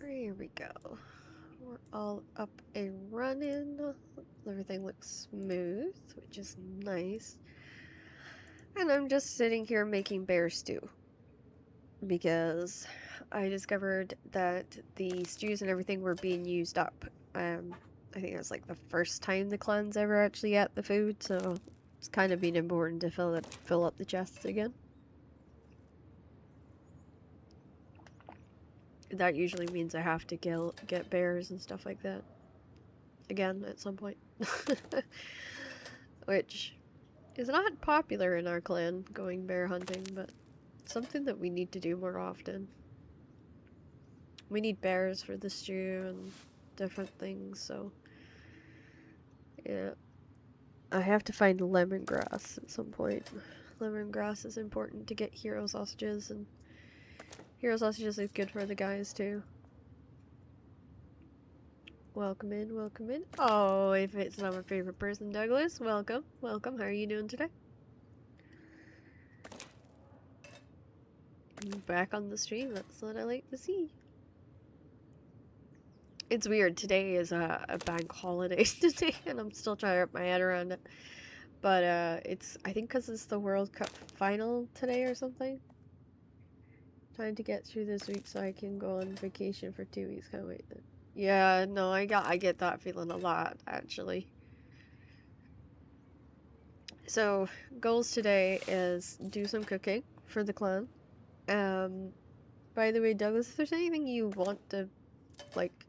Here we go. We're all up and running. Everything looks smooth, which is nice. And I'm just sitting here making bear stew. Because I discovered that the stews and everything were being used up. I think it's like the first time the clan's ever actually ate the food, so it's kind of been important to fill up the chests again. That usually means I have to get bears and stuff like that again at some point. Which is not popular in our clan, going bear hunting, but something that we need to do more often. We need bears for the stew and different things, so yeah. I have to find lemongrass at some point. Lemongrass is important to get hero sausages, and hero sausages is good for the guys too. Welcome in, welcome in. Oh, if it's not my favorite person, Douglas, welcome, welcome. How are you doing today? Back on the stream, that's what I like to see. It's weird, today is a bank holiday today, and I'm still trying to wrap my head around it. But it's, I think because it's the World Cup final today or something. Trying to get through this week so I can go on vacation for 2 weeks. Can't wait. Yeah, no, I get that feeling a lot, actually. So, goals today is do some cooking for the clan. By the way, Douglas, if there's anything you want to, like,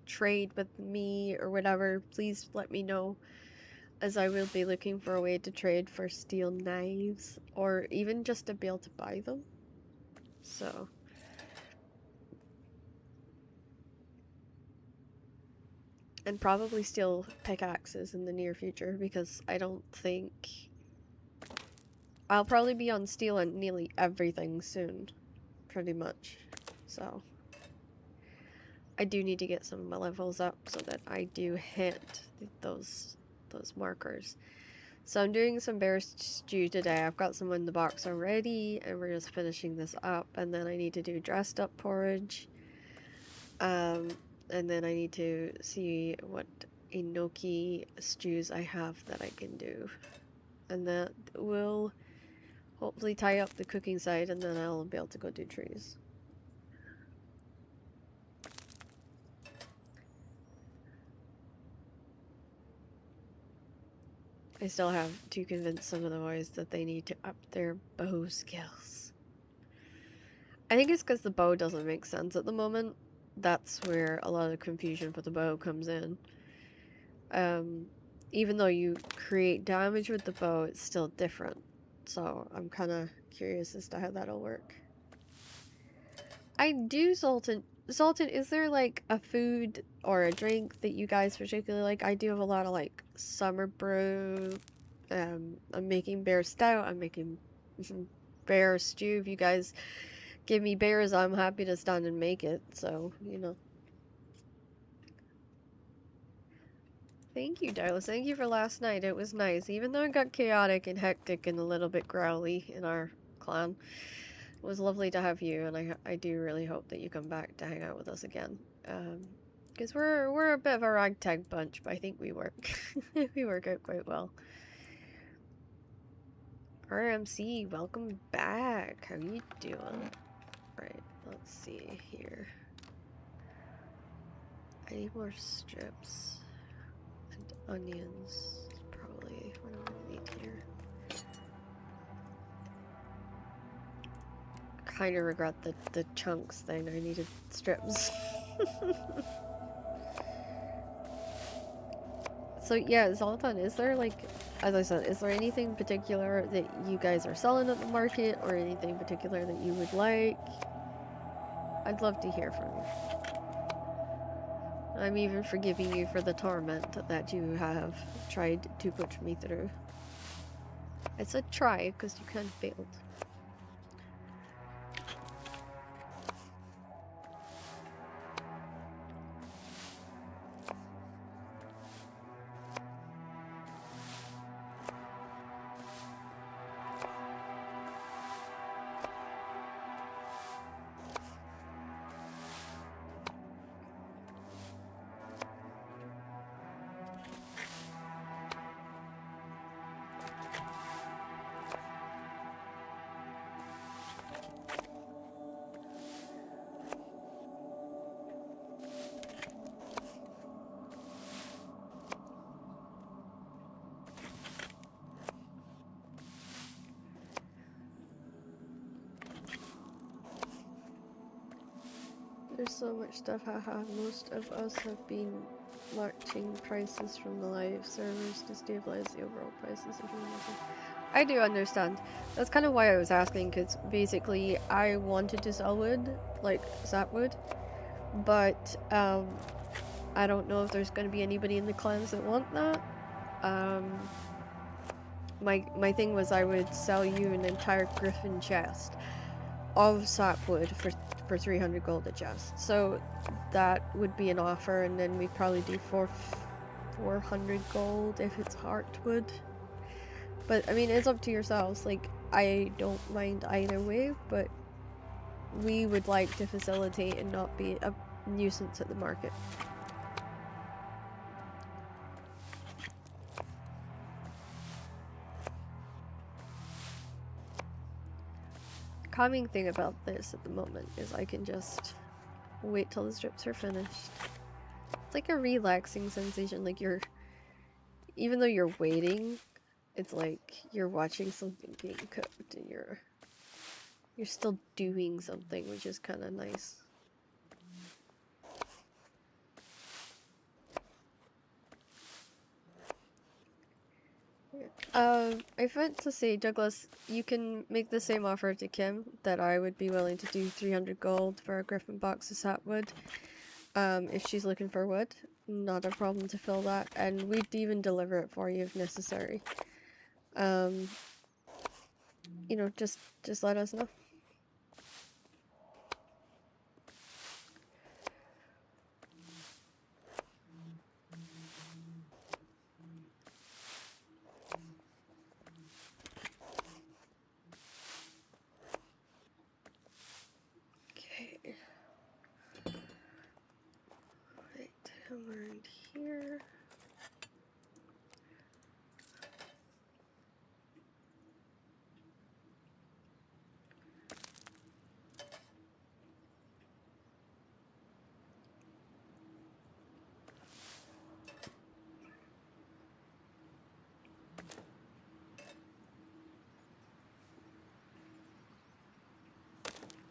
trade with me or whatever, please let me know, as I will be looking for a way to trade for steel knives, or even just to be able to buy them. So, and probably steel pickaxes in the near future, because I don't think... I'll probably be on steel and nearly everything soon, pretty much. So, I do need to get some of my levels up so that I do hit those markers. So I'm doing some bear stew today. I've got some in the box already, and we're just finishing this up. And then I need to do dressed up porridge. And then I need to see what enoki stews I have that I can do. And that will hopefully tie up the cooking side, and then I'll be able to go do trees. I still have to convince some of the boys that they need to up their bow skills. I think it's because the bow doesn't make sense at the moment. That's where a lot of confusion for the bow comes in. Even though you create damage with the bow, it's still different. So I'm kind of curious as to how that'll work. I do, Sultan. Sultan, is there like a food or a drink that you guys particularly like? I do have a lot of like summer brew. I'm making bear stout. I'm making bear stew. If you guys give me bears, I'm happy to stand and make it. So, you know. Thank you, Douglas. Thank you for last night. It was nice. Even though it got chaotic and hectic and a little bit growly in our clan, it was lovely to have you, and I do really hope that you come back to hang out with us again. Because we're a bit of a ragtag bunch, but I think we work we work out quite well. RMC, welcome back. How you doing? Right, let's see here. I need more strips and onions. Probably what I'm gonna need here. Kind of regret the chunks thing. I needed strips. So yeah, Zoltan, is there like, as I said, is there anything particular that you guys are selling at the market, or anything particular that you would like? I'd love to hear from you. I'm even forgiving you for the torment that you have tried to put me through. I said try, because you kind of failed. so much stuff, haha. Most of us have been watching prices from the live servers to stabilize the overall prices of the I do understand. That's kind of why I was asking, because basically I wanted to sell wood, like sapwood, but I don't know if there's going to be anybody in the clans that want that. My thing was I would sell you an entire griffin chest of sapwood for 300 gold a chest. So that would be an offer, and then we'd probably do 400 gold if it's heartwood. But I mean, it's up to yourselves. Like, I don't mind either way, but we would like to facilitate and not be a nuisance at the market. Calming thing about this at the moment is I can just wait till the strips are finished. It's like a relaxing sensation, like even though you're waiting, it's like you're watching something being cooked and you're still doing something, which is kind of nice. I meant to say, Douglas, you can make the same offer to Kim that I would be willing to do 300 gold for a griffin box of sapwood. If she's looking for wood, not a problem to fill that, and we'd even deliver it for you if necessary. You know, just let us know. Okay. Right, come around here.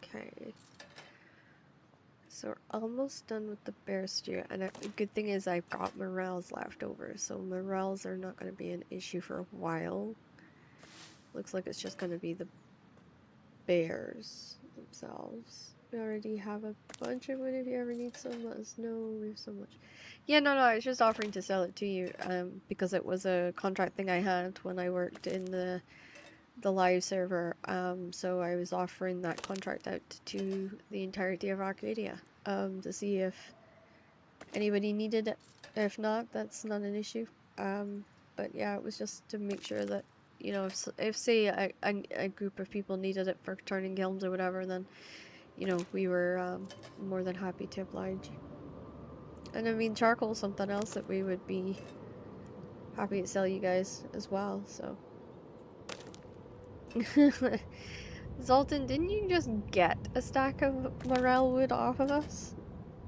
Okay. So we're almost done with the bear stew, and the good thing is I've got morels left over, so morels are not going to be an issue for a while. Looks like it's just going to be the bears themselves. We already have a bunch of wood. If you ever need some, let us know. We have so much. Yeah, no, I was just offering to sell it to you, because it was a contract thing I had when I worked in the live server. So I was offering that contract out to the entirety of Arcadia, to see if anybody needed it. If not, that's not an issue. But yeah, it was just to make sure that, you know, if say a group of people needed it for turning gilms or whatever, then, you know, we were more than happy to oblige. And I mean, charcoal is something else that we would be happy to sell you guys as well, so. Zoltan, didn't you just get a stack of morel wood off of us?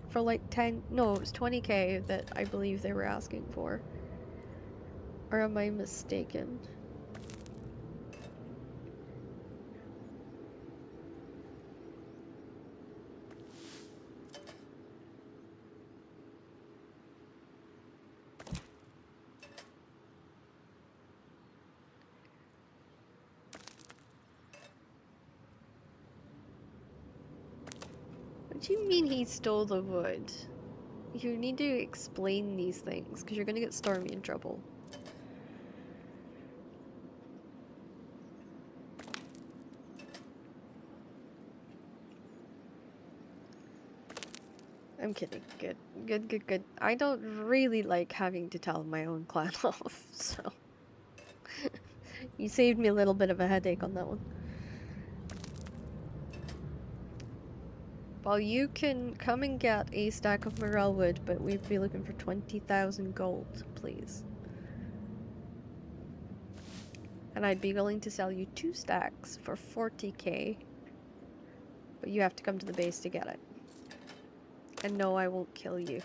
For like 10, no, it was 20k that I believe they were asking for. Or am I mistaken? What do you mean he stole the wood? You need to explain these things, because you're gonna get Stormy in trouble. I'm kidding. Good. Good, good, good. I don't really like having to tell my own clan off, so... You saved me a little bit of a headache on that one. Well, you can come and get a stack of morel wood, but we'd be looking for 20,000 gold, please. And I'd be willing to sell you 2 stacks for 40k, but you have to come to the base to get it. And no, I won't kill you.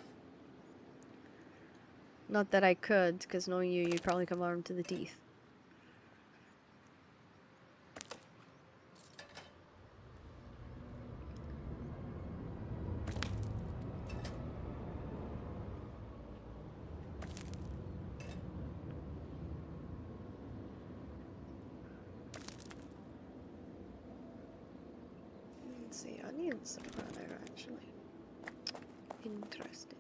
Not that I could, because knowing you, you'd probably come armed to the teeth. Let's see, onions are there actually. Interesting.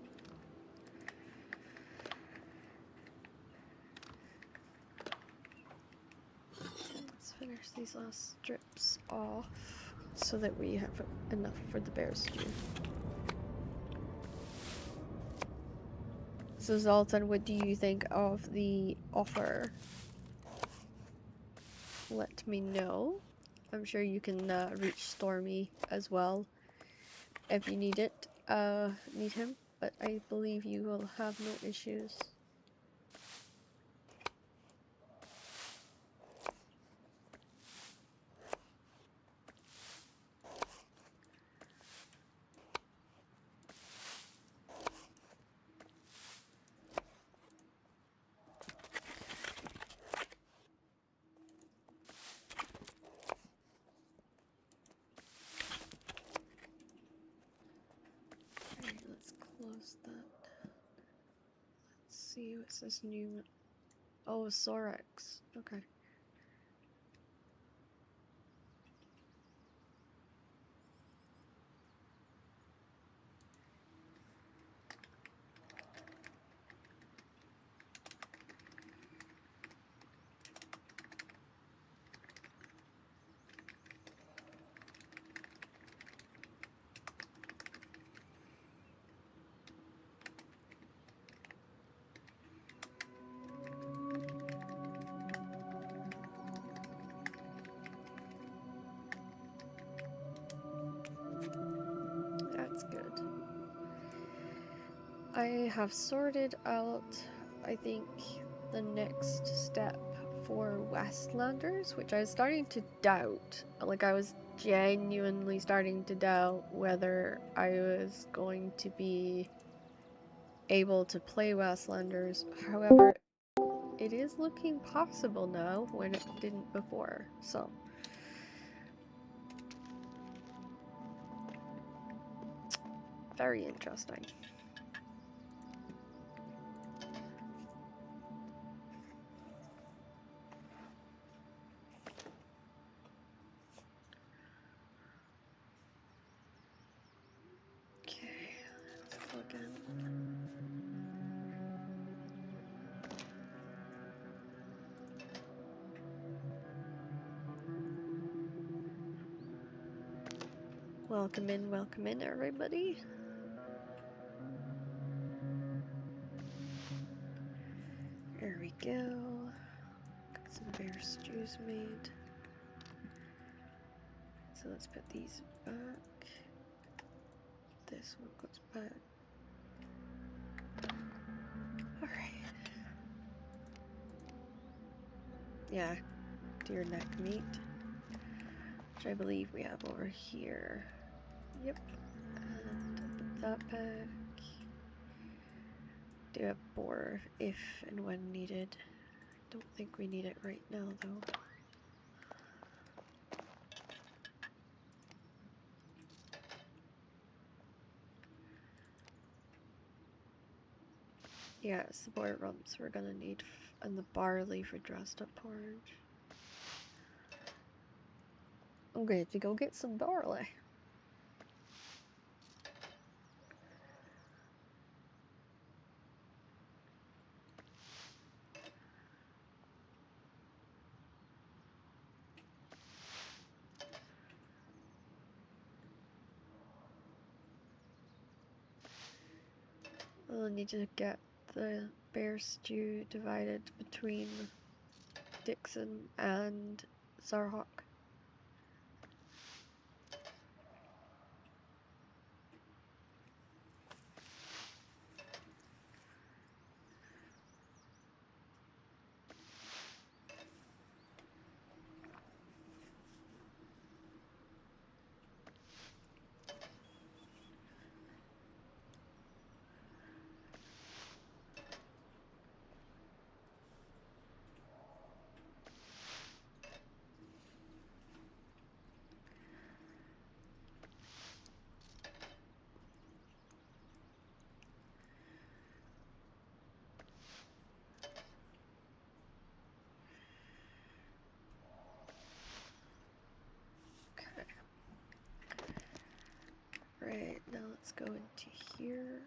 Let's finish these last strips off so that we have enough for the bear stew. So Zoltan, what do you think of the offer? Let me know. I'm sure you can reach Stormy as well if you need it. Need him, but I believe you will have no issues. Alright, let's close that. Let's see, what's this new one? Oh, Sorex. Okay. That's good. I have sorted out, I think, the next step for Westlanders, which I was starting to doubt. Like, I was genuinely starting to doubt whether I was going to be able to play Westlanders. However, it is looking possible now when it didn't before, so. Very interesting. Okay, let's plug in. Welcome in, everybody. There we go. Got some bear stews made. So let's put these back. This one goes back. Alright. Yeah, deer neck meat, which I believe we have over here. Yep. And put that back. Do a boar if and when needed. Don't think we need it right now though. Yeah, it's the boar rumps we're gonna need, and the barley for dressed up porridge. I'm going to go get some barley. We'll need to get the bear stew divided between Dixon and Zarhawk. go into here.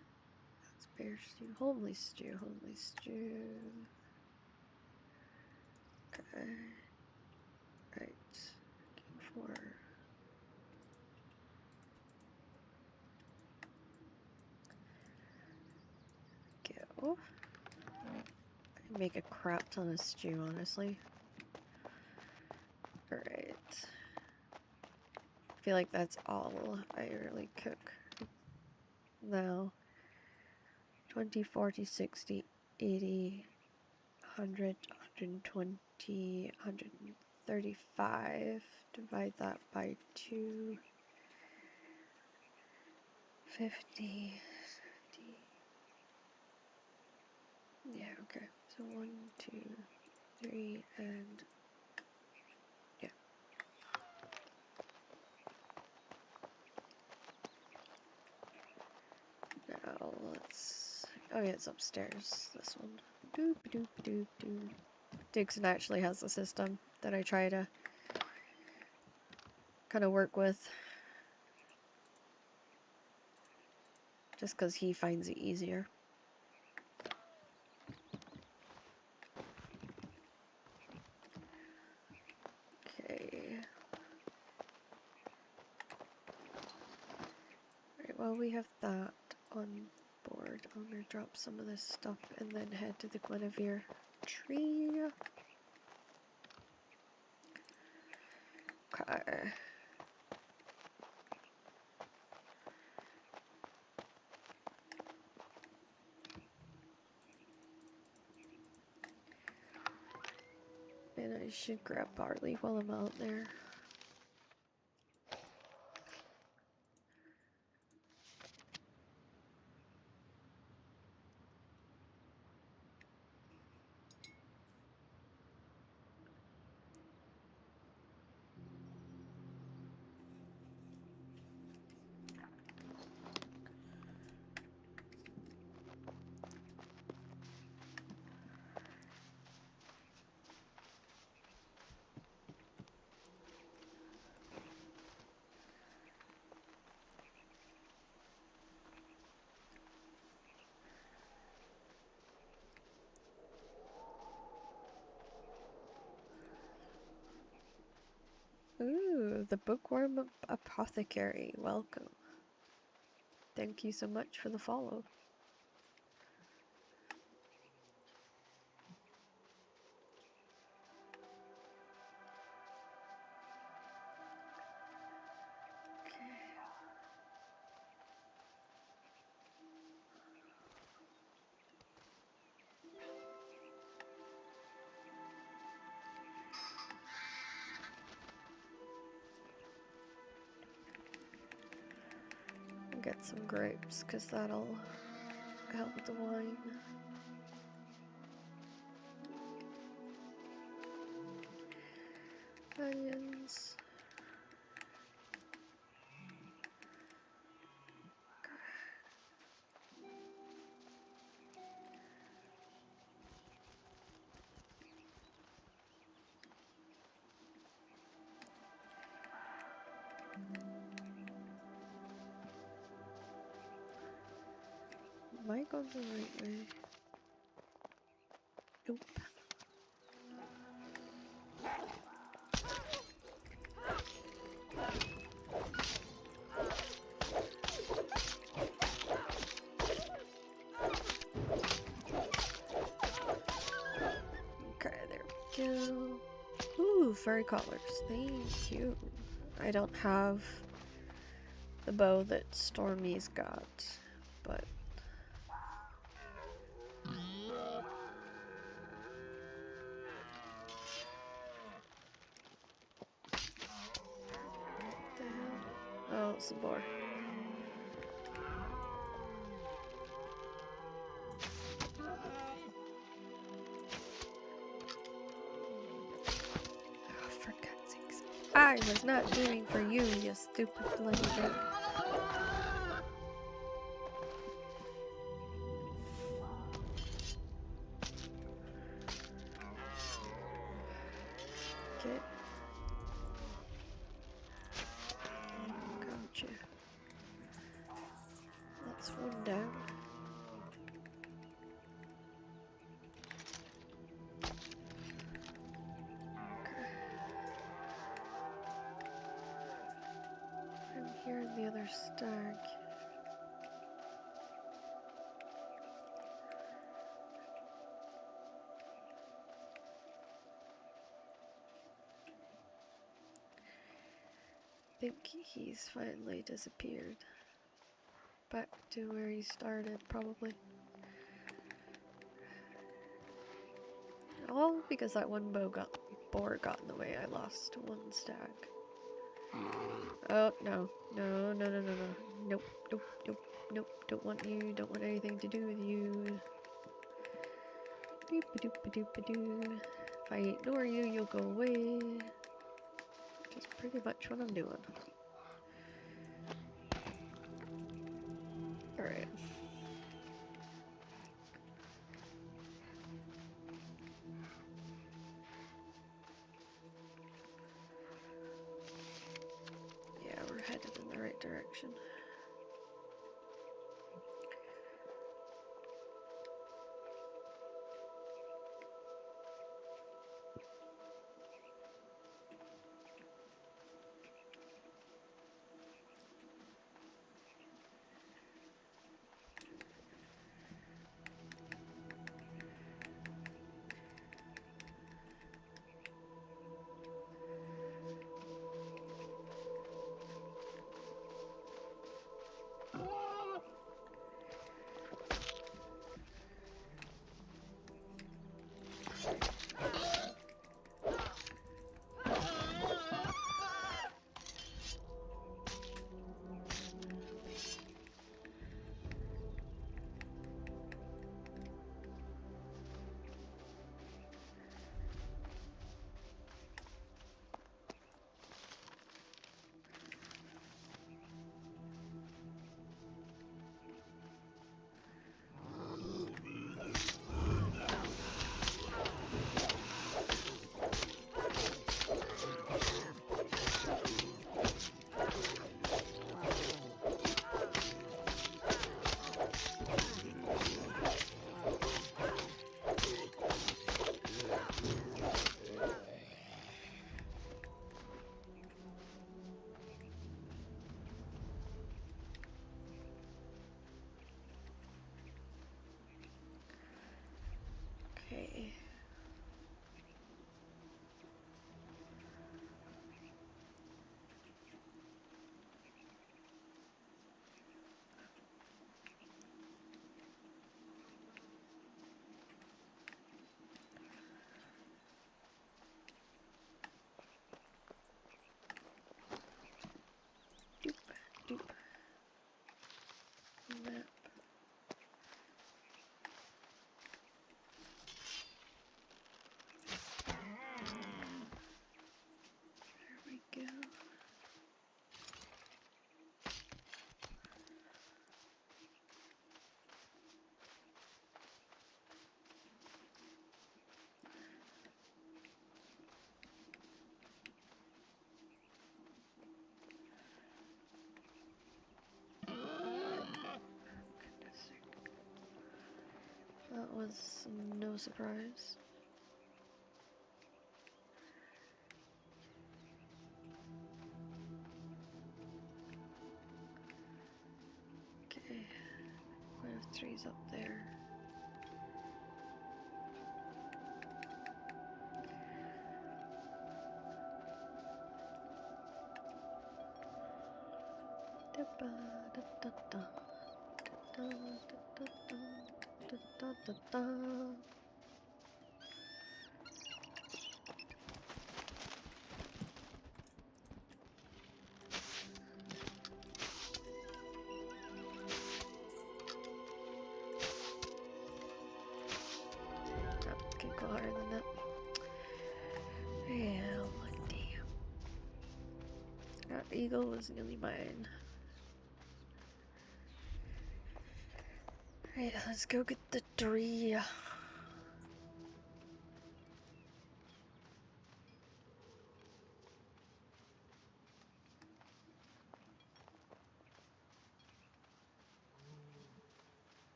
That's bear stew, homely stew, homely stew. Okay. Right. For go. I make a crap ton of stew, honestly. Alright. I feel like that's all I really cook now. 20, 40, 60, 80, 100, 120, 135. Divide that by 2. 50, 50. Yeah, okay. So 1, 2, 3, and yeah. Now let's. Oh yeah, it's upstairs. This one. Doop doop doop doop. Dixon actually has a system that I try to kind of work with, just because he finds it easier. Okay. Right, well, we have that on board. I'm gonna drop some of this stuff and then head to the Guinevere tree. Okay. And I should grab barley while I'm out there. Ooh, the Bookworm Apothecary. Welcome. Thank you so much for the follow. Get some grapes, because that'll help with the wine. Onions. Am I going the right way? Nope. Okay, there we go. Ooh, furry collars. Thank you. I don't have the bow that Stormy's got, but what the hell? Oh, it's the boar. Oh, for God's sakes. I was not aiming for you, you stupid bloody thing. Get. Gotcha. another stag. I think he's finally disappeared. Back to where he started, probably. All because that one boar got in the way. I lost one stag. Oh, no. No, no, no, no, no. Nope, nope, nope, nope. Don't want you. Don't want anything to do with you. Doop-a-doop-a-doop-a-doo. If I ignore you, you'll go away. Which is pretty much what I'm doing. Alright. Yeah, we're headed in the right direction. Okay. Doop, doop. Map. There we go. Goodness. That was no surprise. Okay. We have trees up there. Da-ba-da-da-da. Da-da-da-da-da. Da-da-da-da. Oh, can go higher than that. Yeah, well, damn. That eagle was nearly mine. Alright, let's go get the tree.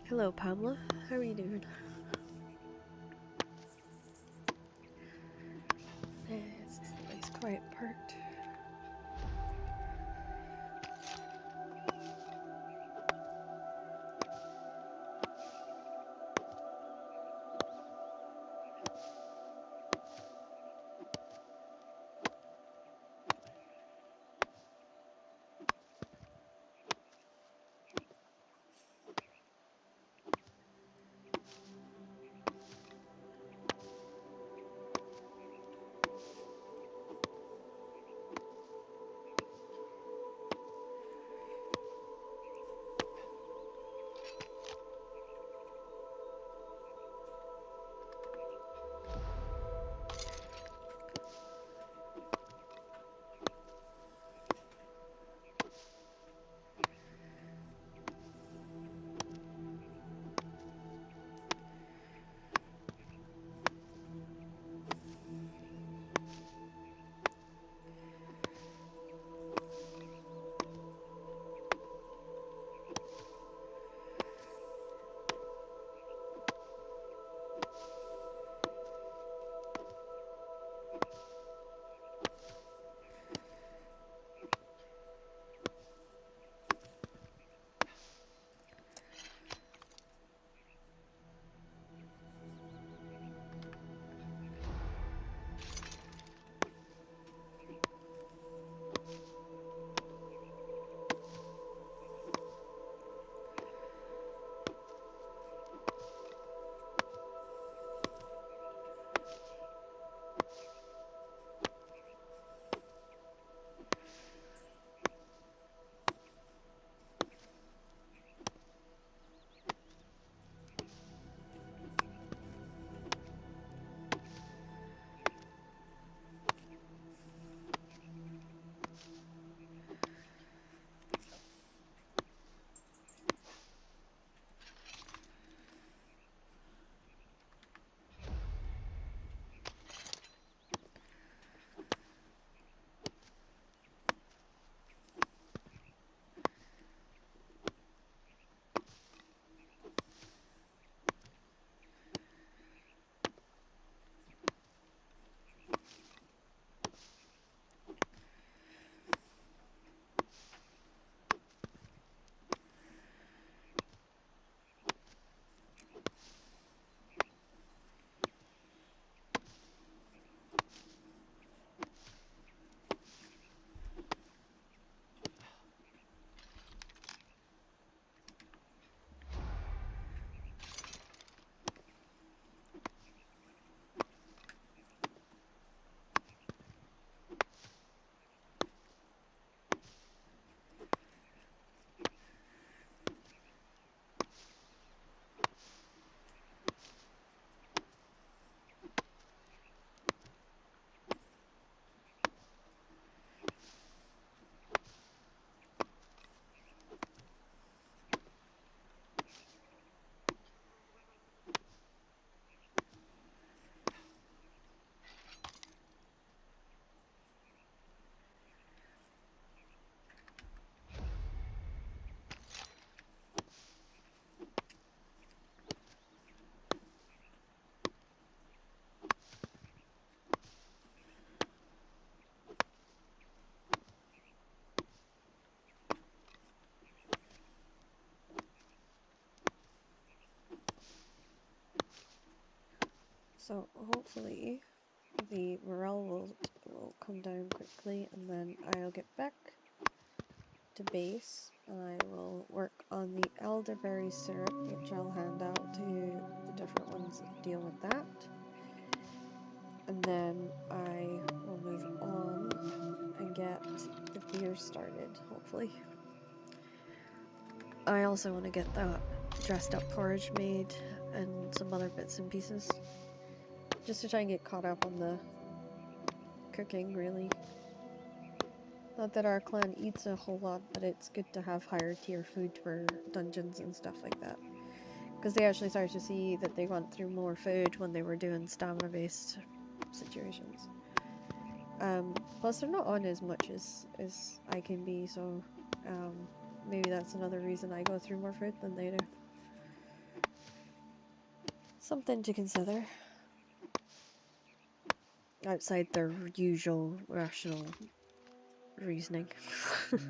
Hello, Pamela. How are you doing? This is a nice quiet part. So hopefully the morale will come down quickly, and then I'll get back to base and I will work on the elderberry syrup, which I'll hand out to the different ones that deal with that. And then I will move on and get the beer started, hopefully. I also want to get that dressed up porridge made and some other bits and pieces. Just to try and get caught up on the cooking, really. Not that our clan eats a whole lot, but it's good to have higher tier food for dungeons and stuff like that. Because they actually started to see that they went through more food when they were doing stamina-based situations. Plus they're not on as much as I can be, so maybe that's another reason I go through more food than they do. Something to consider. Outside their usual rational reasoning. Okay,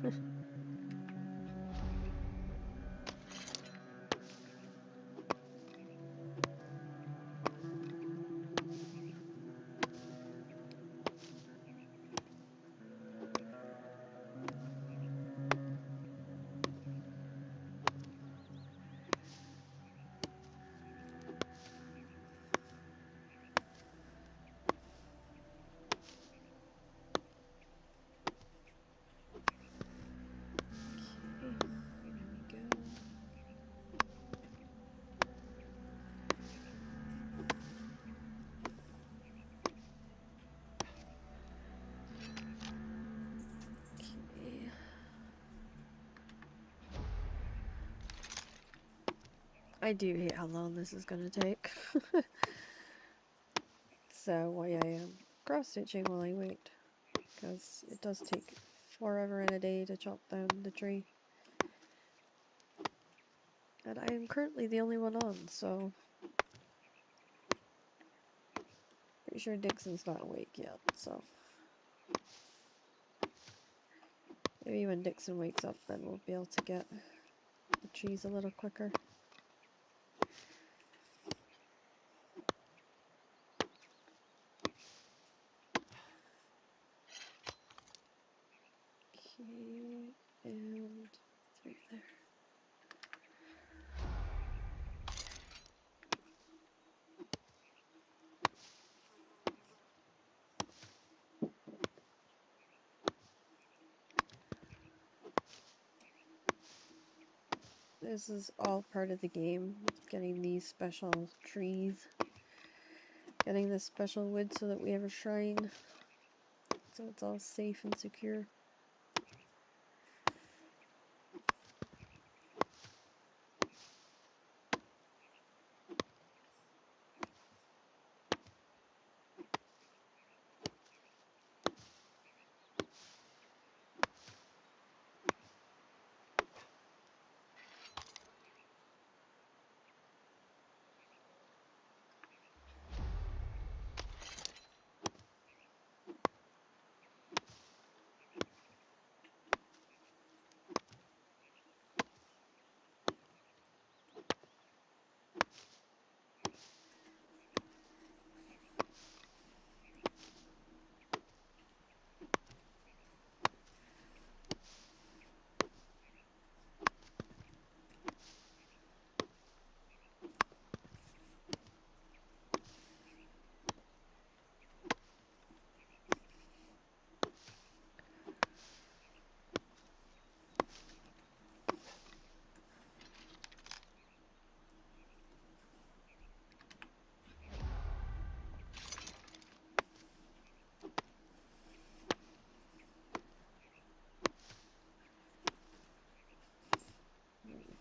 here we go. Okay. I do hate how long this is gonna take. So why I am cross-stitching while I wait. Because it does take forever and a day to chop down the tree. And I am currently the only one on, so... Pretty sure Dixon's not awake yet, so... Maybe when Dixon wakes up, then we'll be able to get the trees a little quicker. Okay, and through there. This is all part of the game, getting these special trees, getting this special wood so that we have a shrine, so it's all safe and secure.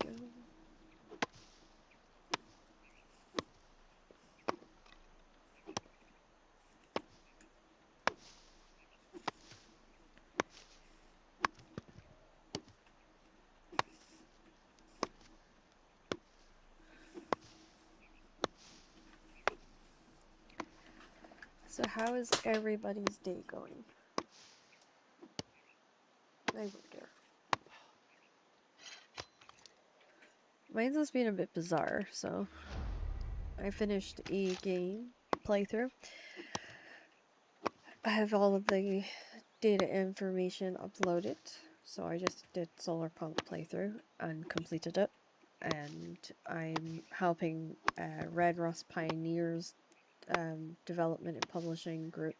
There we go. So how is everybody's day going? I wonder. Mine's just been a bit bizarre, so... I finished a game playthrough. I have all of the data information uploaded, so I just did Solar Punk playthrough and completed it. And I'm helping Red Rust Pioneers development and publishing group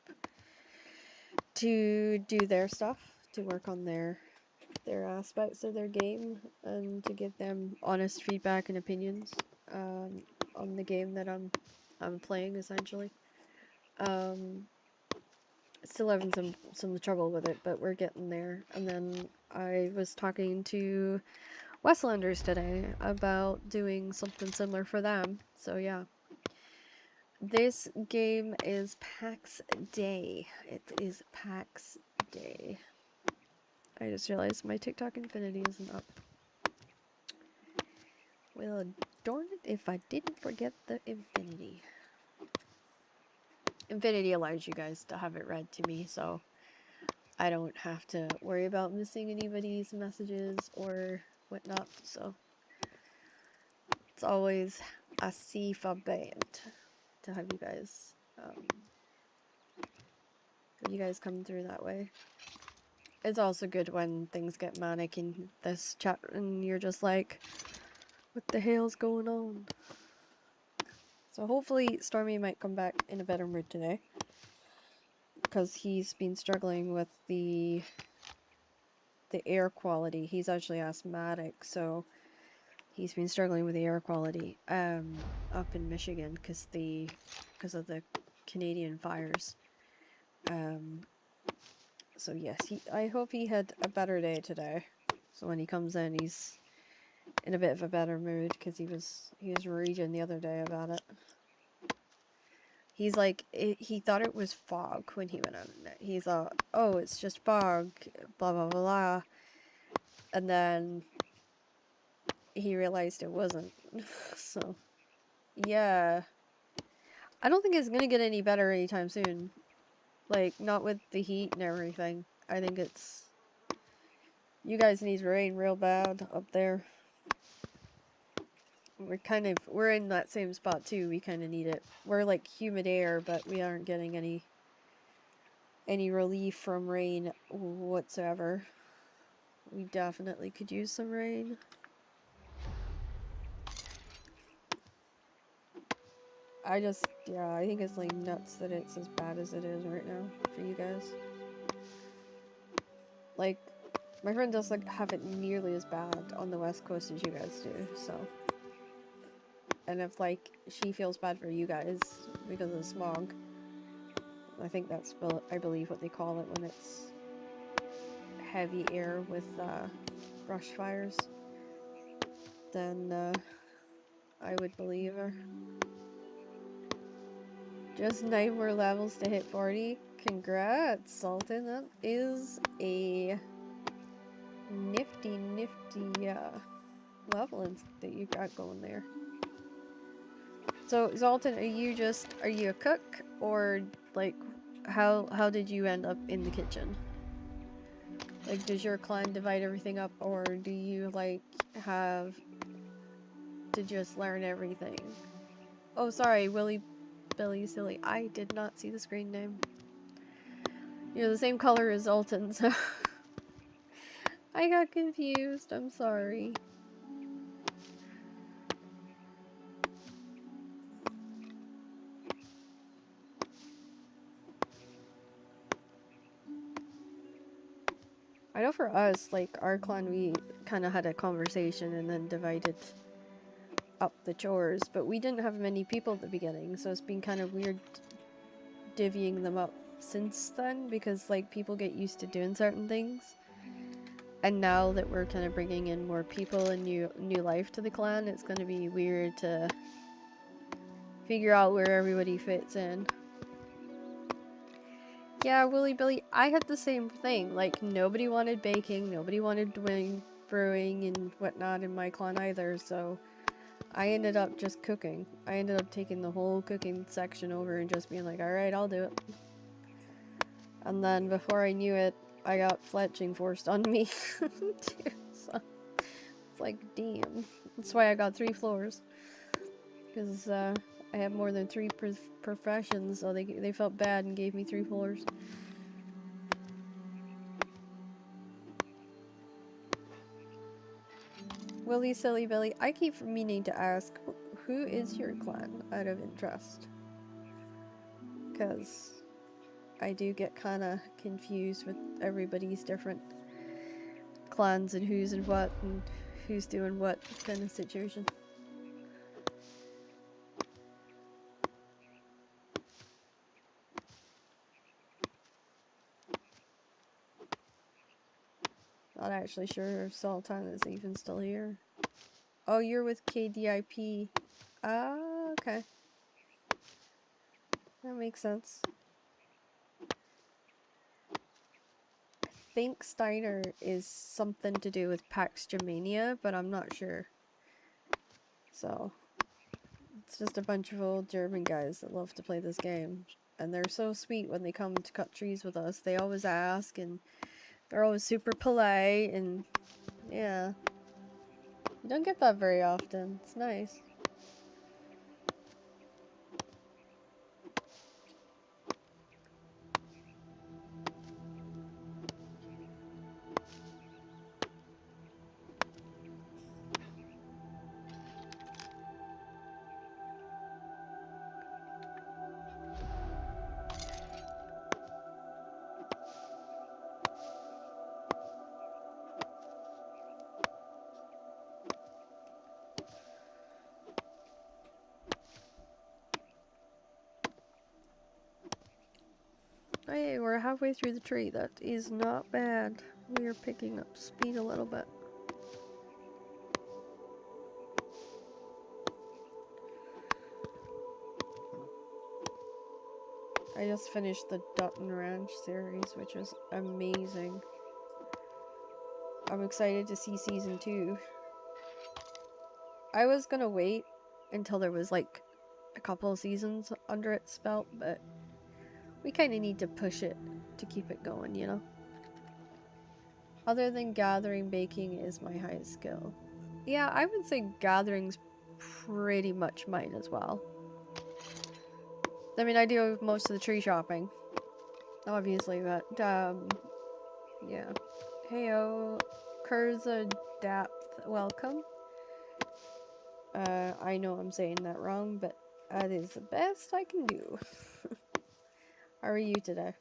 to do their stuff, to work on their aspects of their game, and to give them honest feedback and opinions on the game that I'm playing, essentially. Still having some trouble with it, but we're getting there. And then I was talking to Westlanders today about doing something similar for them. So yeah. This game is PAX Day. It is PAX Day. I just realized my TikTok Infinity isn't up. Well, darn it if I didn't forget the Infinity. Infinity allows you guys to have it read to me, so I don't have to worry about missing anybody's messages or whatnot, so it's always a safe band to have you guys come through that way. It's also good when things get manic in this chat and you're just like, what the hell's going on? So hopefully Stormy might come back in a better mood today, because he's been struggling with the air quality. He's actually asthmatic, so he's been struggling with the air quality up in Michigan because of the Canadian fires. So yes, I hope he had a better day today. So when he comes in, he's in a bit of a better mood, because he was raging the other day about it. He's like, he thought it was fog when he went out in it. He thought, oh, it's just fog, blah blah blah, and then he realized it wasn't. So yeah, I don't think it's gonna get any better anytime soon. Like, not with the heat and everything. I think it's... You guys need rain real bad up there. We're in that same spot too. We kind of need it. We're like humid air, but we aren't getting any relief from rain whatsoever. We definitely could use some rain. Yeah, I think it's like nuts that it's as bad as it is right now for you guys. Like, my friend doesn't have it nearly as bad on the west coast as you guys do, so. And if, like, she feels bad for you guys because of the smog, I think that's, I believe, what they call it when it's heavy air with brush fires, then I would believe her. Just 9 more levels to hit 40. Congrats, Sultan. That is a nifty level that you got going there. So, Zoltan, are you a cook, or like how did you end up in the kitchen? Like, does your clan divide everything up, or do you like have to just learn everything? Oh, sorry, Willy Billy Silly. I did not see the screen name. You're the same color as Zoltan, so I got confused. I'm sorry. I know for us, like, our clan, we kind of had a conversation and then divided up the chores, but we didn't have many people at the beginning, so it's been kind of weird divvying them up since then, because, like, people get used to doing certain things. And now that we're kind of bringing in more people and new life to the clan, it's going to be weird to figure out where everybody fits in. Yeah, Willy Billy, I had the same thing. Like, nobody wanted baking, nobody wanted doing brewing and whatnot in my clan either, so I ended up just cooking. I ended up taking the whole cooking section over and just being like, alright, I'll do it. And then before I knew it, I got fletching forced on me too, so it's like, damn. That's why I got 3 floors. Because I have more than 3 professions, so they felt bad and gave me 3 floors. Willy Silly Billy, I keep meaning to ask, who is your clan out of interest? Because I do get kind of confused with everybody's different clans and who's doing what kind of situation. Not actually sure if Sultan is even still here. Oh, you're with KDIP. Ah, okay. That makes sense. I think Steiner is something to do with Pax Germania, but I'm not sure. So, it's just a bunch of old German guys that love to play this game. And they're so sweet when they come to cut trees with us. They always ask, and they're always super polite, and yeah. You don't get that very often. It's nice. Hey, we're halfway through the tree. That is not bad. We are picking up speed a little bit. I just finished the Dutton Ranch series, which was amazing. I'm excited to see season 2. I was gonna wait until there was like a couple of seasons under its belt, but we kind of need to push it to keep it going, you know? Other than gathering, baking is my highest skill. Yeah, I would say gathering's pretty much mine as well. I mean, I do most of the tree shopping, obviously, but, yeah. Heyo, Kurza Depth, welcome. I know I'm saying that wrong, but that is the best I can do. How are you today?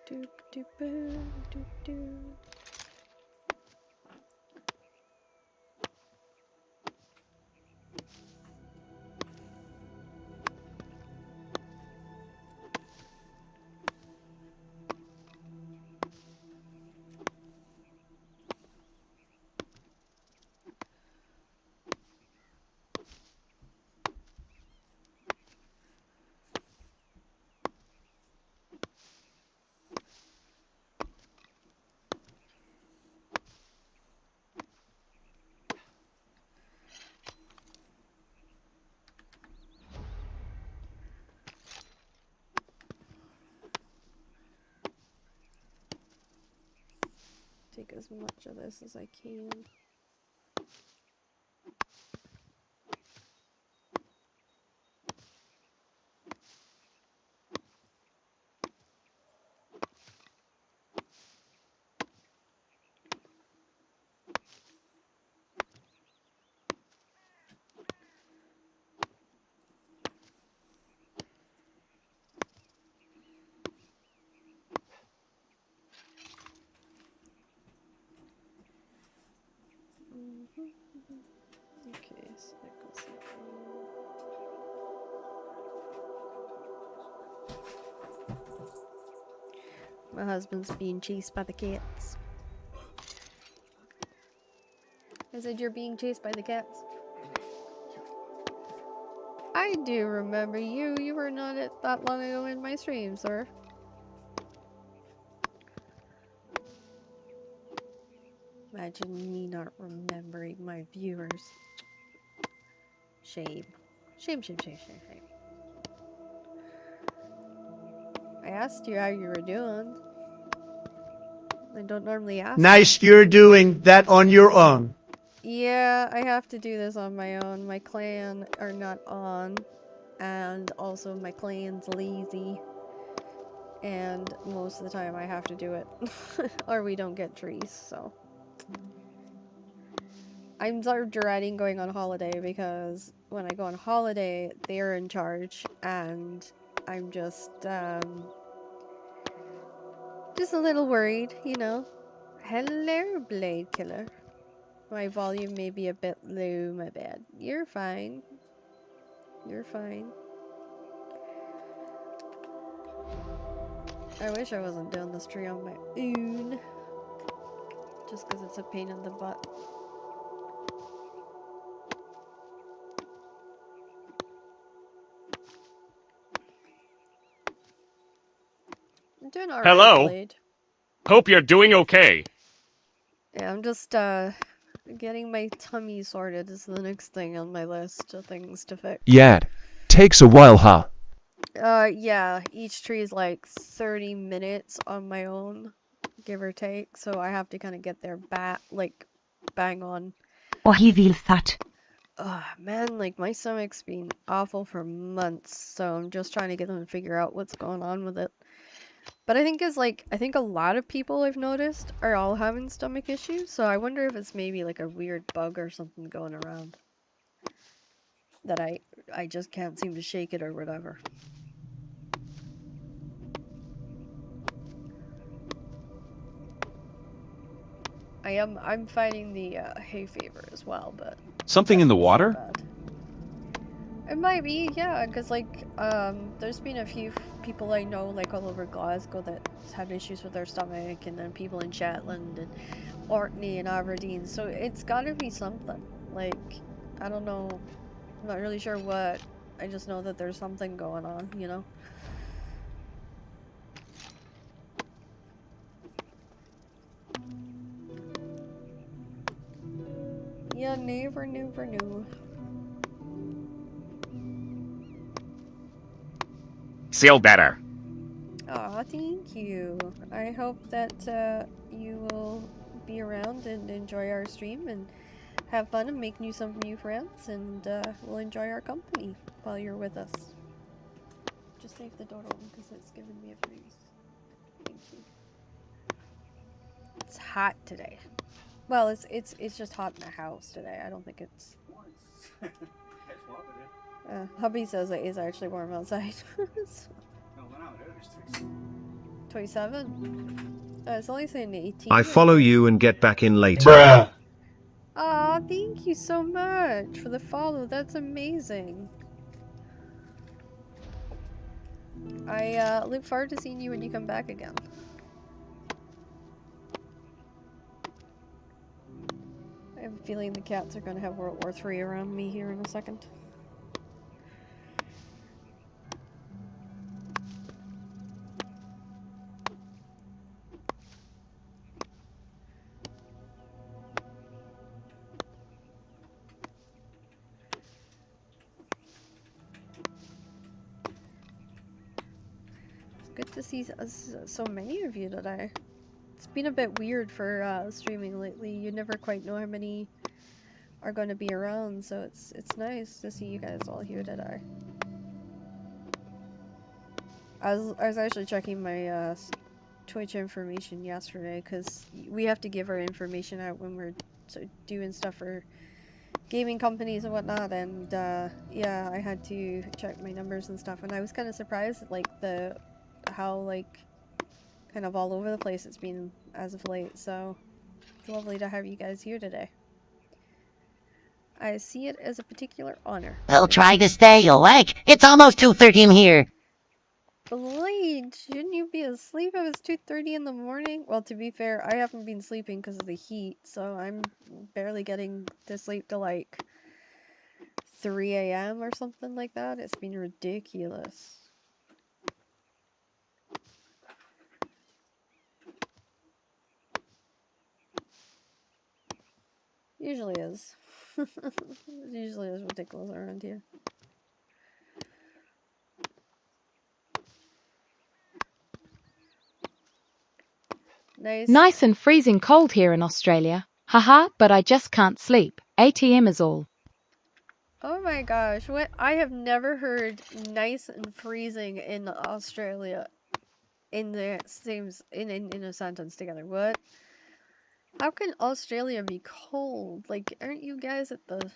Doop doop boo, doop doo. Take as much of this as I can. Okay, so that goes that way. My husband's being chased by the cats. I said you're being chased by the cats. I do remember you. You were not that long ago in my stream, sir. Imagine me not remembering my viewers. Shame. Shame, shame, shame, shame, shame. I asked you how you were doing. I don't normally ask. Nice, you're doing that on your own. Yeah, I have to do this on my own. My clan are not on. And also my clan's lazy. And most of the time I have to do it. Or we don't get trees, so. I'm sort of dreading going on holiday because when I go on holiday, they're in charge, and I'm just a little worried, you know. Hello, Blade Killer. My volume may be a bit low, my bad. You're fine. You're fine. I wish I wasn't doing this tree on my own. Just because it's a pain in the butt. I'm doing alright, Hello. Blade. Hope you're doing okay. Yeah, I'm just, getting my tummy sorted is the next thing on my list of things to fix. Yeah. Takes a while, huh? Yeah, each tree is like 30 minutes on my own, give or take, so I have to kind of get there bang on. Og he vil fat. Man, like, my stomach's been awful for months, so I'm just trying to get them to figure out what's going on with it. But I think I think a lot of people I've noticed are all having stomach issues, so I wonder if it's maybe like a weird bug or something going around. That I just can't seem to shake it or whatever. I'm fighting the hay fever as well, but Something in the water? bad. It might be, yeah, because like there's been a few people I know like all over Glasgow that's had issues with their stomach, and then people in Shetland and Orkney and Aberdeen, so it's gotta be something. Like, I don't know, I'm not really sure what, I just know that there's something going on, you know? Yeah, never knew. Feel better. Aw, thank you. I hope that you will be around and enjoy our stream and have fun and make some new friends, and we'll enjoy our company while you're with us. Just leave the door open because it's giving me a freeze. Thank you. It's hot today. Well, it's just hot in the house today. I don't think it's. Hubby says it is actually warm outside. 27? It's only saying 18. I follow you and get back in later. Bruh. Aw, thank you so much for the follow. That's amazing. I look forward to seeing you when you come back again. I have a feeling the cats are going to have World War III around me here in a second. It's good to see so many of you today. It's been a bit weird for streaming lately. You never quite know how many are going to be around, so it's nice to see you guys all here today. I was actually checking my Twitch information yesterday, because we have to give our information out when we're doing stuff for gaming companies and whatnot, and yeah, I had to check my numbers and stuff, and I was kind of surprised at like how like kind of all over the place it's been as of late, so it's lovely to have you guys here today. I see it as a particular honor. I'll try to stay awake. It's almost 2:13 here. Blade, shouldn't you be asleep if it's 2:30 in the morning? Well, to be fair, I haven't been sleeping because of the heat, so I'm barely getting to sleep till like 3 a.m. or something like that. It's been ridiculous. Usually is. Usually is ridiculous around here. Nice and freezing cold here in Australia. Haha, but I just can't sleep. ATM is all. Oh my gosh, what? I have never heard nice and freezing in Australia in the same in a sentence together. What? How can Australia be cold? Like, aren't you guys at the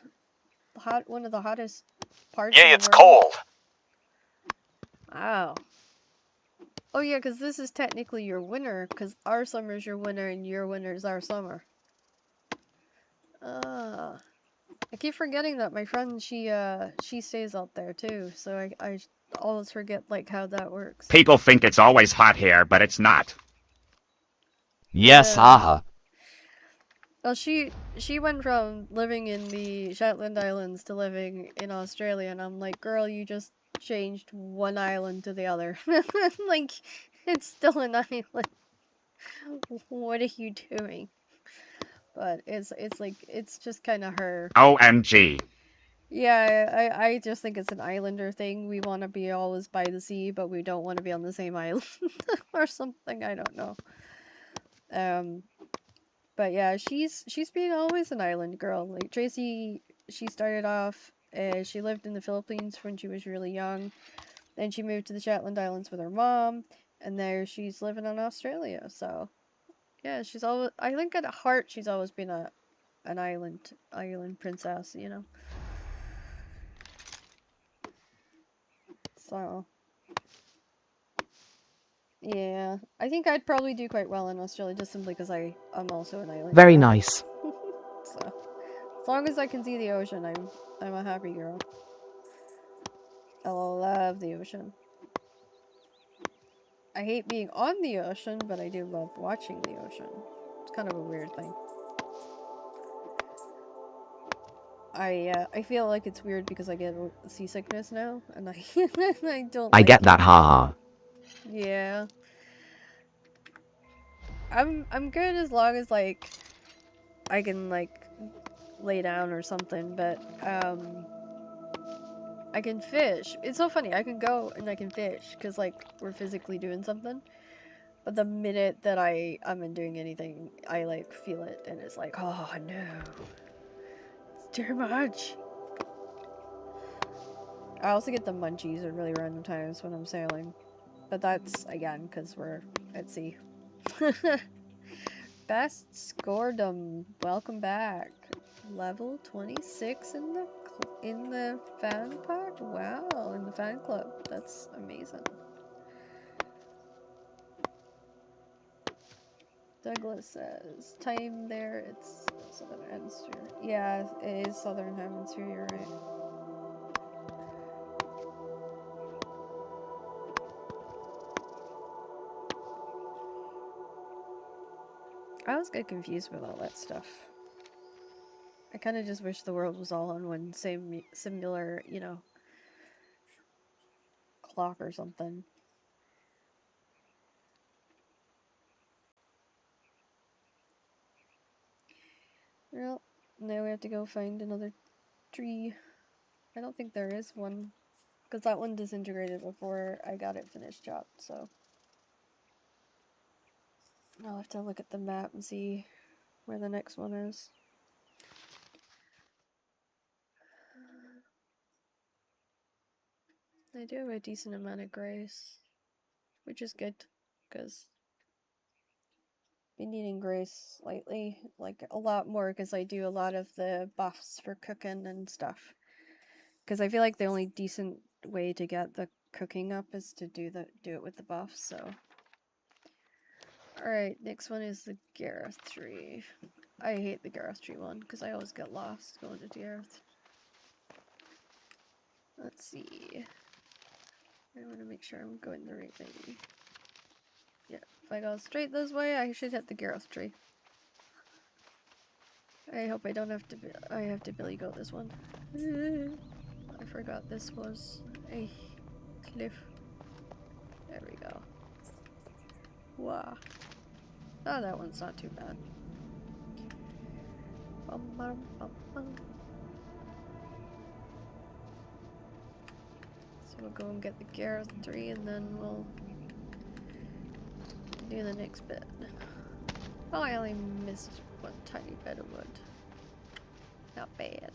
one of the hottest parts of the world? It's cold. Wow. Oh yeah, because this is technically your winter, because our summer is your winter and your winter is our summer. I keep forgetting that my friend, she stays out there too, so I always forget like how that works. People think it's always hot here, but it's not. Yes, Yeah. haha. Well, she went from living in the Shetland Islands to living in Australia, and I'm like, girl, you just changed one island to the other. Like, it's still an island. What are you doing? But it's like it's just kind of her. OMG. Yeah, I just think it's an islander thing. We want to be always by the sea, but we don't want to be on the same island or something. I don't know. But yeah, she's been always an island girl. Like Tracy, she started off. She lived in the Philippines when she was really young. Then she moved to the Shetland Islands with her mom, and there she's living in Australia. So yeah, she's always. I think at heart she's always been an island princess. You know. So yeah, I think I'd probably do quite well in Australia just simply because I'm also an island. Very girl. nice. So as long as I can see the ocean, I'm a happy girl. I love the ocean. I hate being on the ocean, but I do love watching the ocean. It's kind of a weird thing. I feel like it's weird because I get seasickness now, and I I don't. I like get it. that, haha. Yeah. I'm good as long as like I can like lay down or something, but I can fish. It's so funny. I can go and I can fish because like we're physically doing something. But the minute that I'm doing anything, I like feel it and it's like, oh no. It's too much. I also get the munchies at really random times when I'm sailing. But that's again because we're at sea. Best scoredom. Welcome back. Level 26 in the fan pack? Wow, in the fan club. That's amazing. Douglas says, time there, it's Southern Hemisphere. Yeah, it is Southern Hemisphere, you're right. I always get confused with all that stuff. I kind of just wish the world was all on one same similar, you know, clock or something. Well, now we have to go find another tree. I don't think there is one, because that one disintegrated before I got it finished chopped, so. I'll have to look at the map and see where the next one is. I do have a decent amount of grace, which is good, because I've been needing grace lately, like a lot more, because I do a lot of the buffs for cooking and stuff. Because I feel like the only decent way to get the cooking up is to do it with the buffs, so. Alright, next one is the Gareth tree. I hate the Gareth tree one, because I always get lost going to Gareth. Let's see. I want to make sure I'm going the right way. Yeah, if I go straight this way, I should hit the Gareth tree. I hope I don't have to. I have to Billy Goat this one. I forgot this was a cliff. There we go. Wow. Oh, that one's not too bad. Bum, bum, bum, bum. So we'll go and get the Gareth tree, and then we'll do the next bit. Oh, I only missed one tiny bit of wood. Not bad.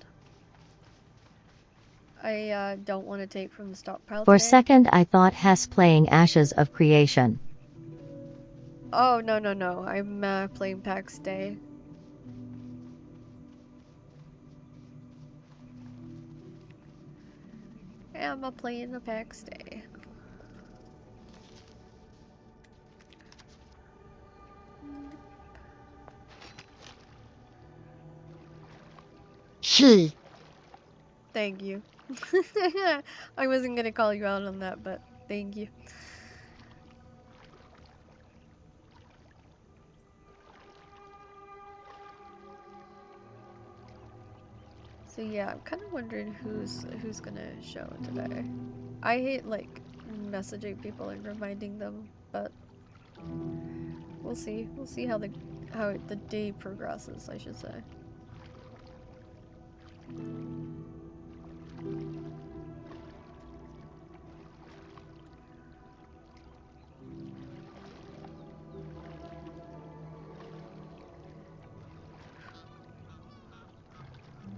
I don't want to take from the stockpile For a today. second I thought Hess playing Ashes of Creation. Oh, no, no, no. I'm playing PAX Day. I'm playing the PAX Day. She. Thank you. I wasn't gonna call you out on that, but thank you. So yeah, I'm kind of wondering who's gonna show today. I hate like messaging people and reminding them, but we'll see. We'll see how the day progresses, I should say.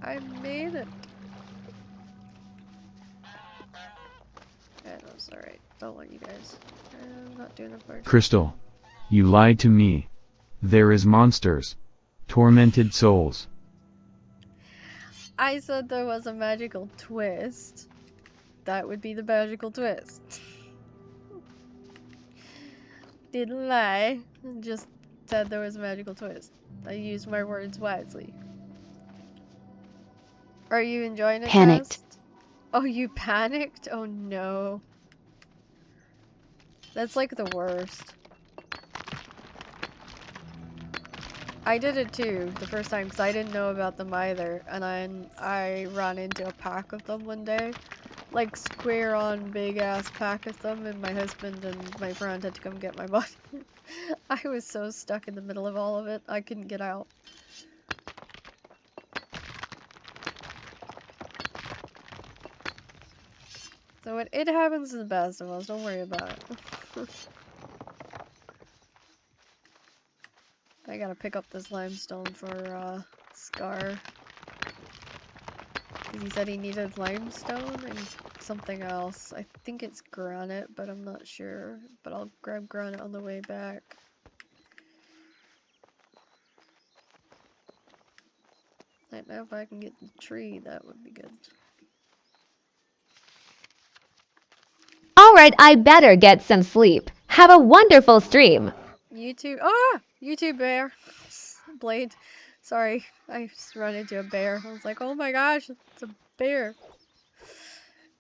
I made it. Yeah, no, it's alright. Don't want you guys. I'm not doing a party. Crystal. You lied to me. There is monsters. Tormented souls. I said there was a magical twist. That would be the magical twist. Didn't lie. Just said there was a magical twist. I used my words wisely. Are you enjoying it, Panicked. Test? Oh, you panicked? Oh no. That's like the worst. I did it too the first time because I didn't know about them either, and then I ran into a pack of them one day. Like square on big ass pack of them, and my husband and my friend had to come get my body. I was so stuck in the middle of all of it, I couldn't get out. So it happens to the best of us, don't worry about it. I gotta pick up this limestone for Scar. Because he said he needed limestone and something else. I think it's granite, but I'm not sure. But I'll grab granite on the way back. Right now, if I can get the tree, that would be good. Alright, I better get some sleep. Have a wonderful stream. YouTube. Ah! YouTube bear. Blade. Sorry, I just ran into a bear. I was like, oh my gosh, it's a bear.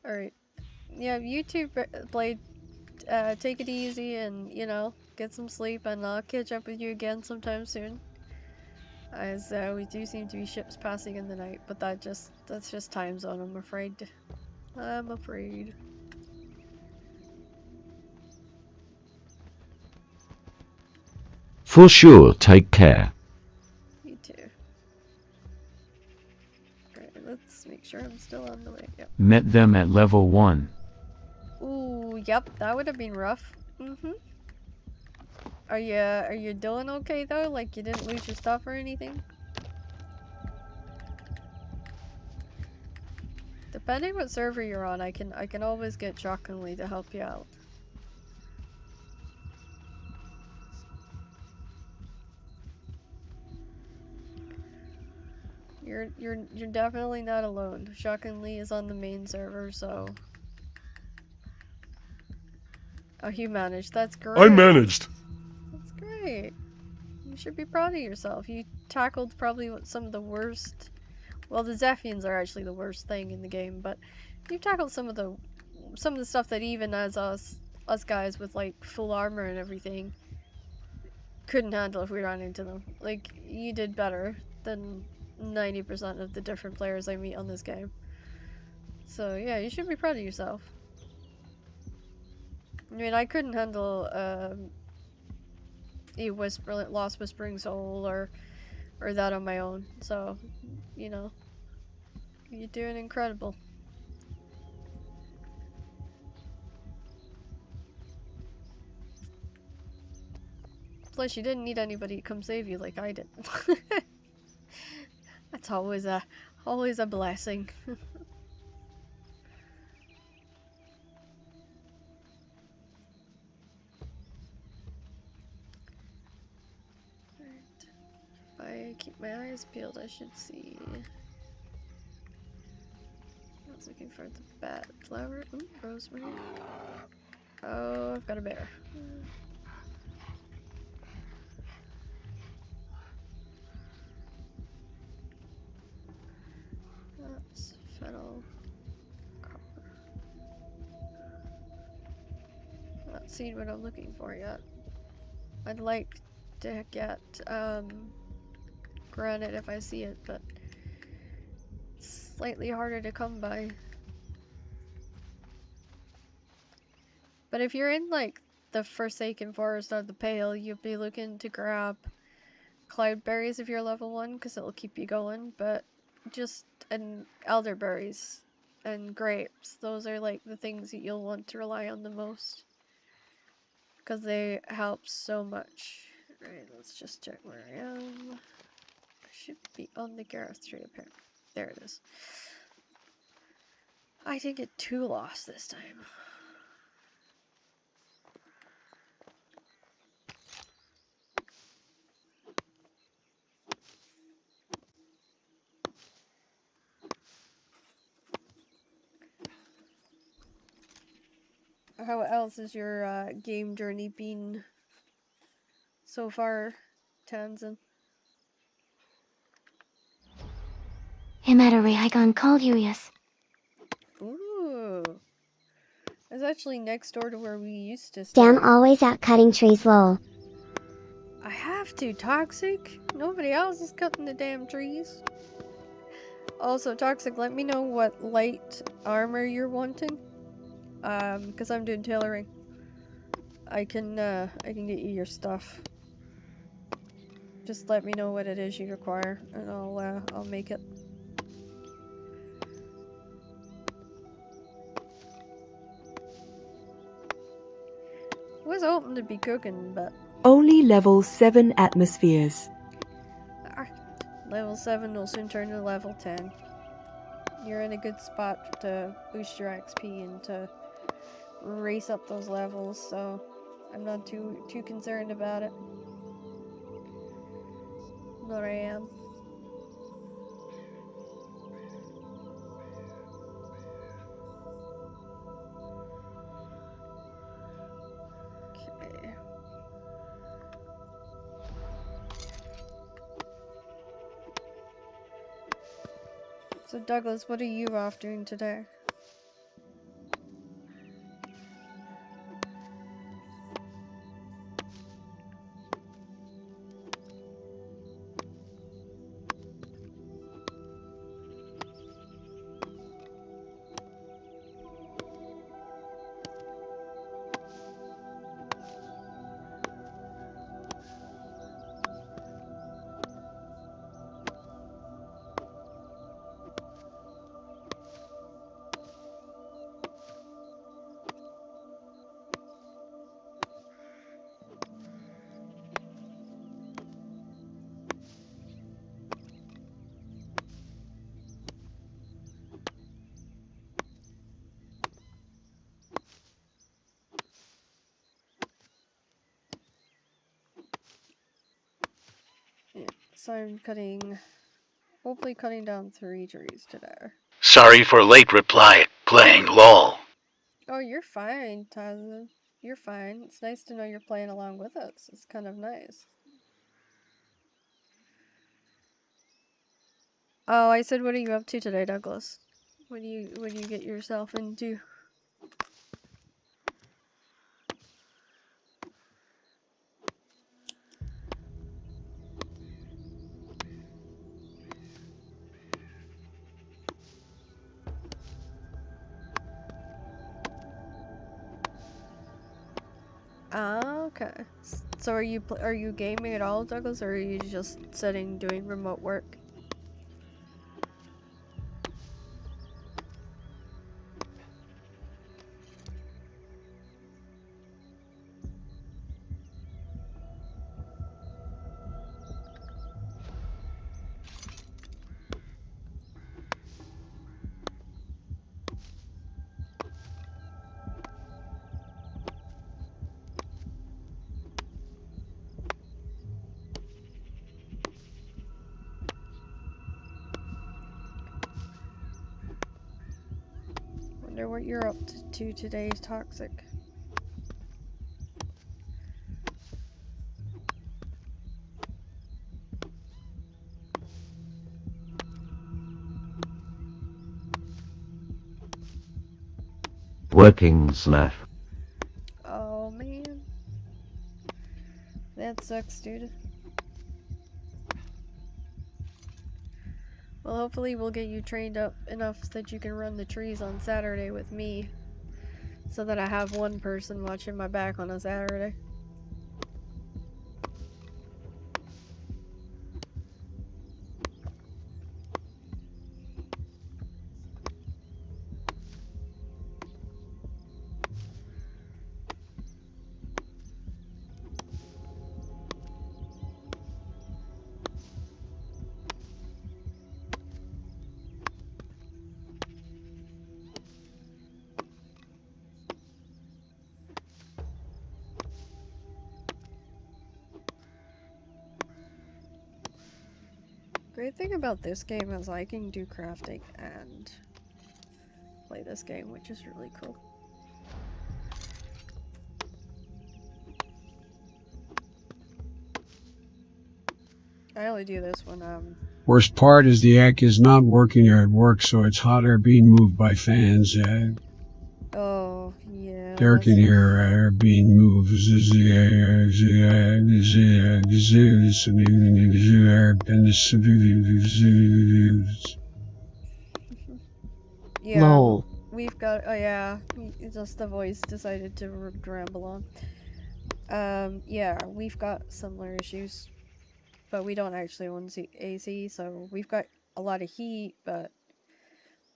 Alright. Yeah, YouTube Blade. Take it easy and, you know, get some sleep, and I'll catch up with you again sometime soon. As we do seem to be ships passing in the night, but that's just time zone, I'm afraid. I'm afraid. For sure, take care. You too. Alright, let's make sure I'm still on the way. Yep. Met them at level 1. Ooh, yep, that would have been rough. Are you doing okay though? Like you didn't lose your stuff or anything? Depending what server you're on, I can always get Shockingly to help you out. You're definitely not alone. Shockingly is on the main server, so. Oh, you managed. That's great. I managed. That's great. You should be proud of yourself. You tackled probably some of the worst. Well, the Zephians are actually the worst thing in the game, but you tackled some of the stuff that even as us guys with like full armor and everything couldn't handle if we ran into them. Like you did better than 90% of the different players I meet on this game. So yeah, you should be proud of yourself. I mean, I couldn't handle a Lost Whispering Soul or that on my own. So, you know, you're doing incredible. Plus, you didn't need anybody to come save you like I did. That's always a blessing. If I keep my eyes peeled, I should see. I was looking for the bat flower. Ooh, rosemary. Oh, I've got a bear. That's fennel. seen what I'm looking for yet. I'd like to get granite if I see it, but it's slightly harder to come by. But if you're in like the Forsaken Forest or the Pale, you'd be looking to grab cloudberries if you're level 1, because it'll keep you going, but and elderberries and grapes, those are like the things that you'll want to rely on the most, because they help so much. Right, let's just check where I am. I should be on the Gareth tree up here. There it is. I didn't get too lost this time. How else has your game journey been so far, Tanzan? Imatare Higon called you, yes. Ooh. It's actually next door to where we used to stay. Dan always out cutting trees, lol. I have to, Toxic. Nobody else is cutting the damn trees. Also, Toxic, let me know what light armor you're wanting. Because I'm doing tailoring. I can get you your stuff. Just let me know what it is you require, and I'll make it. Was hoping to be cooking, but only level 7 atmospheres. Level 7 will soon turn to level 10. You're in a good spot to boost your XP and to race up those levels, so I'm not too concerned about it. But I am. Okay. So Douglas, what are you off doing today? Yeah, so I'm hopefully cutting down 3 trees today. Sorry for late reply. Playing LOL. Oh, you're fine, Taza. You're fine. It's nice to know you're playing along with us. It's kind of nice. Oh, I said, what are you up to today, Douglas? What do you get yourself into? Ah, okay. So are you gaming at all, Douglas, or are you just sitting doing remote work? Wonder what you're up to today, Toxic. Working, Smash. Oh man. That sucks, dude. Well, hopefully we'll get you trained up enough that you can run the trees on Saturday with me. So that I have one person watching my back on a Saturday. Great thing about this game is I can do crafting and play this game, which is really cool. I only do this when Worst part is the air is not working here at work, so it's hot air being moved by fans. oh yeah. Air can hear air being moved. Yeah. Lol. We've got, oh yeah, just the voice decided to ramble on. Yeah, we've got similar issues, but we don't actually own AC, so we've got a lot of heat, but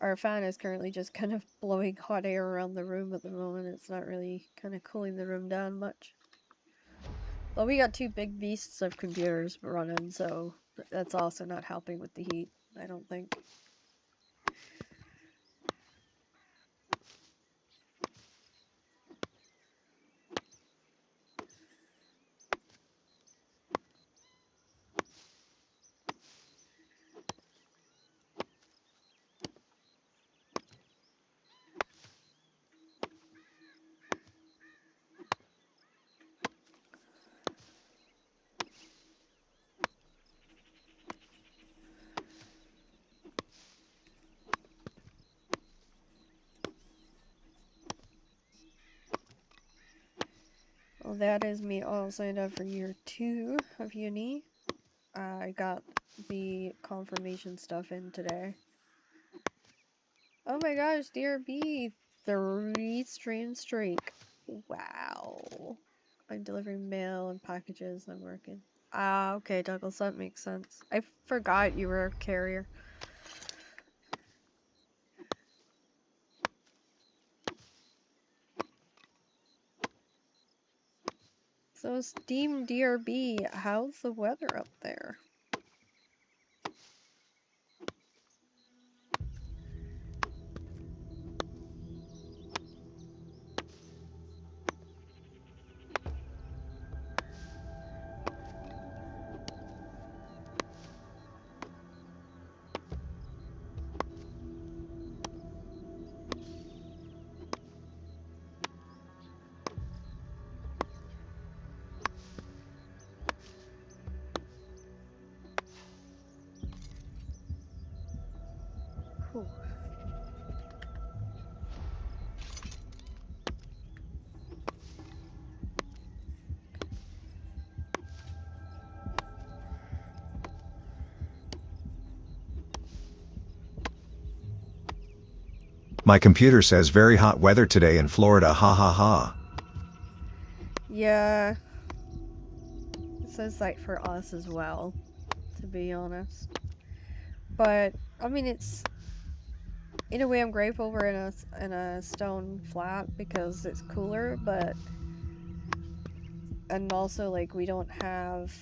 our fan is currently just kind of blowing hot air around the room at the moment. It's not really kind of cooling the room down much. Well, we got two big beasts of computers running, so that's also not helping with the heat, I don't think. Well, that is me all signed up for year 2 of uni. I got the confirmation stuff in today. Oh my gosh, DRB! 3-stream streak. Wow. I'm delivering mail and packages. I'm working. Ah, okay, Douglas, that makes sense. I forgot you were a carrier. So, Steam DRB, how's the weather up there? Whew. My computer says very hot weather today in Florida, ha ha ha. Yeah. It says that for us as well, to be honest. But, I mean, it's... In a way, I'm grateful we're in a stone flat because it's cooler, but... And also, like, we don't have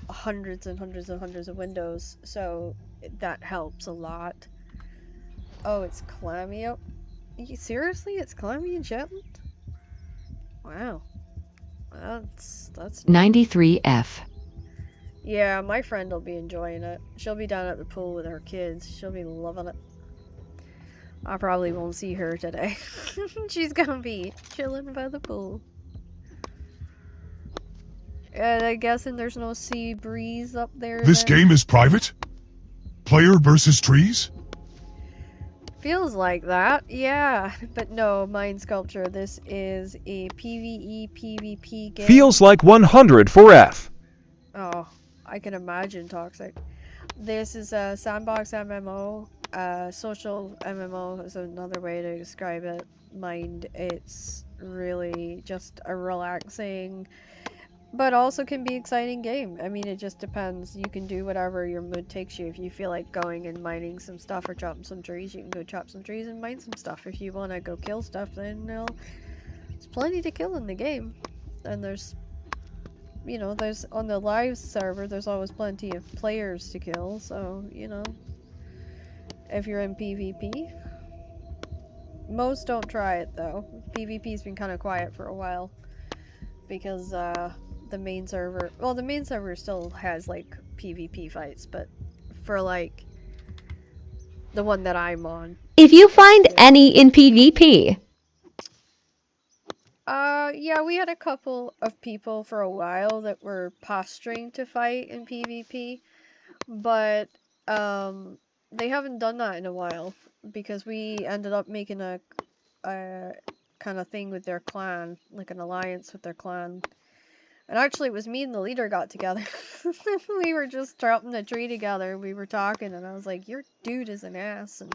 hundreds and hundreds and hundreds of windows, so that helps a lot. Oh, it's clammy out. Seriously? It's clammy in Shetland? Wow. That's 93F. Yeah, my friend will be enjoying it. She'll be down at the pool with her kids. She'll be loving it. I probably won't see her today. She's gonna be chilling by the pool. And I'm guessing there's no sea breeze up there. This then? game is private? Player versus trees? Feels like that, yeah. But no, Mind Sculpture, this is a PvE PvP game. Feels like 100 for F. Oh, I can imagine toxic. This is a sandbox MMO, social MMO is another way to describe it. Mind, it's really just a relaxing, but also can be exciting game. I mean, it just depends. You can do whatever your mood takes you. If you feel like going and mining some stuff or chopping some trees, you can go chop some trees and mine some stuff. If you want to go kill stuff, then there's plenty to kill in the game. And there's, you know, there's on the live server, there's always plenty of players to kill. So, you know, if you're in PvP. Most don't try it though. PvP's been kind of quiet for a while. Because, the main server, well, the main server still has like PvP fights, but for like the one that I'm on. If you find any in PvP. Yeah, we had a couple of people for a while that were posturing to fight in PvP, but they haven't done that in a while because we ended up making a kind of thing with their clan, like an alliance with their clan. And actually, it was me and the leader got together. We were just chopping the tree together. We were talking, and I was like, your dude is an ass. And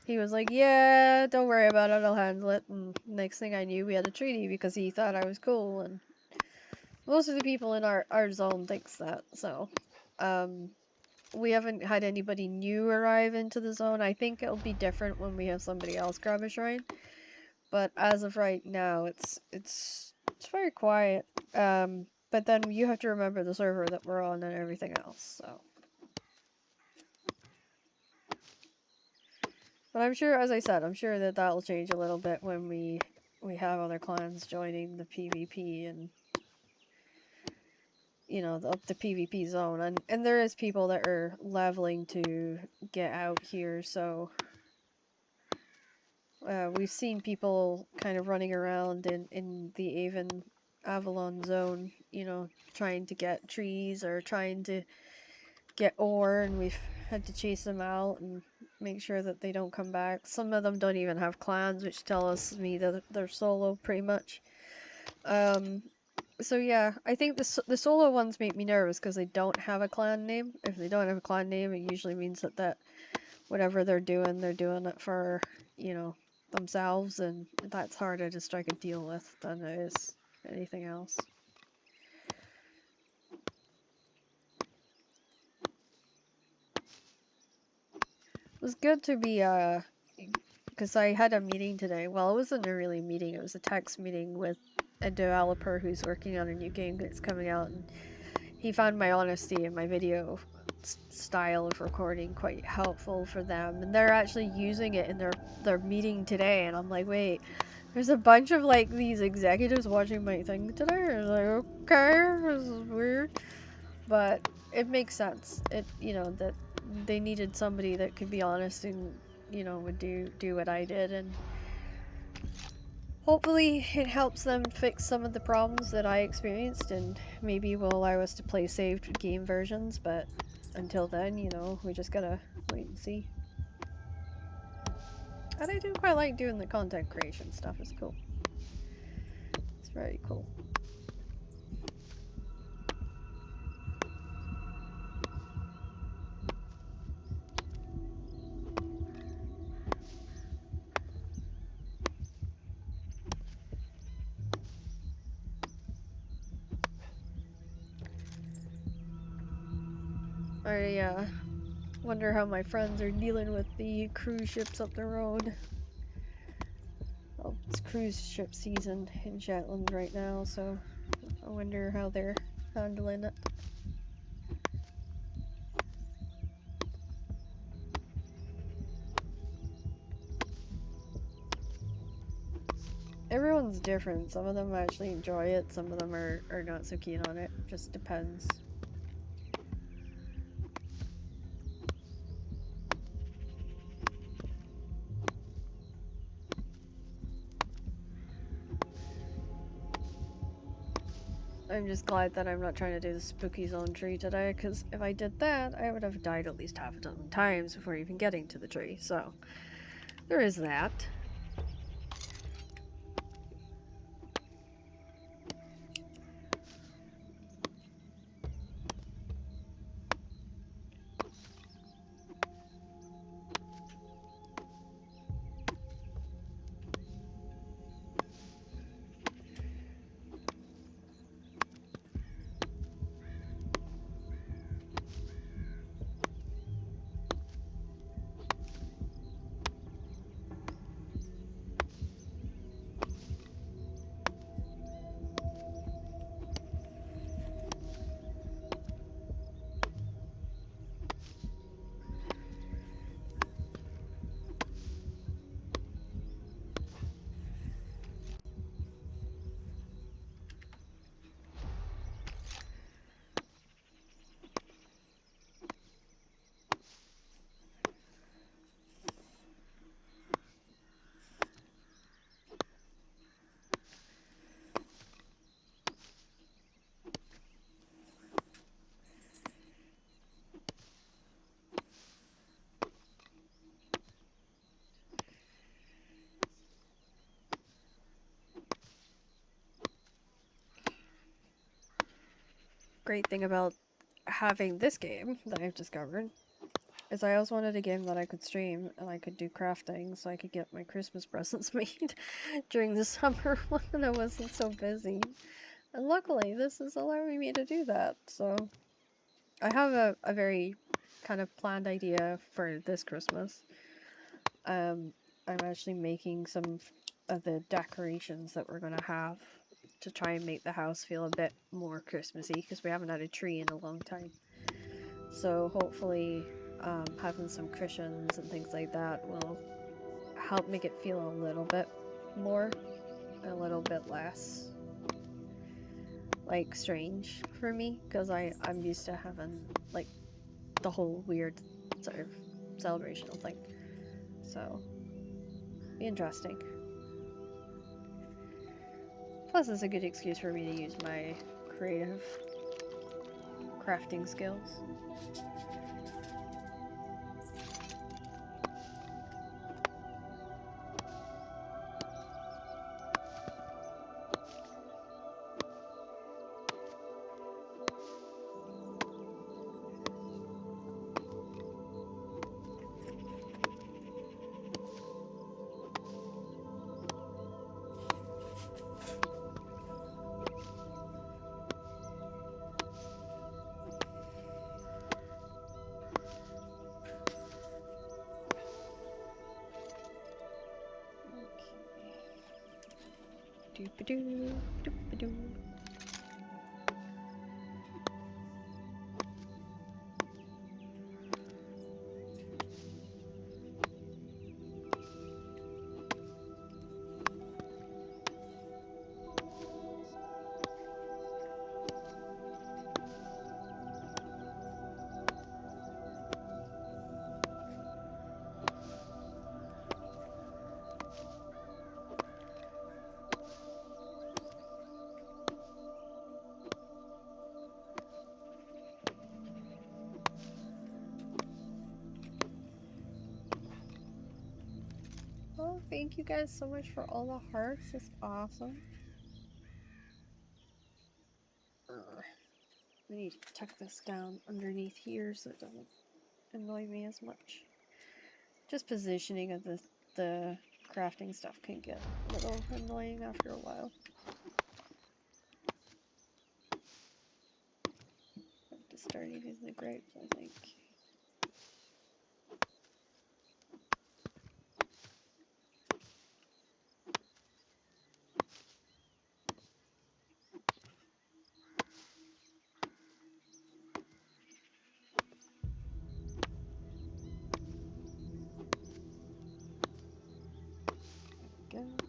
he was like, yeah, don't worry about it. I'll handle it. And next thing I knew, we had a treaty because he thought I was cool. And most of the people in our zone thinks that. So, we haven't had anybody new arrive into the zone. I think it'll be different when we have somebody else grab a shrine. But as of right now, it's very quiet. But then you have to remember the server that we're on and everything else, so. But I'm sure, as I said, I'm sure that that'll change a little bit when we have other clans joining the PvP and, you know, the PvP zone. And there is people that are leveling to get out here, so. We've seen people kind of running around in the Avalon zone, you know, trying to get trees or trying to get ore, and we've had to chase them out and make sure that they don't come back. Some of them don't even have clans, which tells me that they're solo pretty much. So yeah, I think the solo ones make me nervous because they don't have a clan name. If they don't have a clan name, it usually means that whatever they're doing it for, you know, themselves, and that's harder to strike a deal with than it is anything else. It was good to be, because I had a meeting today. Well, it wasn't a really meeting, it was a text meeting with a developer who's working on a new game that's coming out, and he found my honesty and my video style of recording quite helpful for them, and they're actually using it in their meeting today, and I'm like, wait, there's a bunch of like these executives watching my thing today. I was like, okay, this is weird, but it makes sense. It, you know, that they needed somebody that could be honest and, you know, would do what I did, and hopefully it helps them fix some of the problems that I experienced, and maybe will allow us to play saved game versions, but until then, you know, we just gotta wait and see. And I do quite like doing the content creation stuff, it's cool. It's very cool. I wonder how my friends are dealing with the cruise ships up the road. Well, it's cruise ship season in Shetland right now, so I wonder how they're handling it. Everyone's different. Some of them actually enjoy it, some of them are not so keen on it. Just depends. I'm just glad that I'm not trying to do the spooky zone tree today, because if I did that, I would have died at least half a dozen times before even getting to the tree, so There is that. Great thing about having this game that I've discovered is I always wanted a game that I could stream and I could do crafting so I could get my Christmas presents made during the summer when I wasn't so busy. And luckily, this is allowing me to do that, so I have a very kind of planned idea for this Christmas. I'm actually making some of the decorations that we're gonna have to try and make the house feel a bit more Christmassy because we haven't had a tree in a long time. So hopefully having some cushions and things like that will help make it feel a little bit more, a little bit less like strange for me because I'm used to having like the whole weird sort of celebrational thing. So be interesting. Plus it's a good excuse for me to use my creative crafting skills. Doop-a-doo, doop-a-doo. Oh, thank you guys so much for all the hearts. It's awesome. I need to tuck this down underneath here so it doesn't annoy me as much. Just positioning of the crafting stuff can get a little annoying after a while. I have to start eating the grapes, I think. There we go.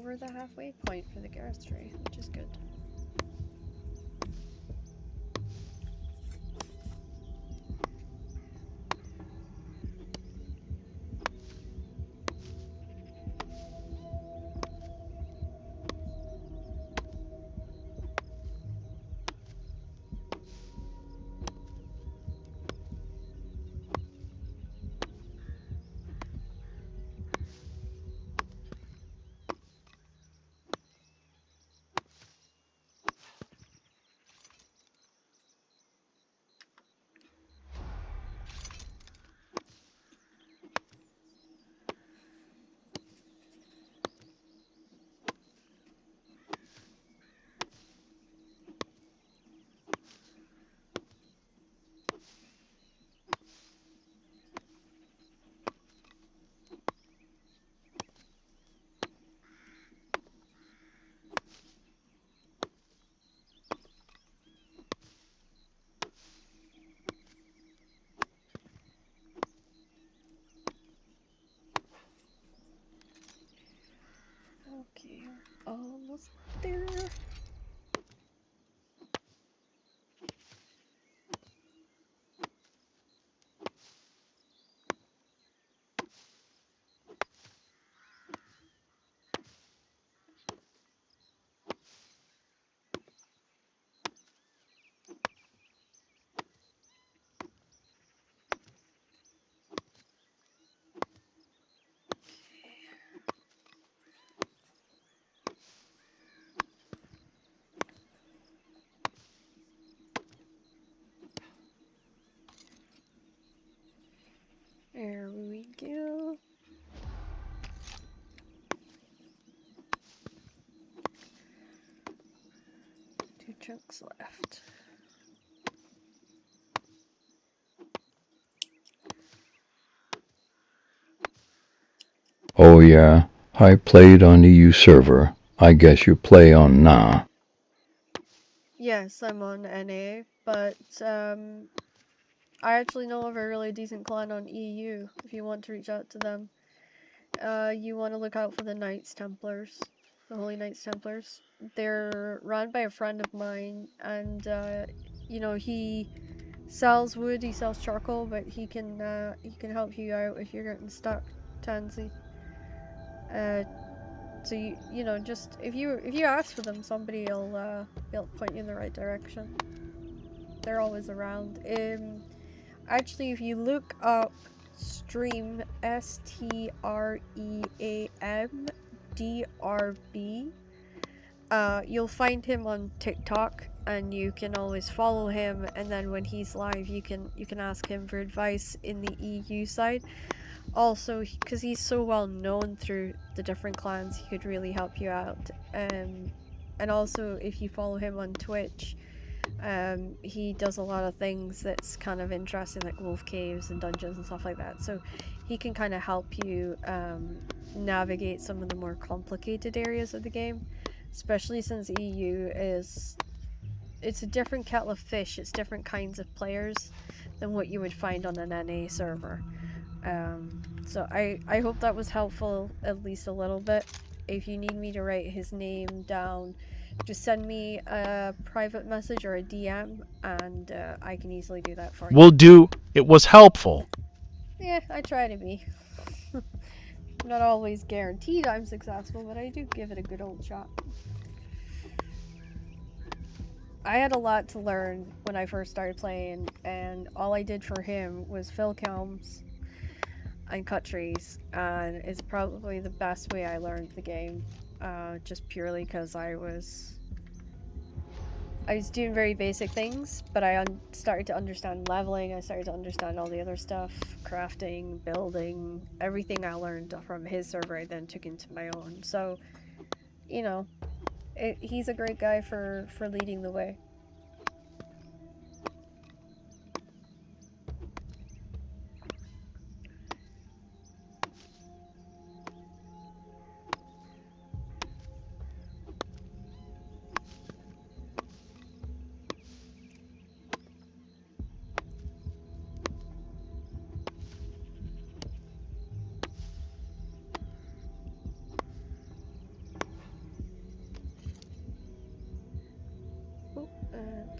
over the halfway point for the Garristry, which is good. Okay, we're almost there. There we go. Two chunks left. Oh yeah, I played on EU server. I guess you play on NA. Yes, I'm on NA, but I actually know of a really decent clan on EU if you want to reach out to them. You want to look out for the Knights Templars, the Holy Knights Templars. They're run by a friend of mine, and you know, he sells wood, he sells charcoal, but he can help you out if you're getting stuck, Tansy. So you know, just if you ask for them, somebody will point you in the right direction. They're always around. Actually, if you look up Stream STREAMDRB, you'll find him on TikTok, and you can always follow him. And then when he's live, you can ask him for advice in the EU side. Also, because he's so well known through the different clans, he could really help you out. And also, if you follow him on Twitch, he does a lot of things that's kind of interesting, like wolf caves and dungeons and stuff like that. So he can kind of help you navigate some of the more complicated areas of the game, especially since EU it's a different kettle of fish. It's different kinds of players than what you would find on an NA server. So I hope that was helpful at least a little bit. If you need me to write his name down, just send me a private message or a DM, and I can easily do that for you. Will do. It was helpful. Yeah, I try to be. Not always guaranteed I'm successful, but I do give it a good old shot. I had a lot to learn when I first started playing, and all I did for him was fill kelms and cut trees, and it's probably the best way I learned the game, just purely because I was doing very basic things, but I started to understand leveling. I started to understand all the other stuff, crafting, building, everything I learned from his server I then took into my own. So, you know, he's a great guy for leading the way.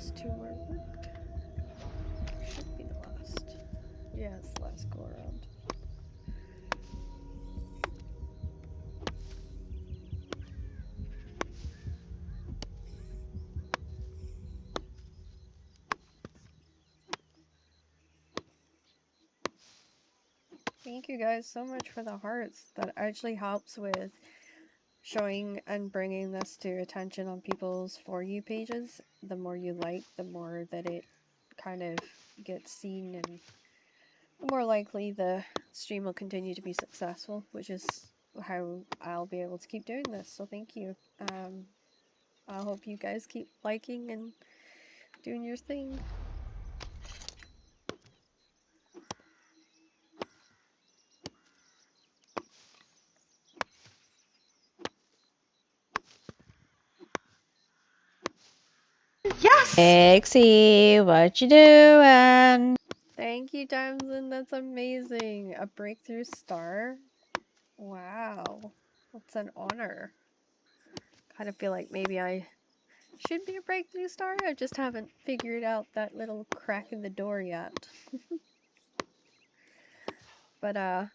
That's 2 more worked. Should be the last. Yeah, it's the last go around. Thank you guys so much for the hearts. That actually helps with showing and bringing this to attention on people's For You pages. The more you like, the more that it kind of gets seen, and the more likely the stream will continue to be successful, which is how I'll be able to keep doing this. So thank you. I hope you guys keep liking and doing your thing. Yes! Exy, what you doing? Thank you, Tamsin. That's amazing. A breakthrough star? Wow. That's an honor. Kind of feel like maybe I should be a breakthrough star. I just haven't figured out that little crack in the door yet. But,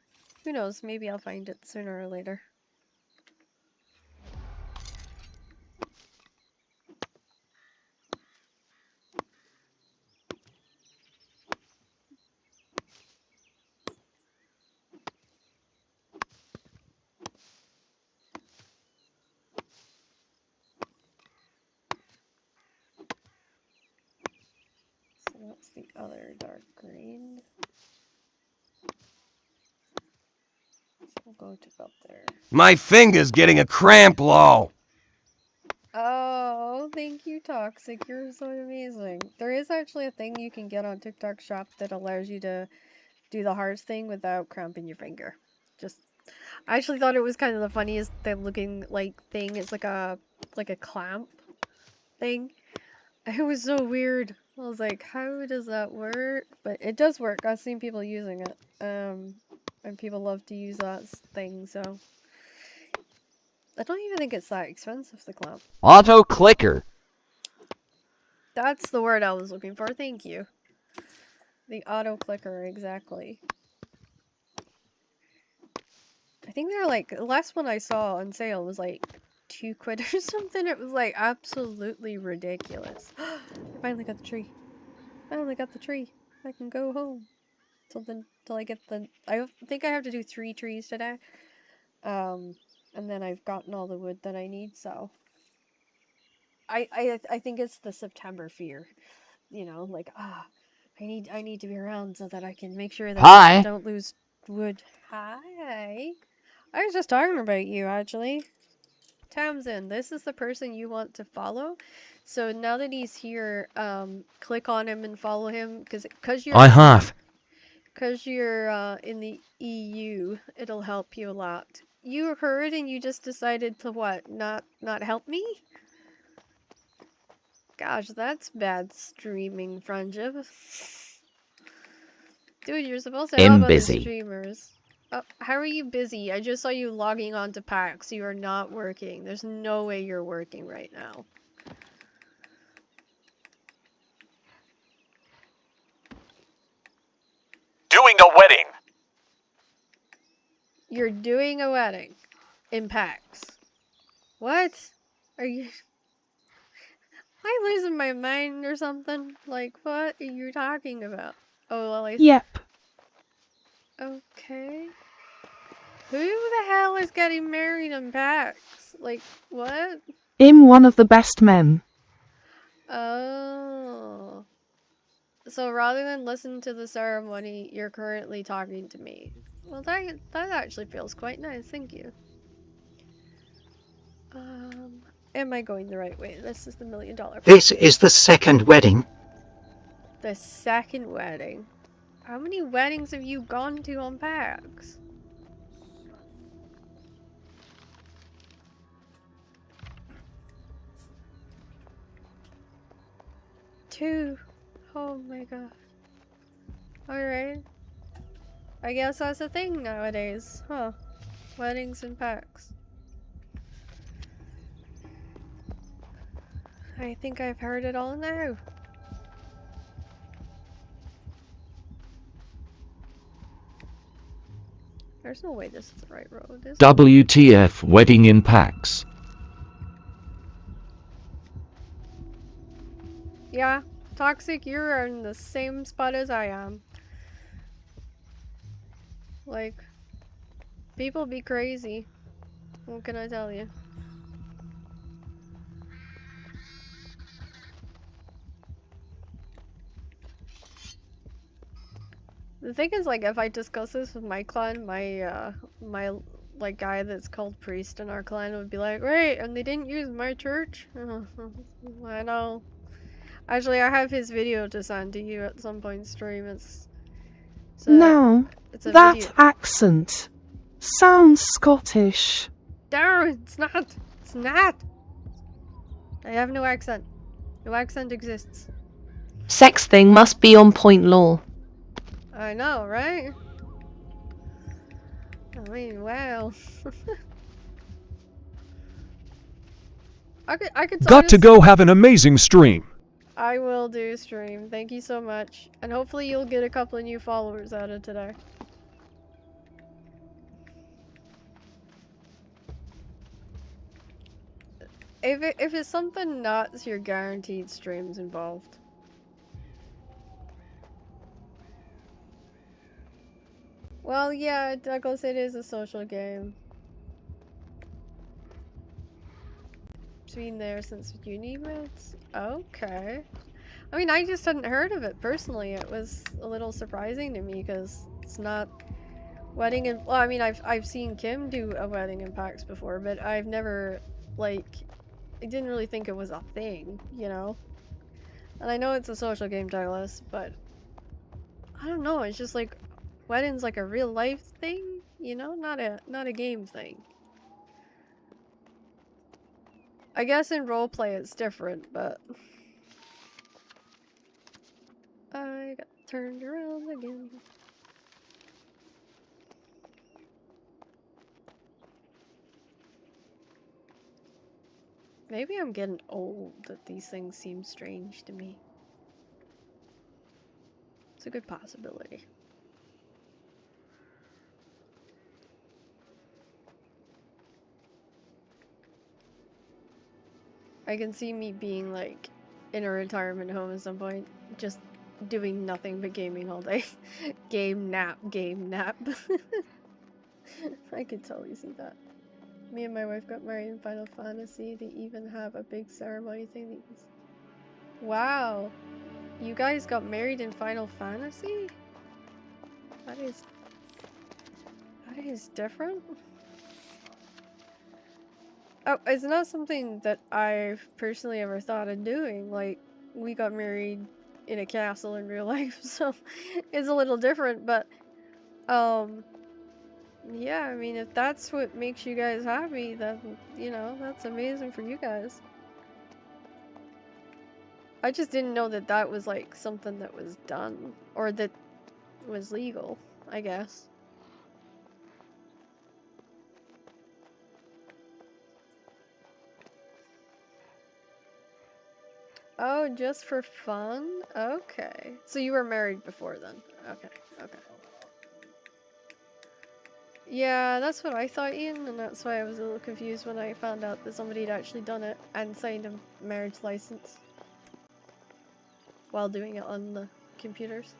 who knows? Maybe I'll find it sooner or later. So that's the other dark green. We'll go to about there. My finger's getting a cramp, lol. Oh, thank you, Toxic. You're so amazing. There is actually a thing you can get on TikTok Shop that allows you to do the hearts thing without cramping your finger. I actually thought it was kind of the funniest looking thing. It's like a clamp thing. It was so weird. I was like, how does that work? But it does work. I've seen people using it. And people love to use that thing, so I don't even think it's that expensive, the clamp. Auto clicker. That's the word I was looking for. Thank you. The auto clicker, exactly. I think they're like, the last one I saw on sale was like £2 or something. It was like absolutely ridiculous. I finally got the tree. Finally got the tree. I can go home. Till I get the, I think I have to do 3 trees today. And then I've gotten all the wood that I need, so I think it's the September fear. You know, like, I need to be around so that I can make sure that I don't lose wood. Hi. I was just talking about you, actually. Tamsin, this is the person you want to follow. So now that he's here, click on him and follow him, because you're because you're in the EU, it'll help you a lot. You heard and you just decided to what? Not help me? Gosh, that's bad streaming friendship. Dude, you're supposed to help other streamers. Oh, how are you busy? I just saw you logging on to PAX. You are not working. There's no way you're working right now. Doing a wedding. You're doing a wedding in PAX. What? Are you... Am I losing my mind or something? Like, what are you talking about? Oh, well, Yep. Okay. Who the hell is getting married in PAX? Like, what? I'm one of the best men. Oh. So rather than listen to the ceremony, you're currently talking to me. Well, that actually feels quite nice, thank you. Am I going the right way? This is the $1 million. This is the second wedding. The second wedding? How many weddings have you gone to on PAX? Two. Oh my god. Alright. I guess that's a thing nowadays, huh? Weddings and PAX. I think I've heard it all now. There's no way this is the right road, is it? WTF wedding in packs. Yeah, Toxic, you're in the same spot as I am. Like, people be crazy. What can I tell you? The thing is, like, if I discuss this with my clan, my like guy that's called priest in our clan would be like, right, and they didn't use my church? I know. Actually, I have his video to send to you at some point in stream. It's No, it's a that video. accent sounds Scottish. No, it's not. It's not. I have no accent. No accent exists. Sex thing must be on point, lol. I know, right? I mean, wow. I could Got to go have an amazing stream. I will do stream. Thank you so much. And hopefully you'll get a couple of new followers out of today. If it's something nuts, you're guaranteed streams involved. Well, yeah, Douglas, it is a social game. Been there since uni mates? Okay. I mean, I just hadn't heard of it personally. It was a little surprising to me because it's not wedding and well, I mean, I've seen Kim do a wedding in PAX before, but I've never like I didn't really think it was a thing, you know. And I know it's a social game, Douglas, but I don't know. It's just like wedding's like a real life thing, you know, not a game thing. I guess in roleplay it's different, but I got turned around again. Maybe I'm getting old that these things seem strange to me. It's a good possibility. I can see me being like in a retirement home at some point, just doing nothing but gaming all day. Game nap, game nap. I could totally see that. Me and my wife got married in Final Fantasy. They even have a big ceremony thing. Wow. You guys got married in Final Fantasy? That is different. Oh, it's not something that I've personally ever thought of doing. Like, we got married in a castle in real life, so it's a little different, but, yeah, I mean, if that's what makes you guys happy, then, you know, that's amazing for you guys. I just didn't know that that was, like, something that was done, or that was legal, I guess. Oh, just for fun? Okay. So you were married before then? Okay, okay. Yeah, that's what I thought, Ian, and that's why I was a little confused when I found out that somebody had actually done it and signed a marriage license while doing it on the computers.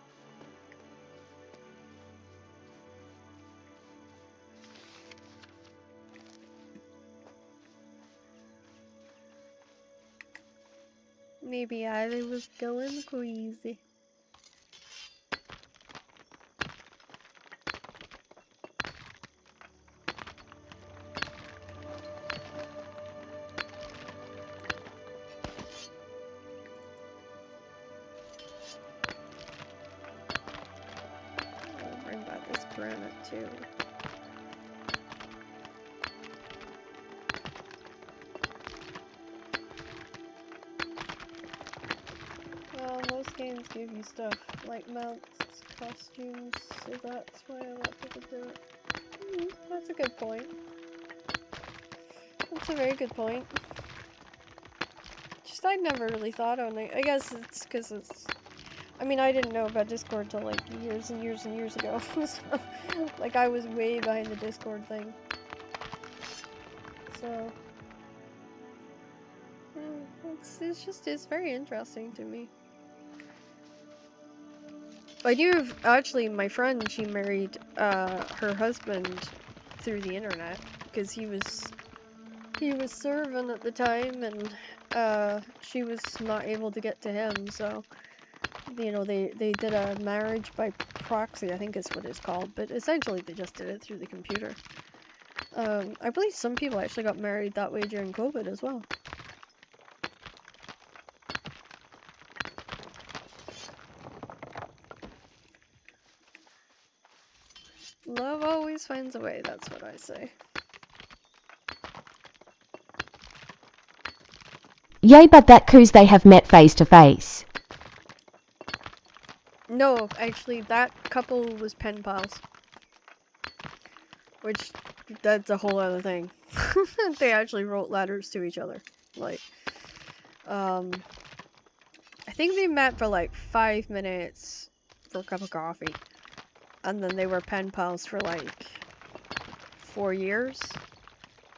Maybe I was going crazy. I'll bring back this granite too. Well, most games give you stuff like mounts, costumes, so that's why a lot of people do it. That's a good point. That's a very good point. Just I'd never really thought on it. I guess it's because it's... I mean, I didn't know about Discord till like years and years and years ago. So, like, I was way behind the Discord thing. So, it's very interesting to me. I do actually. My friend, she married her husband through the internet because he was serving at the time, and she was not able to get to him. So, you know, they did a marriage by proxy, I think is what it's called, but essentially they just did it through the computer. I believe some people actually got married that way during COVID as well. Love always finds a way, that's what I say. Yay, but that coos they have met face to face. No, actually, that couple was pen pals. Which, that's a whole other thing. They actually wrote letters to each other. Like, I think they met for like 5 minutes for a cup of coffee. And then they were pen pals for like 4 years.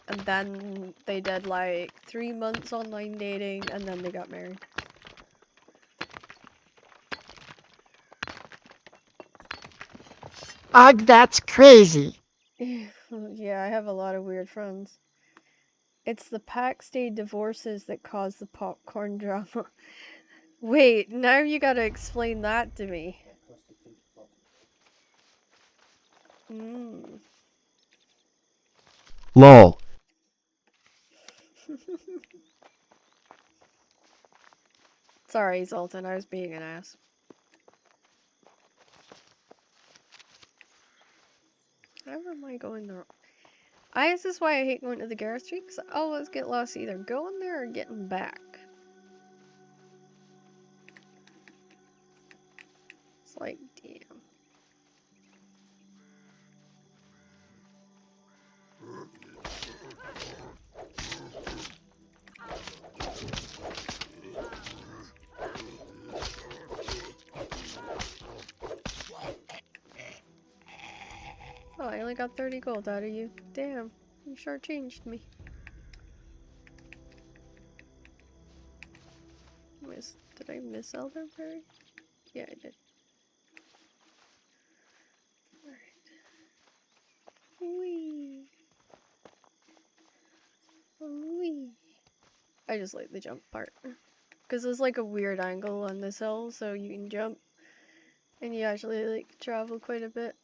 And then they did like 3 months online dating, and then they got married. Ugh, that's crazy. Yeah, I have a lot of weird friends. It's the PAX Day divorces that cause the popcorn drama. Wait, now you gotta explain that to me. LOL. Sorry, Zoltan, I was being an ass. How am I going there? This is why I hate going to the Gareth Street, because I always get lost either going there or getting back. It's like, damn. Oh, I only got 30 gold out of you. Damn, you shortchanged me. Did I miss Elderberry? Yeah, I did. Alright. Whee! Whee! I just like the jump part. Because there's like a weird angle on this hill, so you can jump. And you actually like travel quite a bit.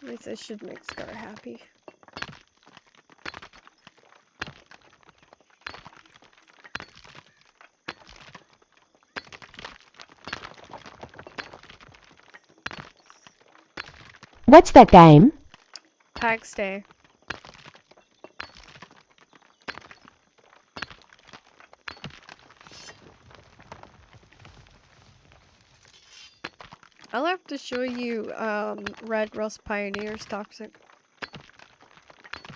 At least I should make Scar happy. What's that game? PAX Day. I'll have to show you Red Rust Pioneer's Toxic.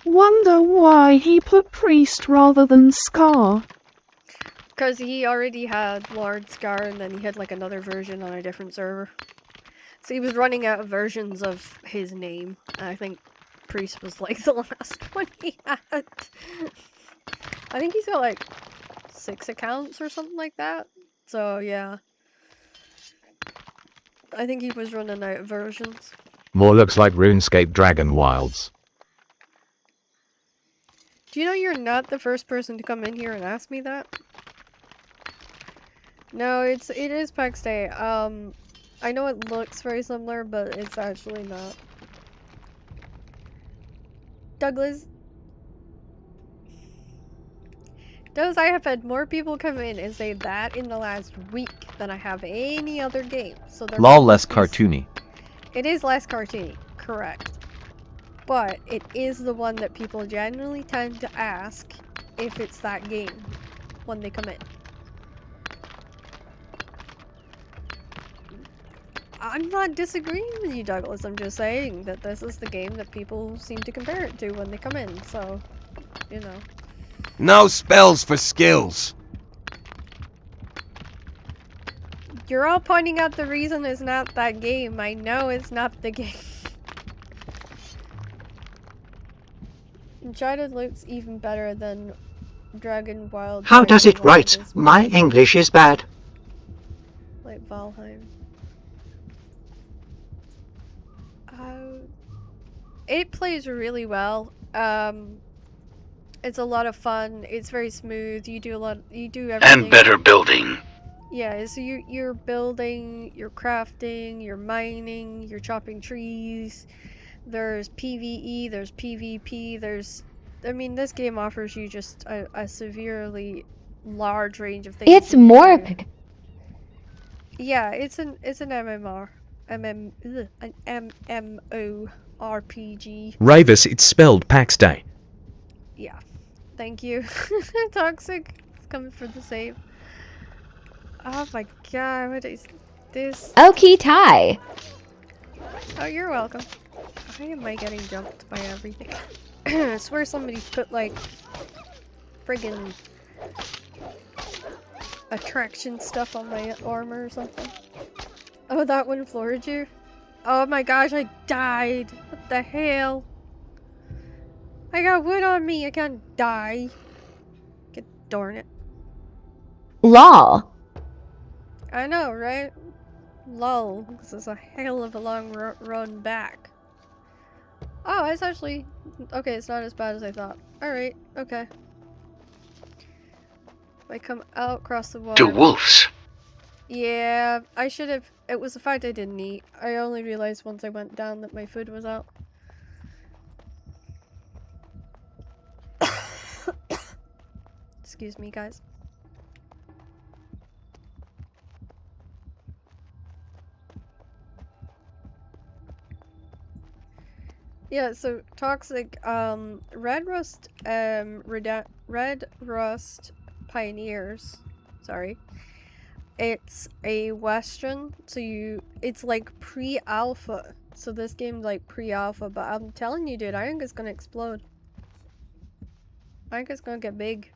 Wonder why he put Priest rather than Scar. Because he already had Lord Scar, and then he had like another version on a different server. So he was running out of versions of his name. I think Priest was like the last one he had. I think he's got like 6 accounts or something like that. So yeah. I think he was running out of versions. More looks like RuneScape Dragon Wilds. Do you know you're not the first person to come in here and ask me that? No, it is PAX Day. I know it looks very similar, but it's actually not. Douglas. I have had more people come in and say that in the last week than I have any other game. So LOL less cartoony. It is less cartoony, correct. But it is the one that people genuinely tend to ask if it's that game when they come in. I'm not disagreeing with you, Douglas. I'm just saying that this is the game that people seem to compare it to when they come in, so, you know. No spells for skills. You're all pointing out the reason it's not that game. I know it's not the game. Uncharted looks even better than Dragon Wild. How does it write? My English is bad. Like Valheim. It plays really well. It's a lot of fun. It's very smooth. You do everything. And better building. Yeah, so you're building, you're crafting, you're mining, you're chopping trees. There's PvE, there's PvP, I mean, this game offers you just a severely large range of things. It's more. Yeah, it's an MMR. An MMORPG. Ravis, it's spelled Pax Day. Yeah. Thank you. Toxic. It's coming for the save. Oh my god, what is this? Okay, tie. Oh, you're welcome. Why am I getting jumped by everything? I swear somebody put like friggin' attraction stuff on my armor or something. Oh, that one floored you? Oh my gosh, I died! What the hell? I got wood on me, I can't die. God darn it. Lol. I know, right? Lol, this is a hell of a long run back. Oh, it's actually... Okay, it's not as bad as I thought. Alright, okay. I come out across the water. To wolves. Yeah, I should have... It was the fact I didn't eat. I only realized once I went down that my food was out. Excuse me, guys. Yeah, so Toxic, Red Rust Pioneers, sorry. It's a Western, so it's like pre-alpha. So this game's like pre-alpha, but I'm telling you, dude, I think it's gonna explode. I think it's gonna get big.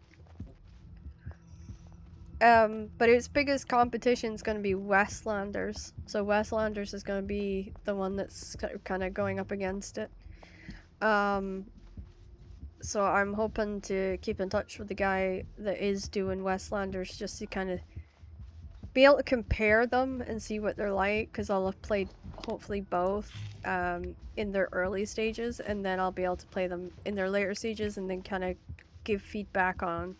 But its biggest competition is gonna be Westlanders. So Westlanders is gonna be the one that's kind of going up against it. So I'm hoping to keep in touch with the guy that is doing Westlanders just to kind of be able to compare them and see what they're like, because I'll have played hopefully both in their early stages, and then I'll be able to play them in their later stages and then kind of give feedback on,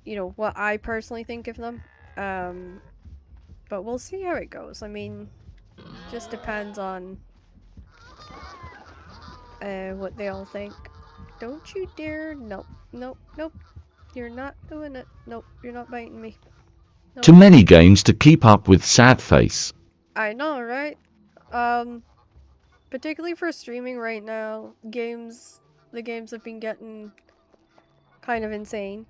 you know, what I personally think of them. But we'll see how it goes. I mean, just depends on what they all think. Don't you dare. Nope, nope, nope. You're not doing it. Nope, you're not biting me. Nope. Too many games to keep up with, sad face. I know, right? Particularly for streaming right now, the games have been getting kind of insane.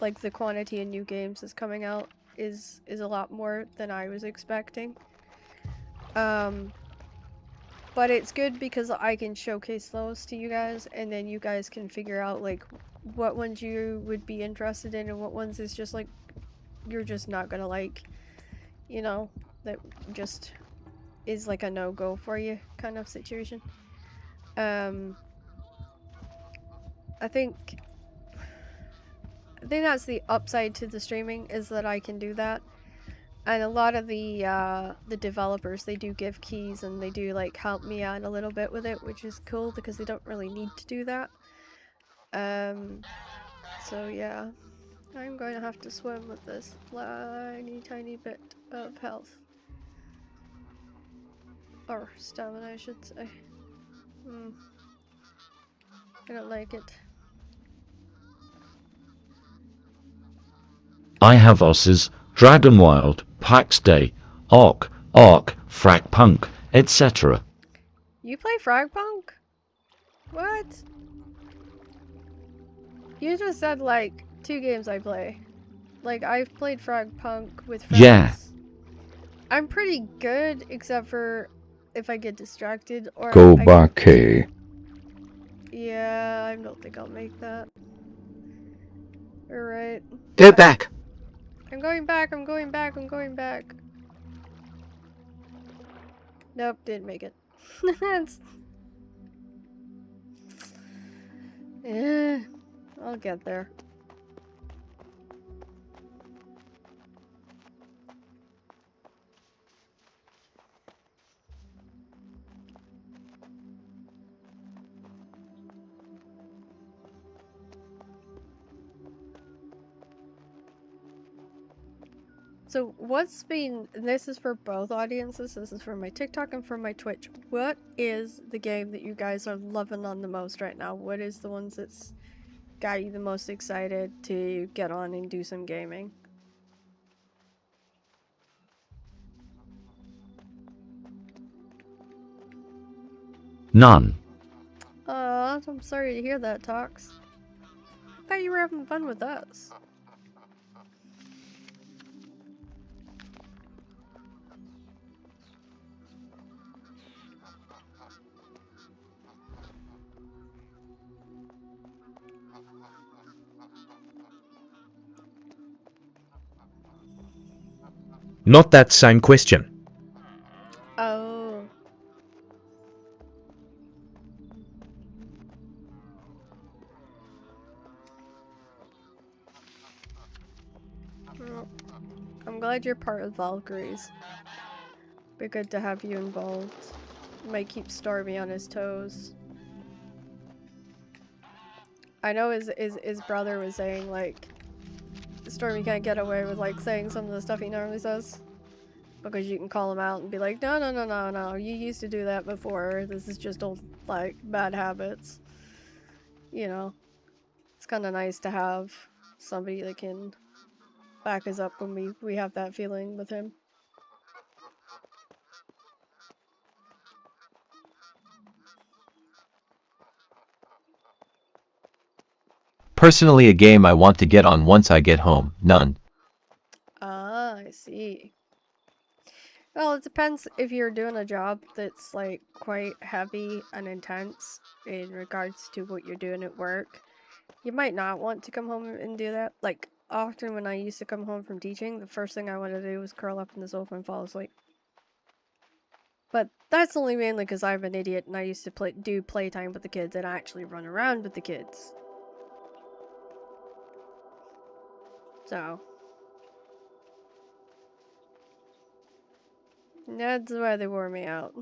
Like, the quantity of new games that's coming out is a lot more than I was expecting. But it's good because I can showcase those to you guys, and then you guys can figure out, like, what ones you would be interested in and what ones is just, like, you're just not gonna like. You know, that just is, like, a no-go for you kind of situation. I think that's the upside to the streaming, is that I can do that. And a lot of the developers, they do give keys and they do, like, help me out a little bit with it, which is cool because they don't really need to do that. So yeah, I'm going to have to swim with this tiny bit of health. Or stamina, I should say. I don't like it. I have Osses, Dragonwild, Pax Day, Ark, Fragpunk, etc. You play Fragpunk? What? You just said like 2 games I play. Like I've played Frag Punk with friends. Yeah. I'm pretty good except for if I get distracted or Go I Bakay. Yeah, I don't think I'll make that. Alright. Go back. I'm going back, I'm going back, I'm going back. Nope, didn't make it. Yeah, I'll get there. So what's been, and this is for both audiences, this is for my TikTok and for my Twitch, what is the game that you guys are loving on the most right now? What is the ones that's got you the most excited to get on and do some gaming? None. I'm sorry to hear that, Tox. I thought you were having fun with us. Not that same question. Oh. Well, I'm glad you're part of Valkyries. Be good to have you involved. Might keep Stormy on his toes. I know his brother was saying, like, Stormy can't get away with, like, saying some of the stuff he normally says. Because you can call him out and be like, no, you used to do that before. This is just old, like, bad habits. You know. It's kind of nice to have somebody that can back us up when we have that feeling with him. Personally, a game I want to get on once I get home. None. Ah, I see. Well, it depends if you're doing a job that's like quite heavy and intense in regards to what you're doing at work. You might not want to come home and do that. Like, often when I used to come home from teaching, the first thing I wanted to do was curl up in the sofa and fall asleep. But that's only mainly because I'm an idiot and I used to do playtime with the kids and actually run around with the kids. So that's why they wore me out.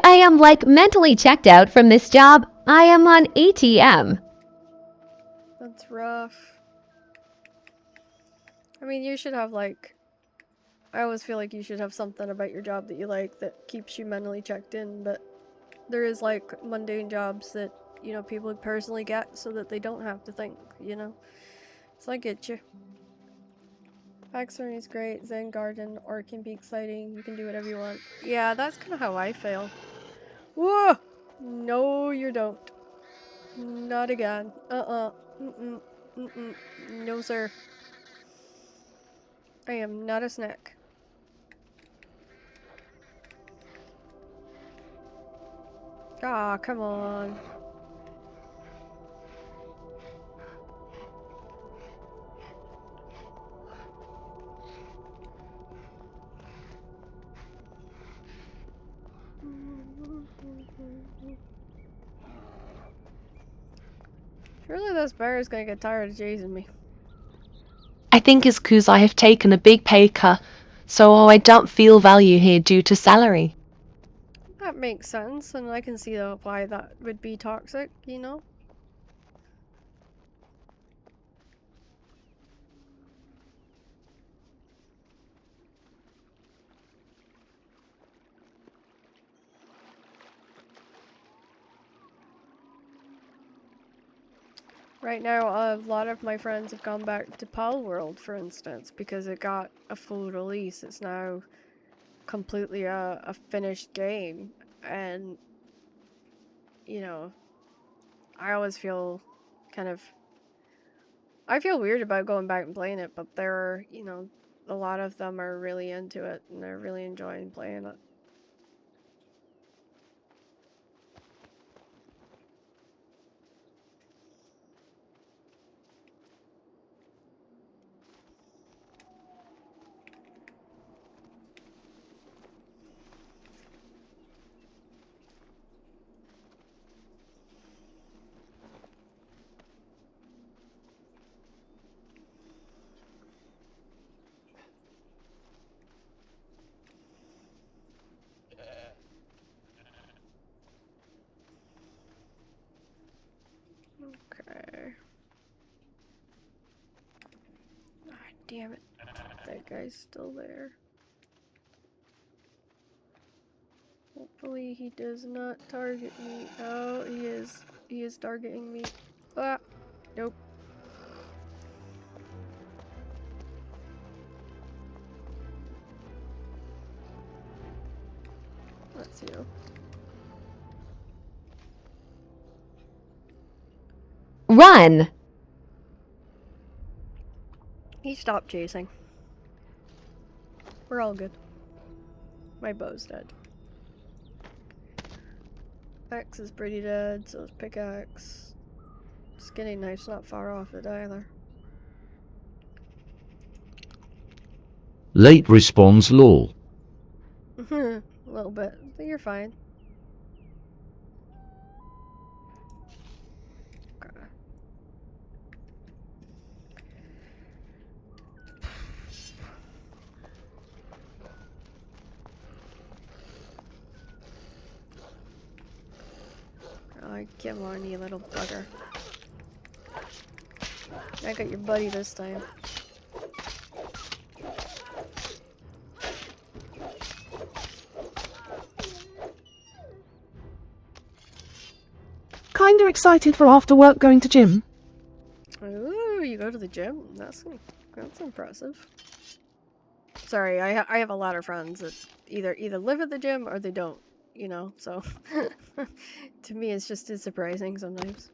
I am like mentally checked out from this job. I am on ATM. That's rough. I mean, you should have like, I always feel like you should have something about your job that you like that keeps you mentally checked in, but there is like mundane jobs that, you know, people personally get so that they don't have to think, you know? So I get you. Backstory is great, Zen Garden, or it can be exciting, you can do whatever you want. Yeah, that's kind of how I feel. Whoa! No, you don't. Not again. Mm-mm. Mm-mm. No, sir. I am not a snack. Ah, come on. Surely this bear is gonna get tired of chasing me. I think it's 'cause I have taken a big pay cut, so I don't feel value here due to salary. That makes sense, and I can see why that would be toxic, you know? Right now, a lot of my friends have gone back to Pal World, for instance, because it got a full release. It's now completely a finished game, and you know, I always feel kind of... I feel weird about going back and playing it, but there are, you know, a lot of them are really into it, and they're really enjoying playing it. Okay. Ah, damn it. That guy's still there. Hopefully he does not target me. Oh, he is. He is targeting me. Ah! Nope. That's you. Run! He stopped chasing. We're all good. My bow's dead. Axe is pretty dead, so is pickaxe. Skinning knife's not far off it either. Late responds lol. A little bit, but you're fine. Okay. Oh, come on, you little bugger. I got your buddy this time. Kinda excited for after work going to gym. Ooh, you go to the gym? That's impressive. Sorry, I have a lot of friends that either live at the gym or they don't, you know, so to me it's just as surprising sometimes.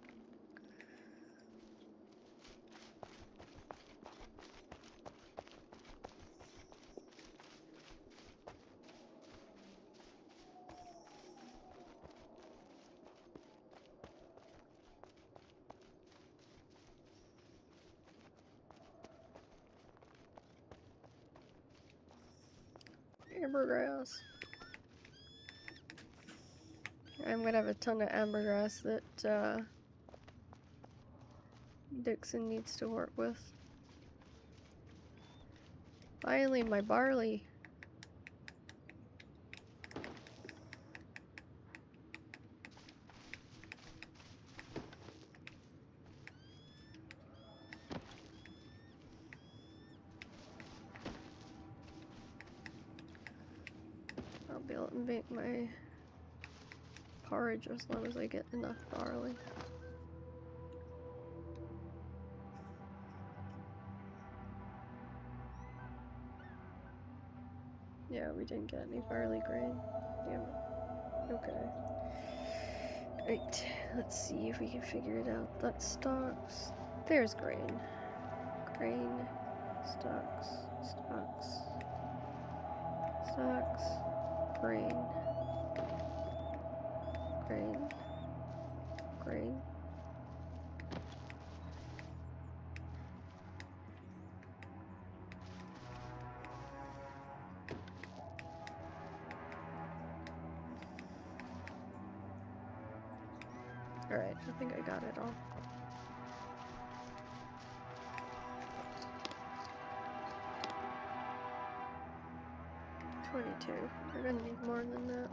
Ambergrass. I'm gonna have a ton of ambergrass that Dixon needs to work with. Finally, my barley. I'll be able to make my porridge as long as I get enough barley. Yeah, we didn't get any barley grain. Damn it. Okay. Right, let's see if we can figure it out. That's stocks. There's grain. Grain. Stocks. Stocks. Stocks. Grain. Grain. Grain. Alright, I think I got it all. $22. We're gonna need more than that.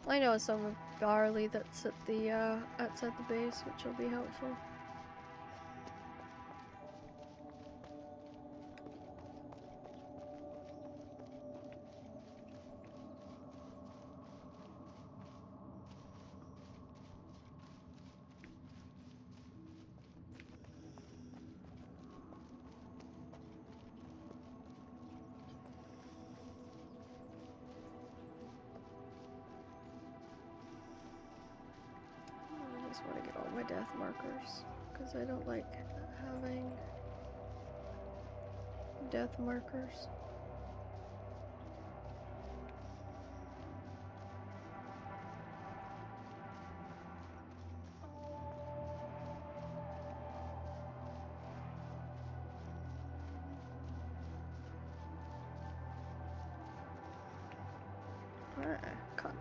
I know some barley that's at the outside the base, which will be helpful. out my death markers because I don't like having death markers. Cotton.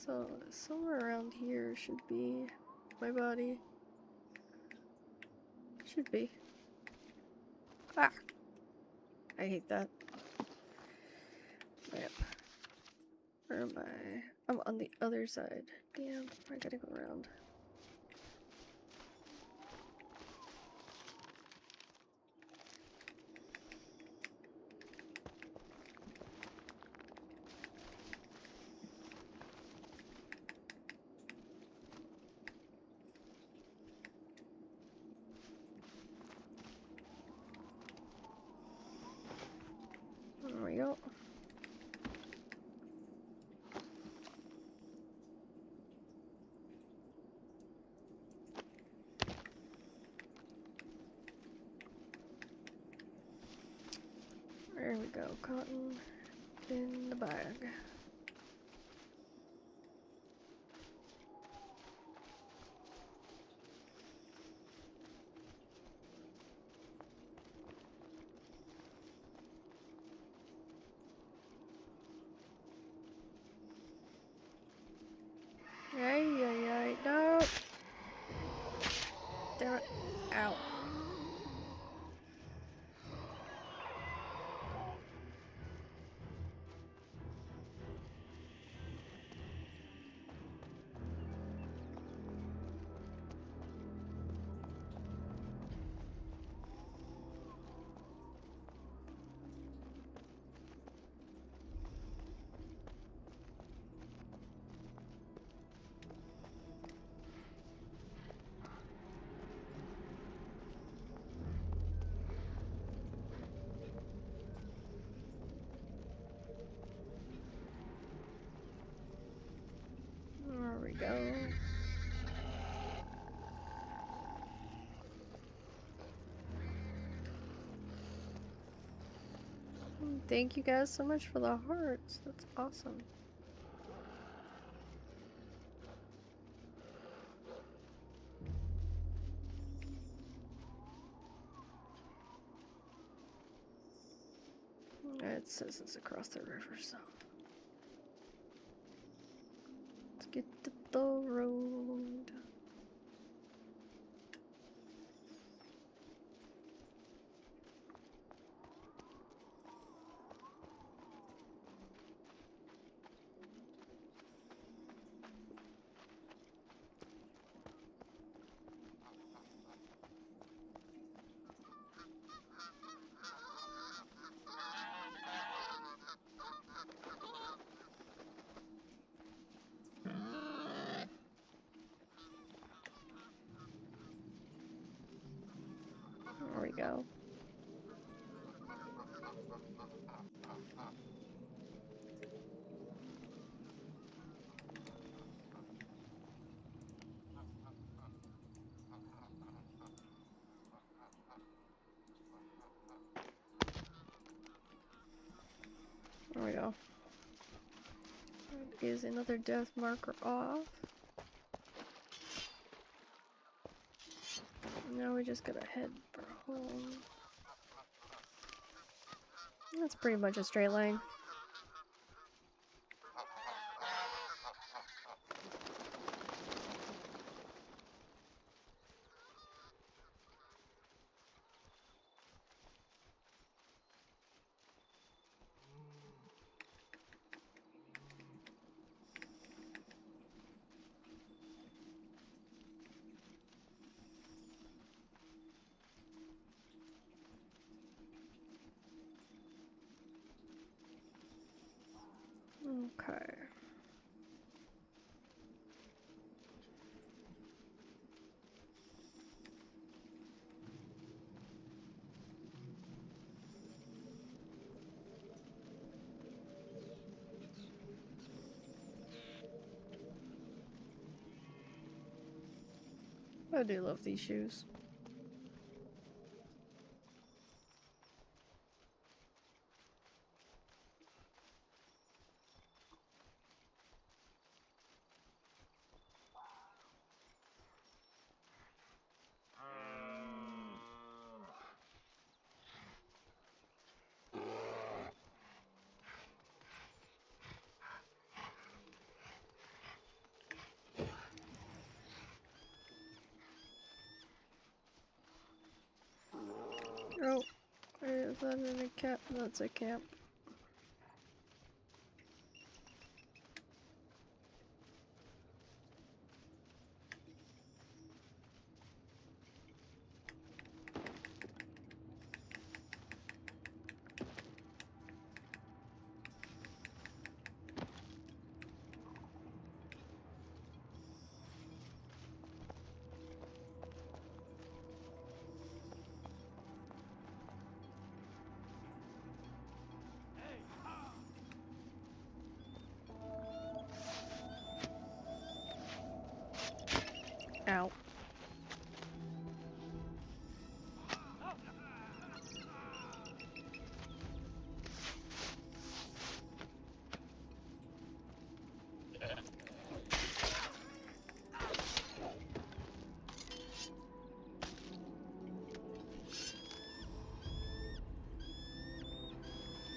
So, somewhere around here should be my body. Should be. Ah! I hate that. Yep. Where am I? I'm on the other side. Damn, I gotta go around. There we go. There we go, cotton in the bag. Ay, no! Damn it. Ow. There we go. Thank you guys so much for the hearts. That's awesome. It says it's across the river, so let's get to the road. There we go. There we go. That is another death marker off. Now we just gotta head for home. That's pretty much a straight line. Okay. I do love these shoes. Oh, is that in a cap? That's a cap. Ow.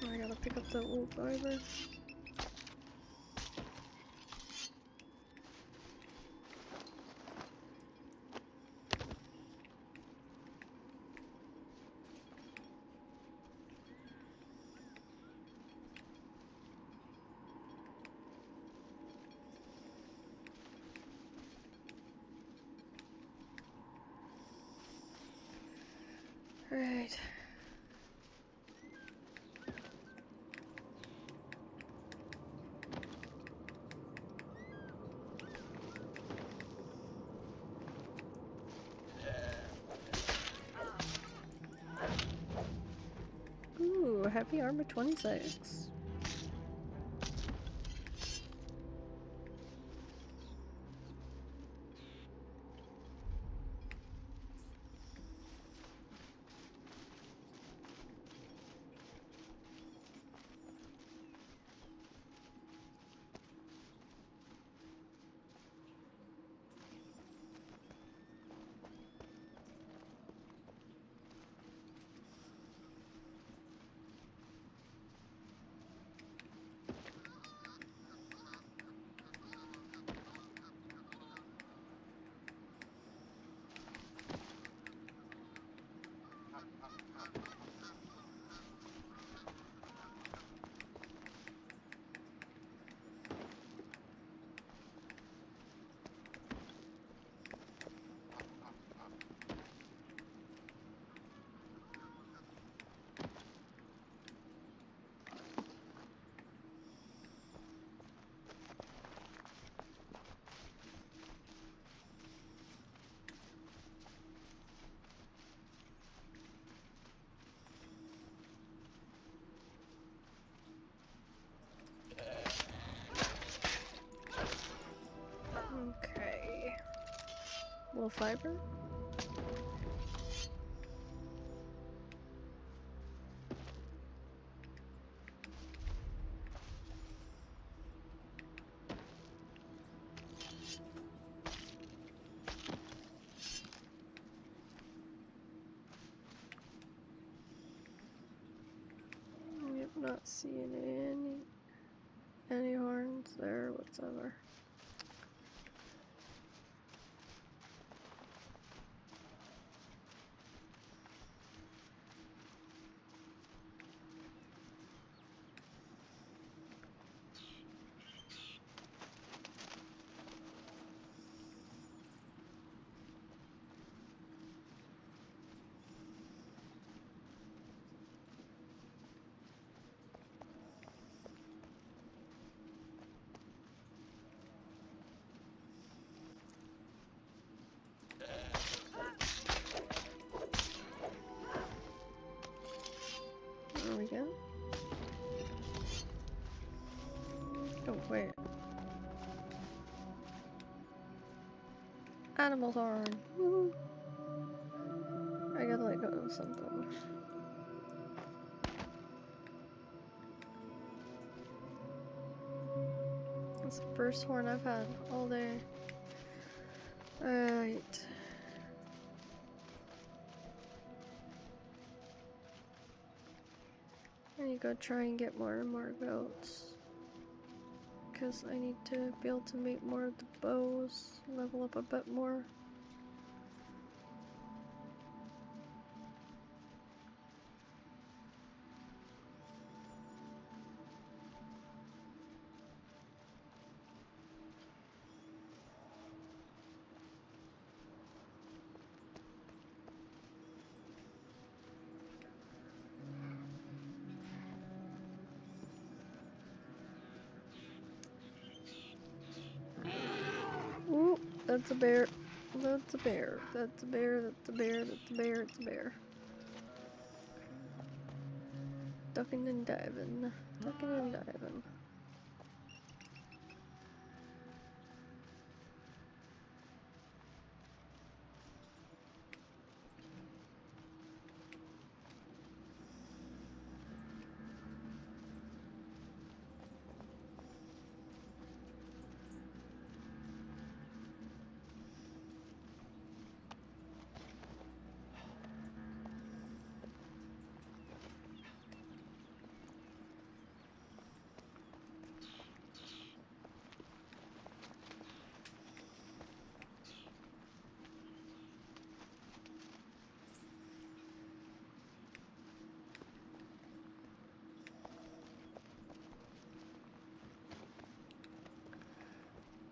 I gotta pick up the wool fiber. Right. Ooh, heavy armor 26. Okay. Wool fiber? Yep, not seeing any horns there whatsoever. Animal horn. Woo. I gotta let go of something. That's the first horn I've had all day. Alright. I need to go try and get more and more goats. Because I need to be able to make more of the bows, level up a bit more. Ooh, that's a bear. That's a bear. That's a bear. That's a bear. That's a bear. It's a bear. Ducking and diving. Ducking and diving.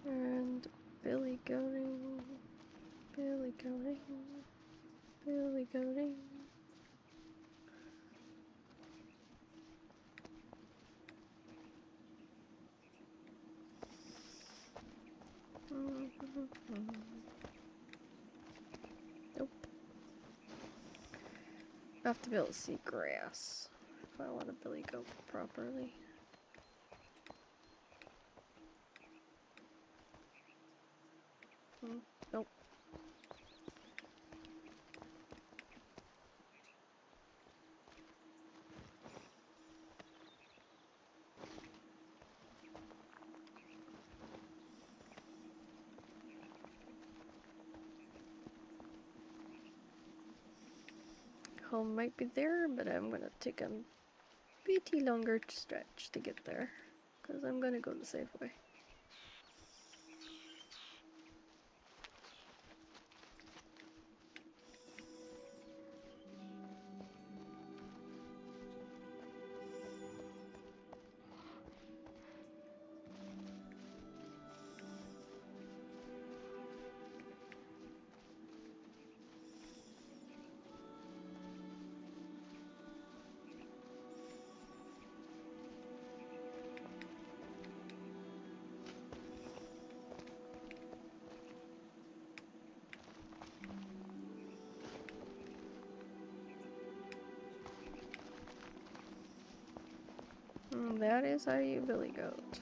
And Billy goating. Billy goating. Billy goating. Nope. I have to be able to see grass if I want to billy goat properly. Nope. Home might be there, but I'm gonna take a bitty longer stretch to get there, because I'm gonna go the safe way. And that is how you billy goat.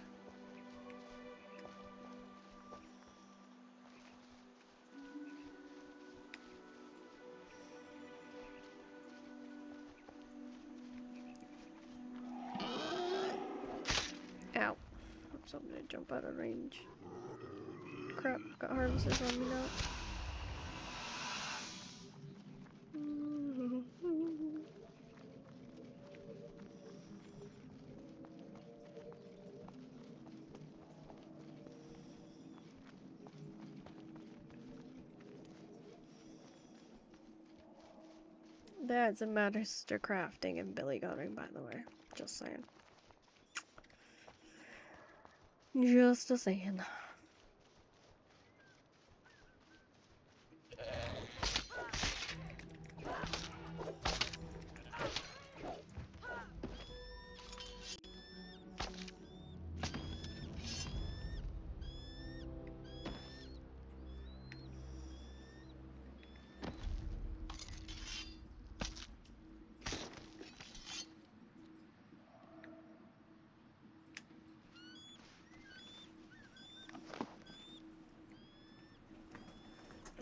Ow. I'm gonna jump out of range. Crap, got harvesters on me now. That's a master crafting and billy goating, by the way. Just saying. Just a saying.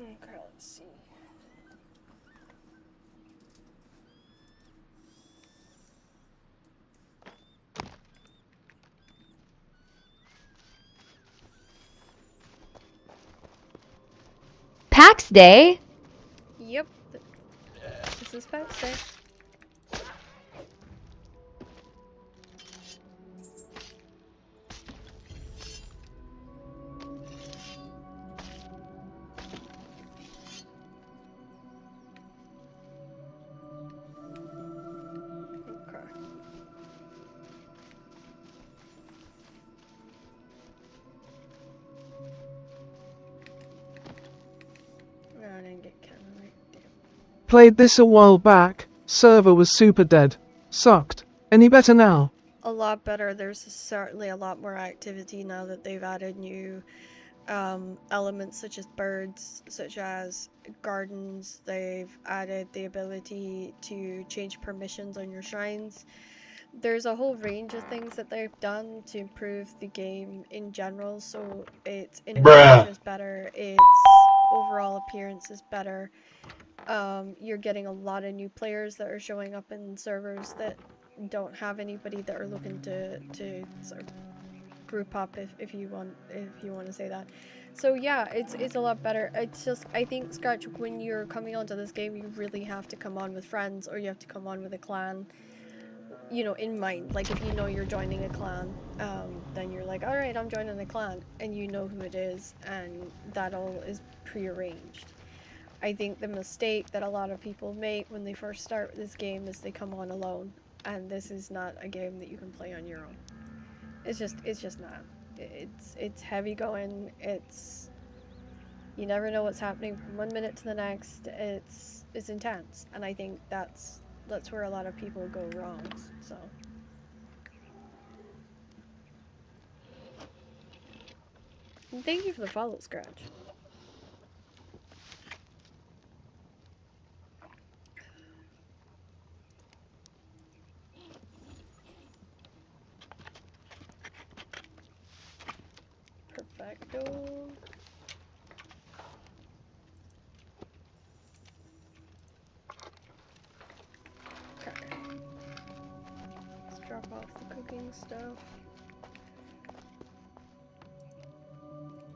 Okay, let's see. PAX Day? Yep. This is PAX Day. I didn't get camera right. Damn. Played this a while back. Server was super dead. Sucked. Any better now? A lot better. There's certainly a lot more activity now that they've added new elements such as birds, such as gardens. They've added the ability to change permissions on your shrines. There's a whole range of things that they've done to improve the game in general, so its interaction is better, its overall appearance is better. You're getting a lot of new players that are showing up in servers that don't have anybody that are looking to sort of group up, if you want to say that. So yeah, it's a lot better. It's just, I think, Scratch, when you're coming onto this game, you really have to come on with friends, or you have to come on with a clan, you know, in mind. Like, if you know you're joining a clan, then you're like, alright, I'm joining a clan, and you know who it is, and that all is prearranged. I think the mistake that a lot of people make when they first start this game is they come on alone, and this is not a game that you can play on your own. It's just not. It's heavy going. You never know what's happening from one minute to the next. It's intense, and I think that's where a lot of people go wrong. So. And thank you for the follow, Scratch. Perfecto. Okay. Let's drop off the cooking stuff.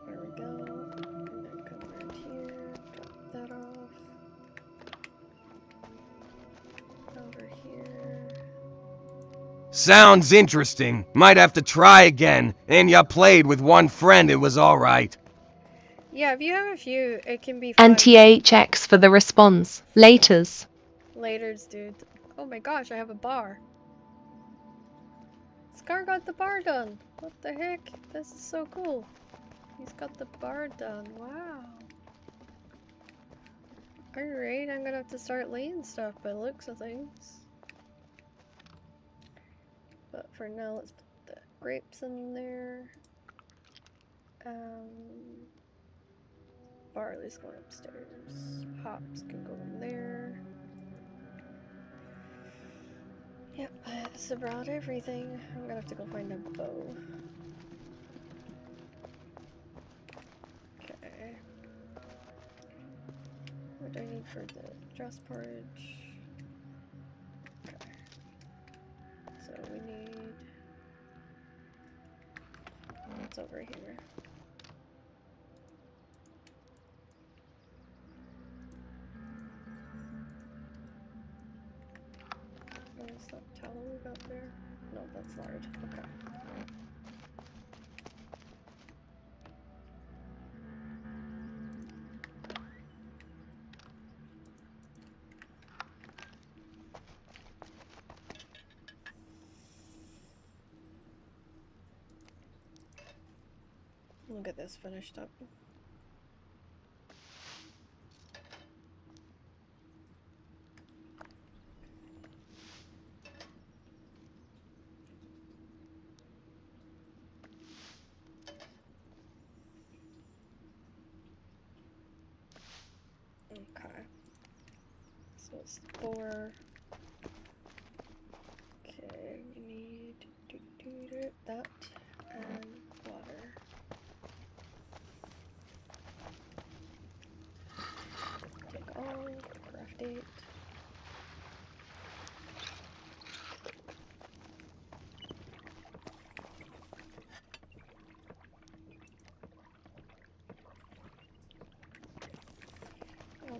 There we go. And then come around here, drop that off. Over here. Sounds interesting. Might have to try again. And ya played with one friend, it was alright. Yeah, if you have a few, it can be fun. And THX for the response. Laters. Laters, dude. Oh my gosh, I have a bar. Scar got the bar done. What the heck? This is so cool. He's got the bar done. Wow. Alright, I'm gonna have to start laying stuff by the looks of things. But for now, let's put the grapes in there. Barley's going upstairs. Hops can go in there. Yep, that's about everything. I'm gonna have to go find a bow. Okay. What do I need for the dress porridge? Okay. So we need... It's over here. Is that tallow we got there? No, that's lard. Okay. We'll get this finished up. Okay. So it's 4. Okay, we need that and water.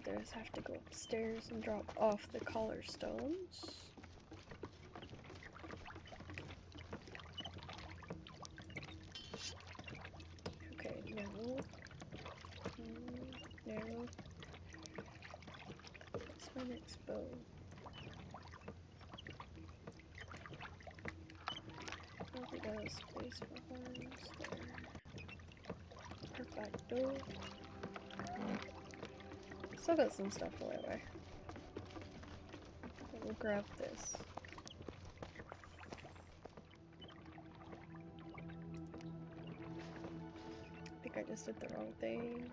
this, I have to go upstairs and drop off the collar stones. Okay, no. No. That's my next bow. We got a space for horns there. Perfecto. Still got some stuff away. But we'll grab this. I think I just did the wrong thing.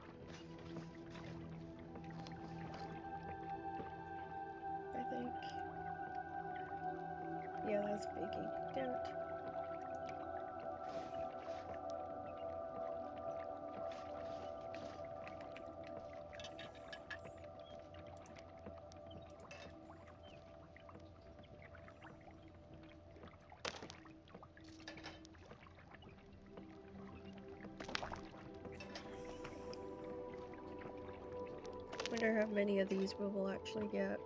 I think. Yeah, that's baking. Damn it. Wonder how many of these we will actually get.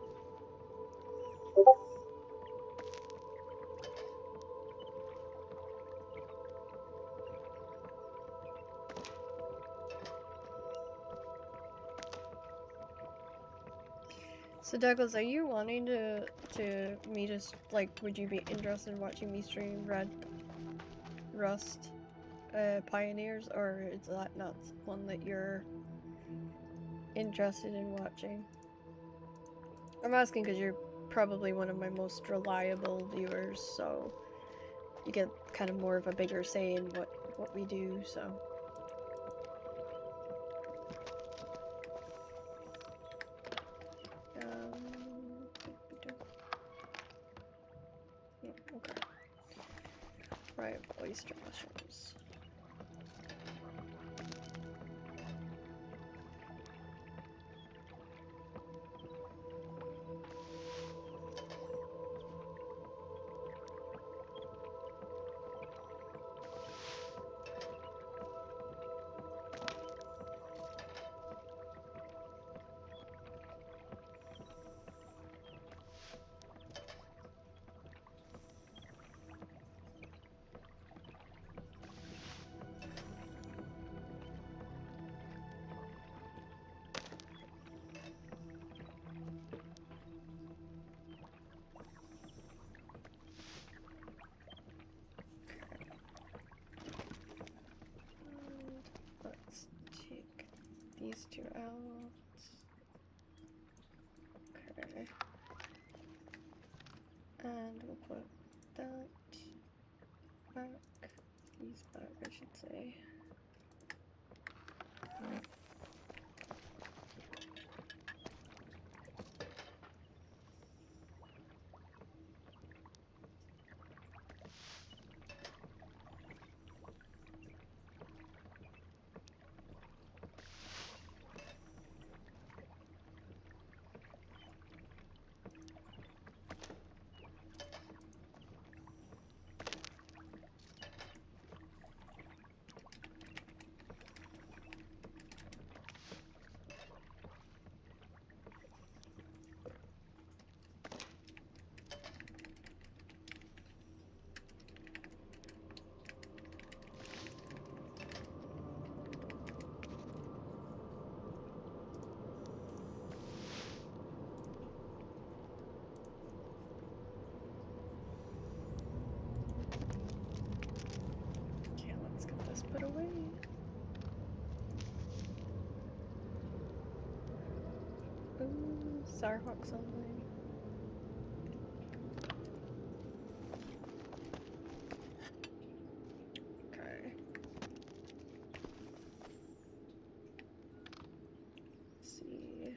So Douglas, are you wanting to me to like? Would you be interested in watching me stream Red Rust Pioneers, or is that not one that you're interested in watching? I'm asking because you're probably one of my most reliable viewers, so you get kind of more of a bigger say in what we do, so. Yeah, okay. Right, oyster mushrooms. Let's take these two out. Okay. And we'll put that back. These back, I should say. Put away. Ooh, Sourhawks online. Okay. Let's see.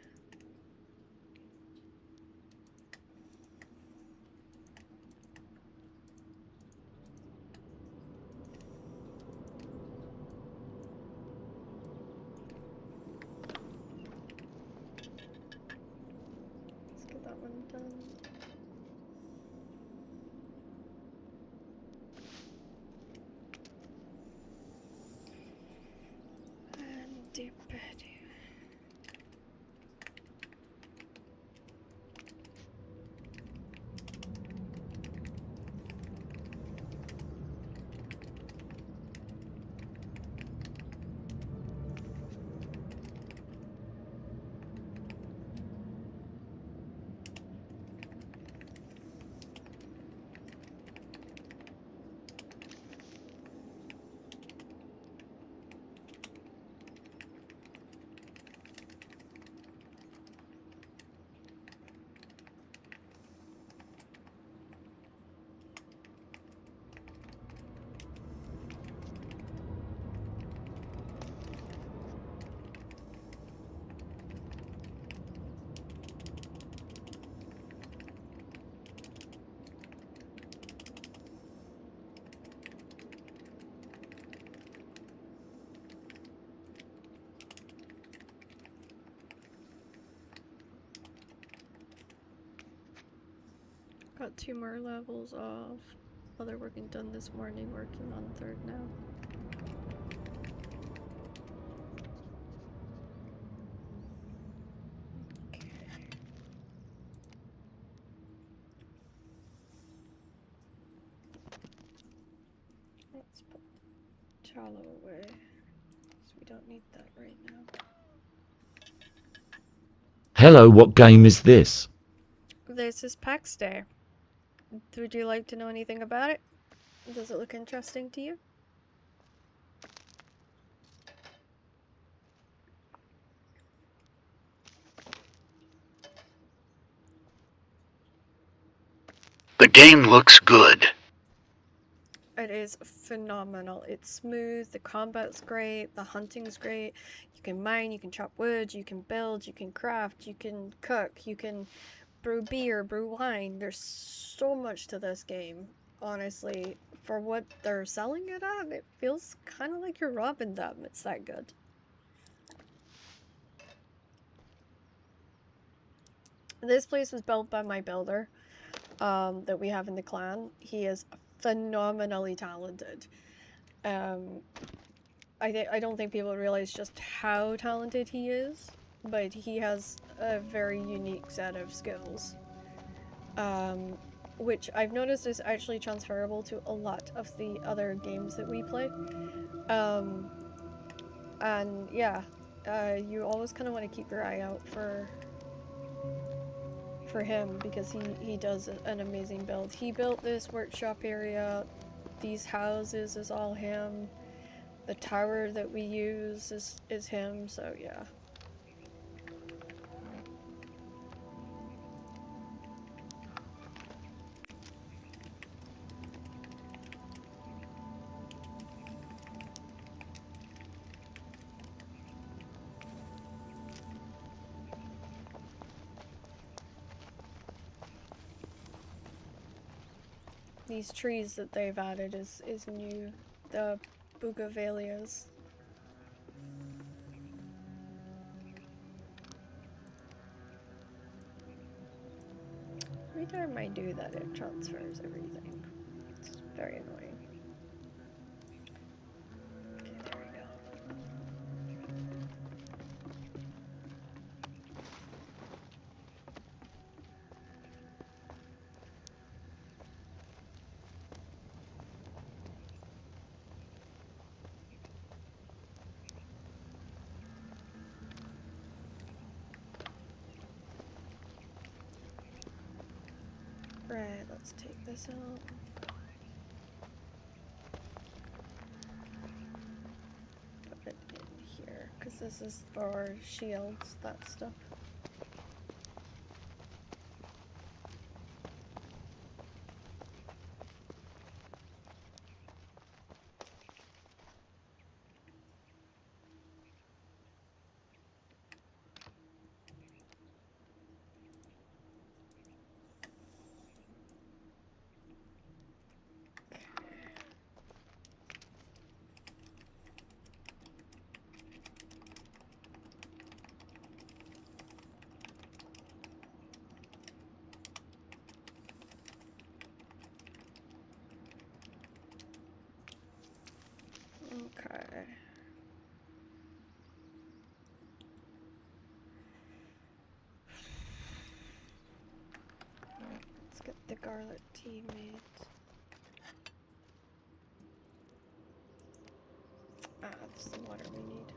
That one done. And dip it. Got 2 more levels off. Other working done this morning, working on 3rd now. Let's put tallow away, so we don't need that right now. Hello, what game is this? This is PAX Day. Would you like to know anything about it? Does it look interesting to you? The game looks good. It is phenomenal. It's smooth, the combat's great, the hunting's great. You can mine, you can chop wood, you can build, you can craft, you can cook, you can brew beer, brew wine. There's so much to this game, honestly. For what they're selling it at, it feels kind of like you're robbing them. It's that good. This place was built by my builder that we have in the clan. He is phenomenally talented. I don't think people realize just how talented he is, but he has a very unique set of skills, which I've noticed is actually transferable to a lot of the other games that we play. And yeah, you always kind of want to keep your eye out for him, because he does an amazing build. He built this workshop area, these houses is all him, the tower that we use is him, so yeah. These trees that they've added is new, the bougainvilleas. Every time I do that, it transfers everything. It's very annoying. Okay, there we go. Right, let's take this out. Put it in here, because this is for shields, that stuff. Okay. Let's get the garlic tea made. Ah, this is the water we need.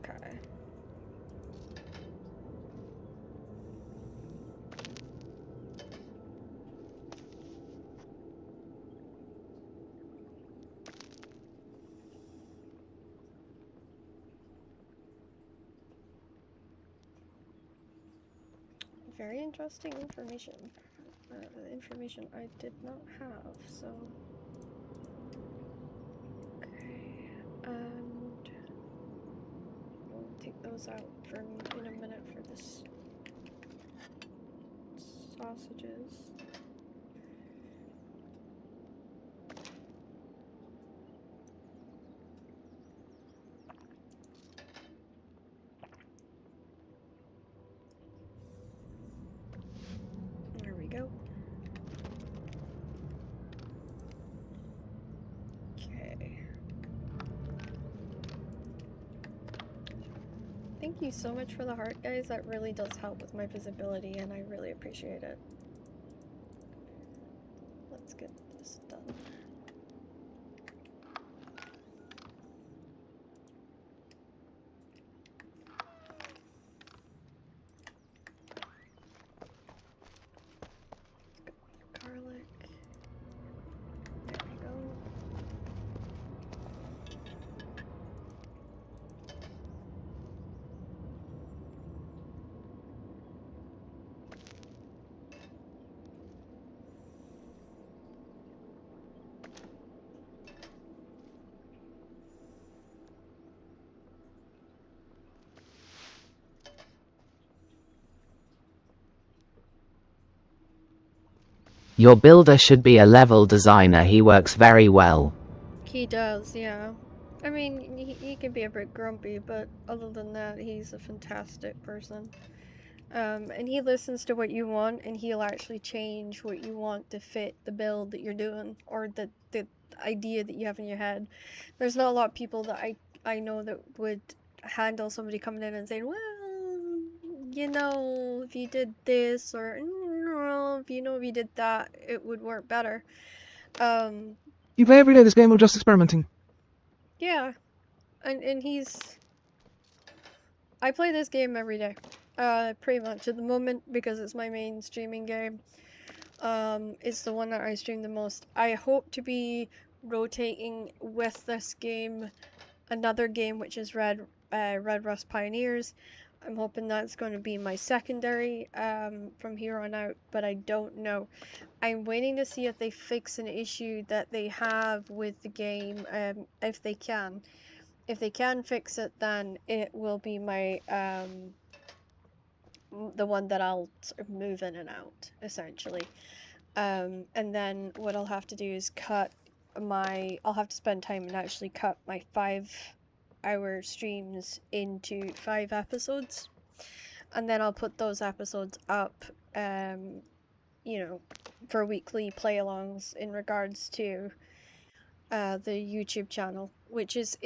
Okay. Very interesting information. Information I did not have, so... Okay, and... We'll take those out in a minute for this sausages. There we go. Okay. Thank you so much for the heart, guys. That really does help with my visibility, and I really appreciate it. Let's get this done. Garlic. There we go. Your builder should be a level designer. He works very well. He does, yeah. I mean, he can be a bit grumpy, but other than that, he's a fantastic person. And he listens to what you want, and he'll actually change what you want to fit the build that you're doing, or the idea that you have in your head. There's not a lot of people that I know that would handle somebody coming in and saying, well, you know, if you did this, or no, if you did that, it would work better. You play every day this game or just experimenting? Yeah, and I play this game every day, pretty much at the moment, because it's my main streaming game. It's the one that I stream the most. I hope to be rotating with this game another game, which is Red Rust Pioneers. I'm hoping that's going to be my secondary from here on out, but I don't know. I'm waiting to see if they fix an issue that they have with the game, if they can. If they can fix it, then it will be my the one that I'll sort of move in and out, essentially. And then what I'll have to do is I'll have to spend time and actually cut my 5-hour streams into 5 episodes, and then I'll put those episodes up, you know, for weekly play-alongs in regards to the YouTube channel, which is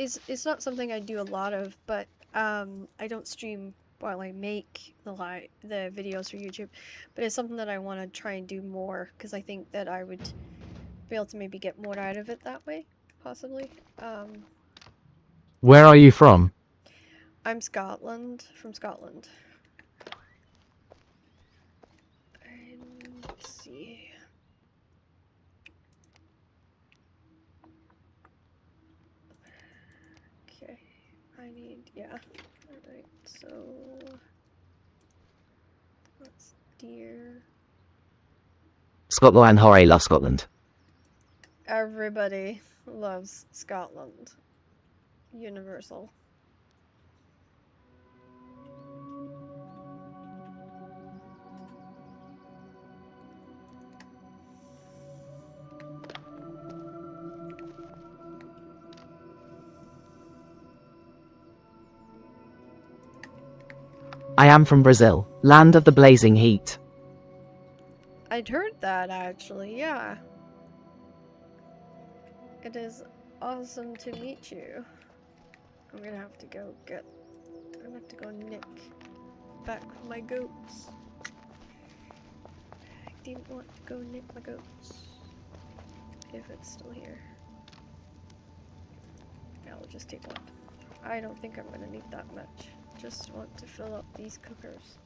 not something I do a lot of, but I don't stream while I make the videos for YouTube, but it's something that I want to try and do more, because I think that I would be able to maybe get more out of it that way, possibly. Where are you from? I'm from Scotland. And let's see. Okay, yeah. Alright, so that's deer. Scotland, hooray, love Scotland. Everybody loves Scotland. Universal. I am from Brazil, land of the blazing heat. I'd heard that, actually, yeah. It is awesome to meet you. I'm gonna have to go nick back my goats. I didn't want to go nick my goats. If it's still here. Yeah, I'll just take one. I don't think I'm gonna need that much. Just want to fill up these cookers.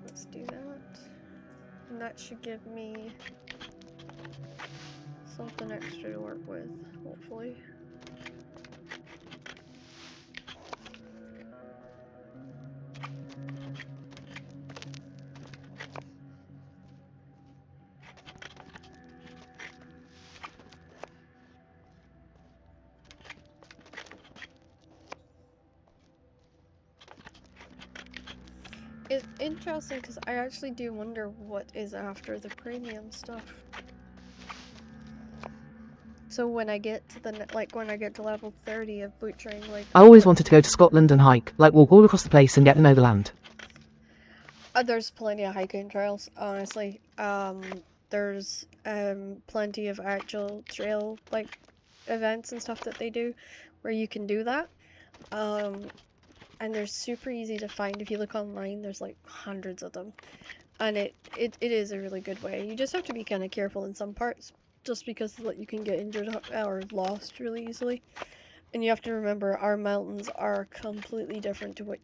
Let's do that. And that should give me something extra to work with, hopefully. It's interesting because I actually do wonder what is after the premium stuff. So when I get to when I get to level 30 of butchering, like I always wanted to go to Scotland and hike, like walk all across the place and get to know the land. There's plenty of hiking trails, honestly. There's plenty of actual trail events and stuff that they do where you can do that. And they're super easy to find. If you look online, there's like hundreds of them. And it is a really good way. You just have to be kind of careful in some parts, just because you can get injured or lost really easily. And you have to remember, our mountains are completely different to what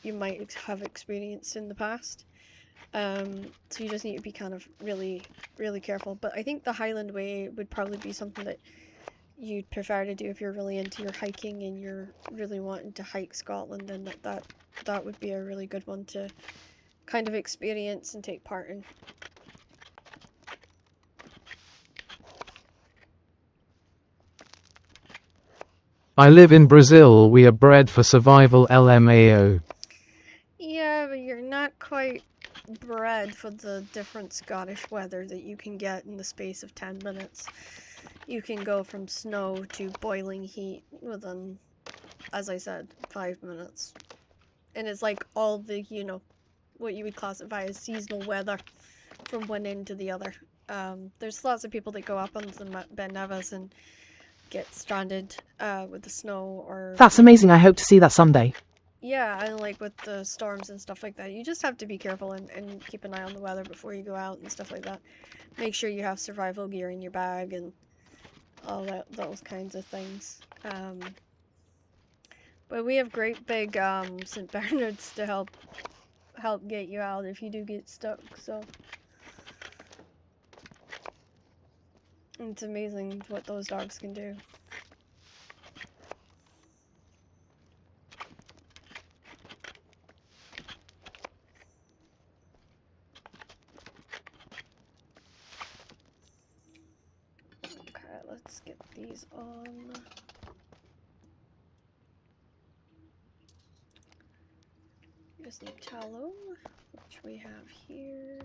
you might have experienced in the past. So you just need to be kind of really, really careful. But I think the Highland Way would probably be something that you'd prefer to do if you're really into your hiking and you're really wanting to hike Scotland, then that would be a really good one to kind of experience and take part in. I live in Brazil, we are bred for survival LMAO. Yeah, but you're not quite bred for the different Scottish weather that you can get in the space of 10 minutes. You can go from snow to boiling heat within, as I said, 5 minutes. And it's like all the, what you would classify as seasonal weather from one end to the other. There's lots of people that go up onto the Ben Nevis and get stranded with the snow or... That's amazing, I hope to see that someday. Yeah, and with the storms and stuff like that, you just have to be careful and keep an eye on the weather before you go out and stuff like that. Make sure you have survival gear in your bag and all those kinds of things. But we have great big St. Bernards to help get you out if you do get stuck, so... It's amazing what those dogs can do. Okay, let's get these on. Just need tallow, which we have here.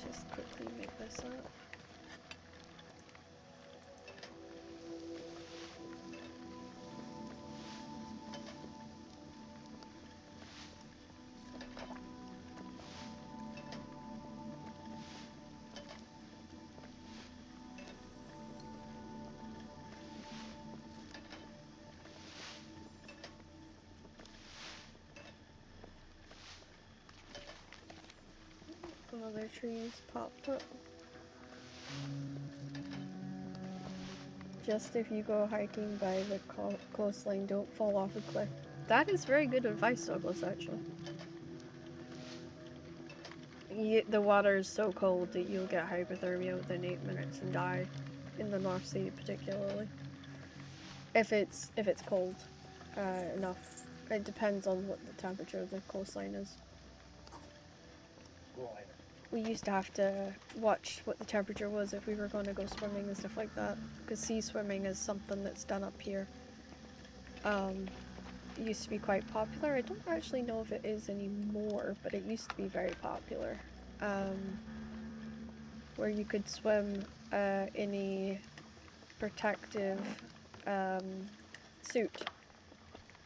Just quickly make this up. Other trees popped up. Just if you go hiking by the coastline, don't fall off a cliff. That is very good advice, Douglas, actually. The water is so cold that you'll get hypothermia within 8 minutes and die, in the North Sea particularly. If it's cold enough. It depends on what the temperature of the coastline is. We used to have to watch what the temperature was if we were going to go swimming and stuff like that, because sea swimming is something that's done up here. It used to be quite popular. I don't actually know if it is anymore, but it used to be very popular. Where you could swim in a protective suit,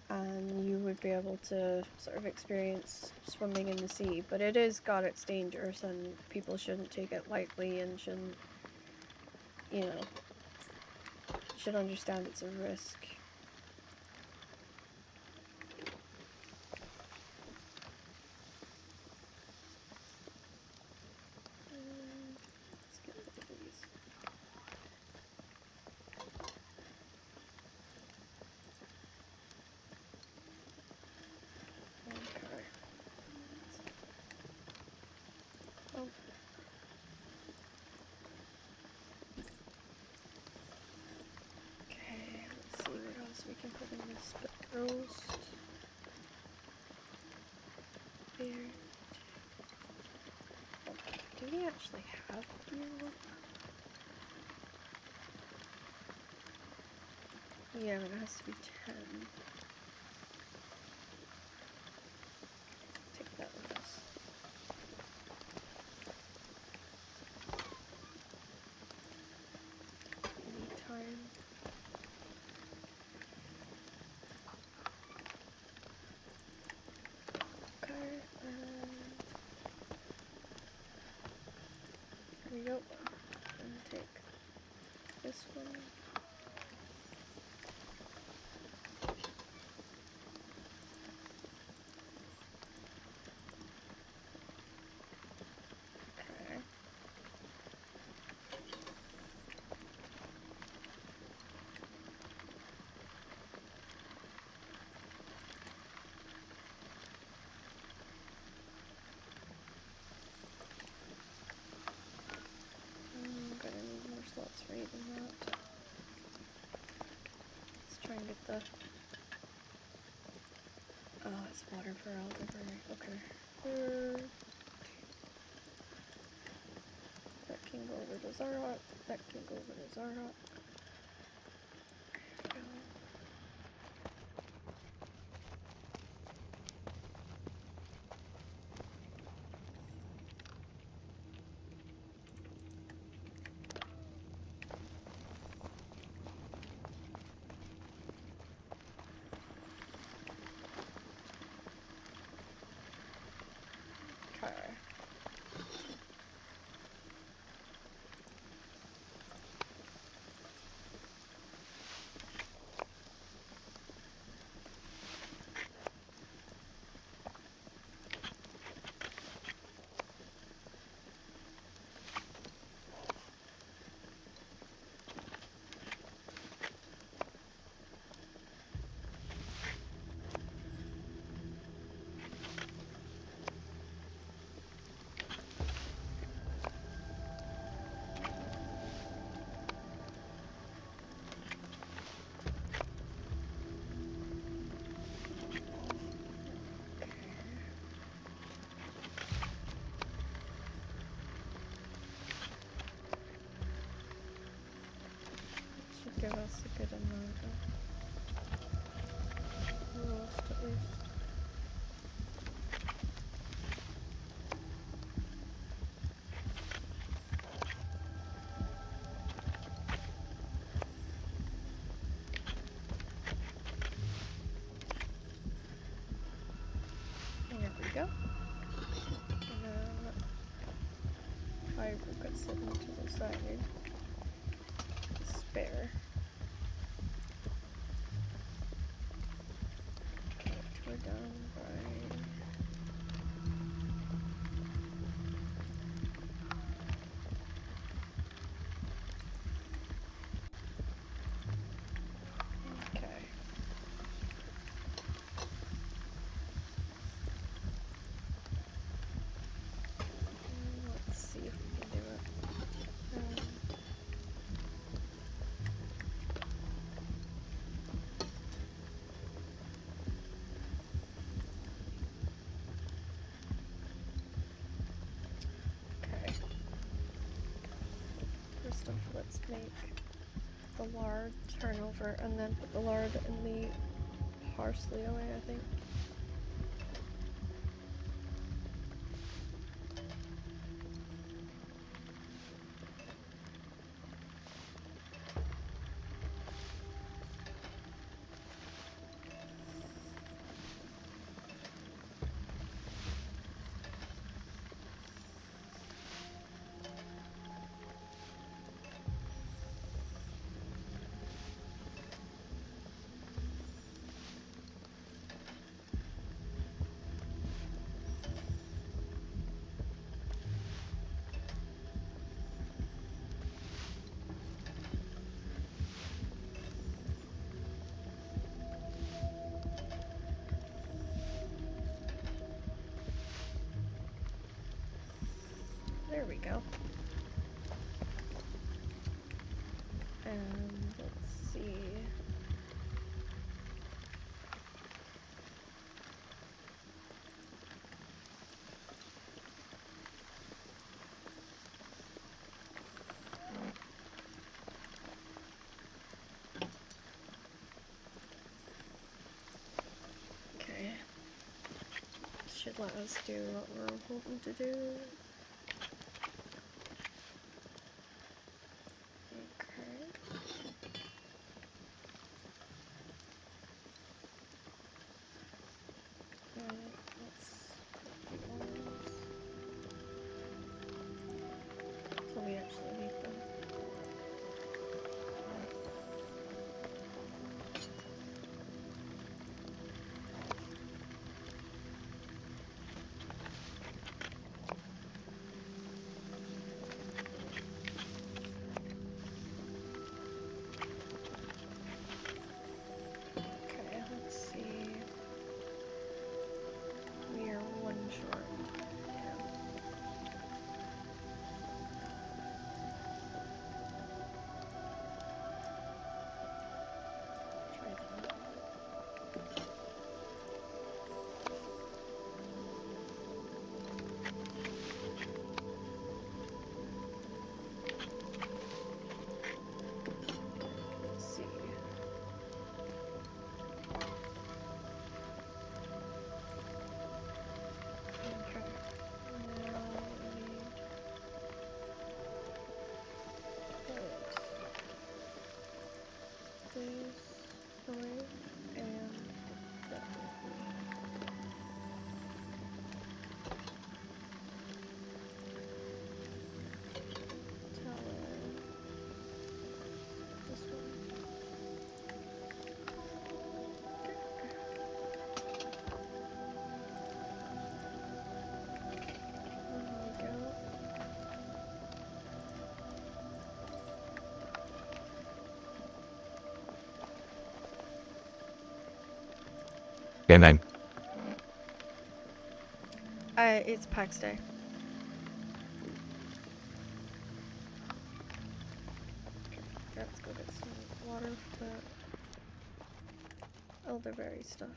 and you would be able to sort of experience swimming in the sea. But it is got its dangers, and people shouldn't take it lightly and shouldn't, should understand it's a risk. Roast. Beer. Oh, do we actually have beer? Yeah, but it has to be 10. Take that with us. Anytime. Okay, and there we go. And take this one. Okay. I'm gonna need more slots for eating that. Let's try and get the... Oh, it's water for elderberry. Okay. That can go over to Zarok. That can go over to Zarok. There we go. Okay. Should give us a good amount of roast at least. There we go. And then fiber got sitting to the side. Spare. Okay, we're done by... Okay. Let's see if we can do it. Okay. First off, let's make the lard turn over and then put the lard in the parsley away, I think. There we go. And let's see. should let us do what we're hoping to do. So we actually need them. Okay, let's see. We are one short. Game name. It's PAX Day. Let's go get some water for the elderberry stuff.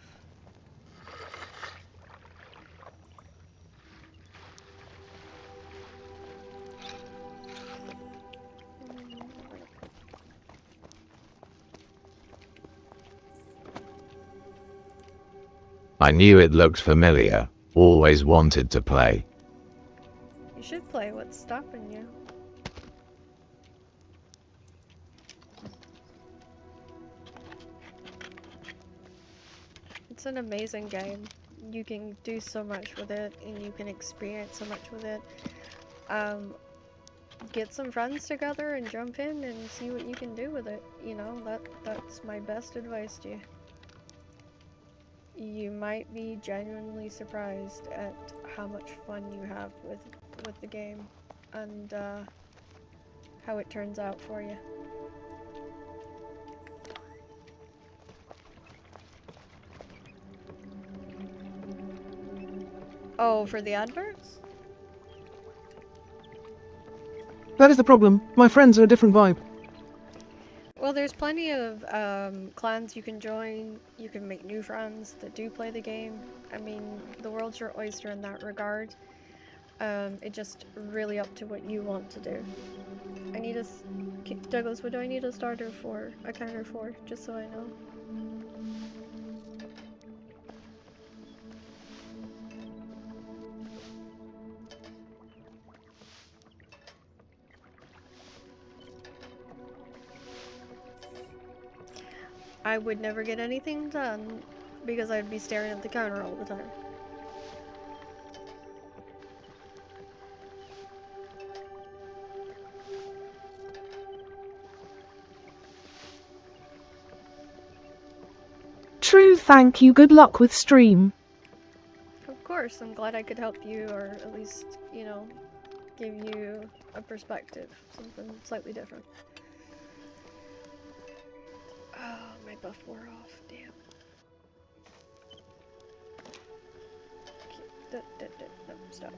I knew it looked familiar. Always wanted to play. You should play. What's stopping you? It's an amazing game. You can do so much with it, and you can experience so much with it. Get some friends together and jump in and see what you can do with it. You know, that's my best advice to you. You might be genuinely surprised at how much fun you have with the game and how it turns out for you. Oh, for the adverts? That is the problem. My friends are a different vibe. Well, there's plenty of clans you can join. You can make new friends that do play the game. I mean, the world's your oyster in that regard. It's just really up to what you want to do. I need a... Douglas, what do I need a starter for? A counter for? Just so I know. I would never get anything done because I'd be staring at the counter all the time. True, thank you. Good luck with stream. Of course, I'm glad I could help you, or at least, you know, give you a perspective, something slightly different. Oh, my buff wore off, damn. No, stop.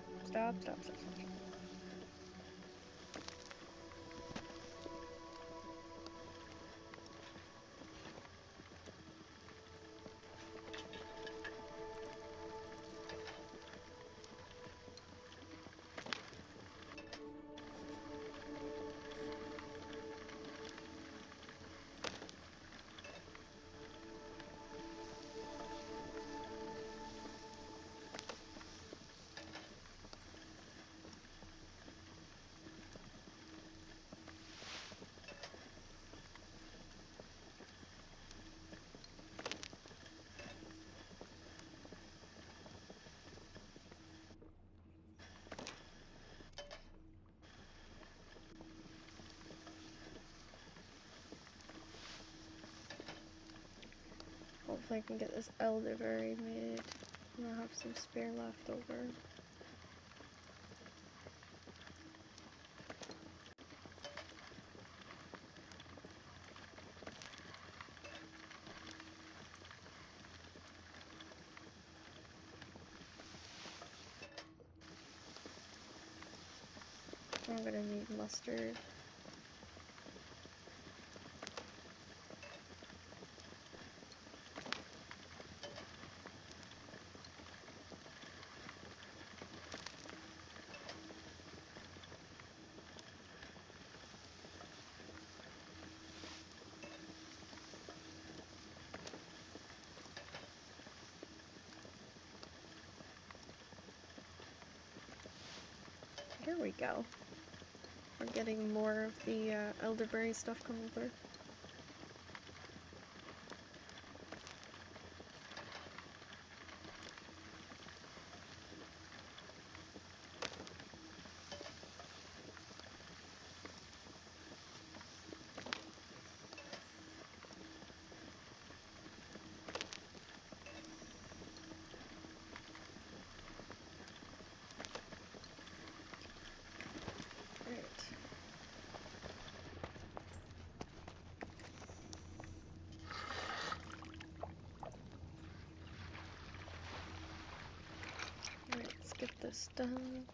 Hopefully I can get this elderberry made. And I'll have some spare left over. I'm gonna need mustard. Here we go. We're getting more of the elderberry stuff coming through. Alright, let's get this done.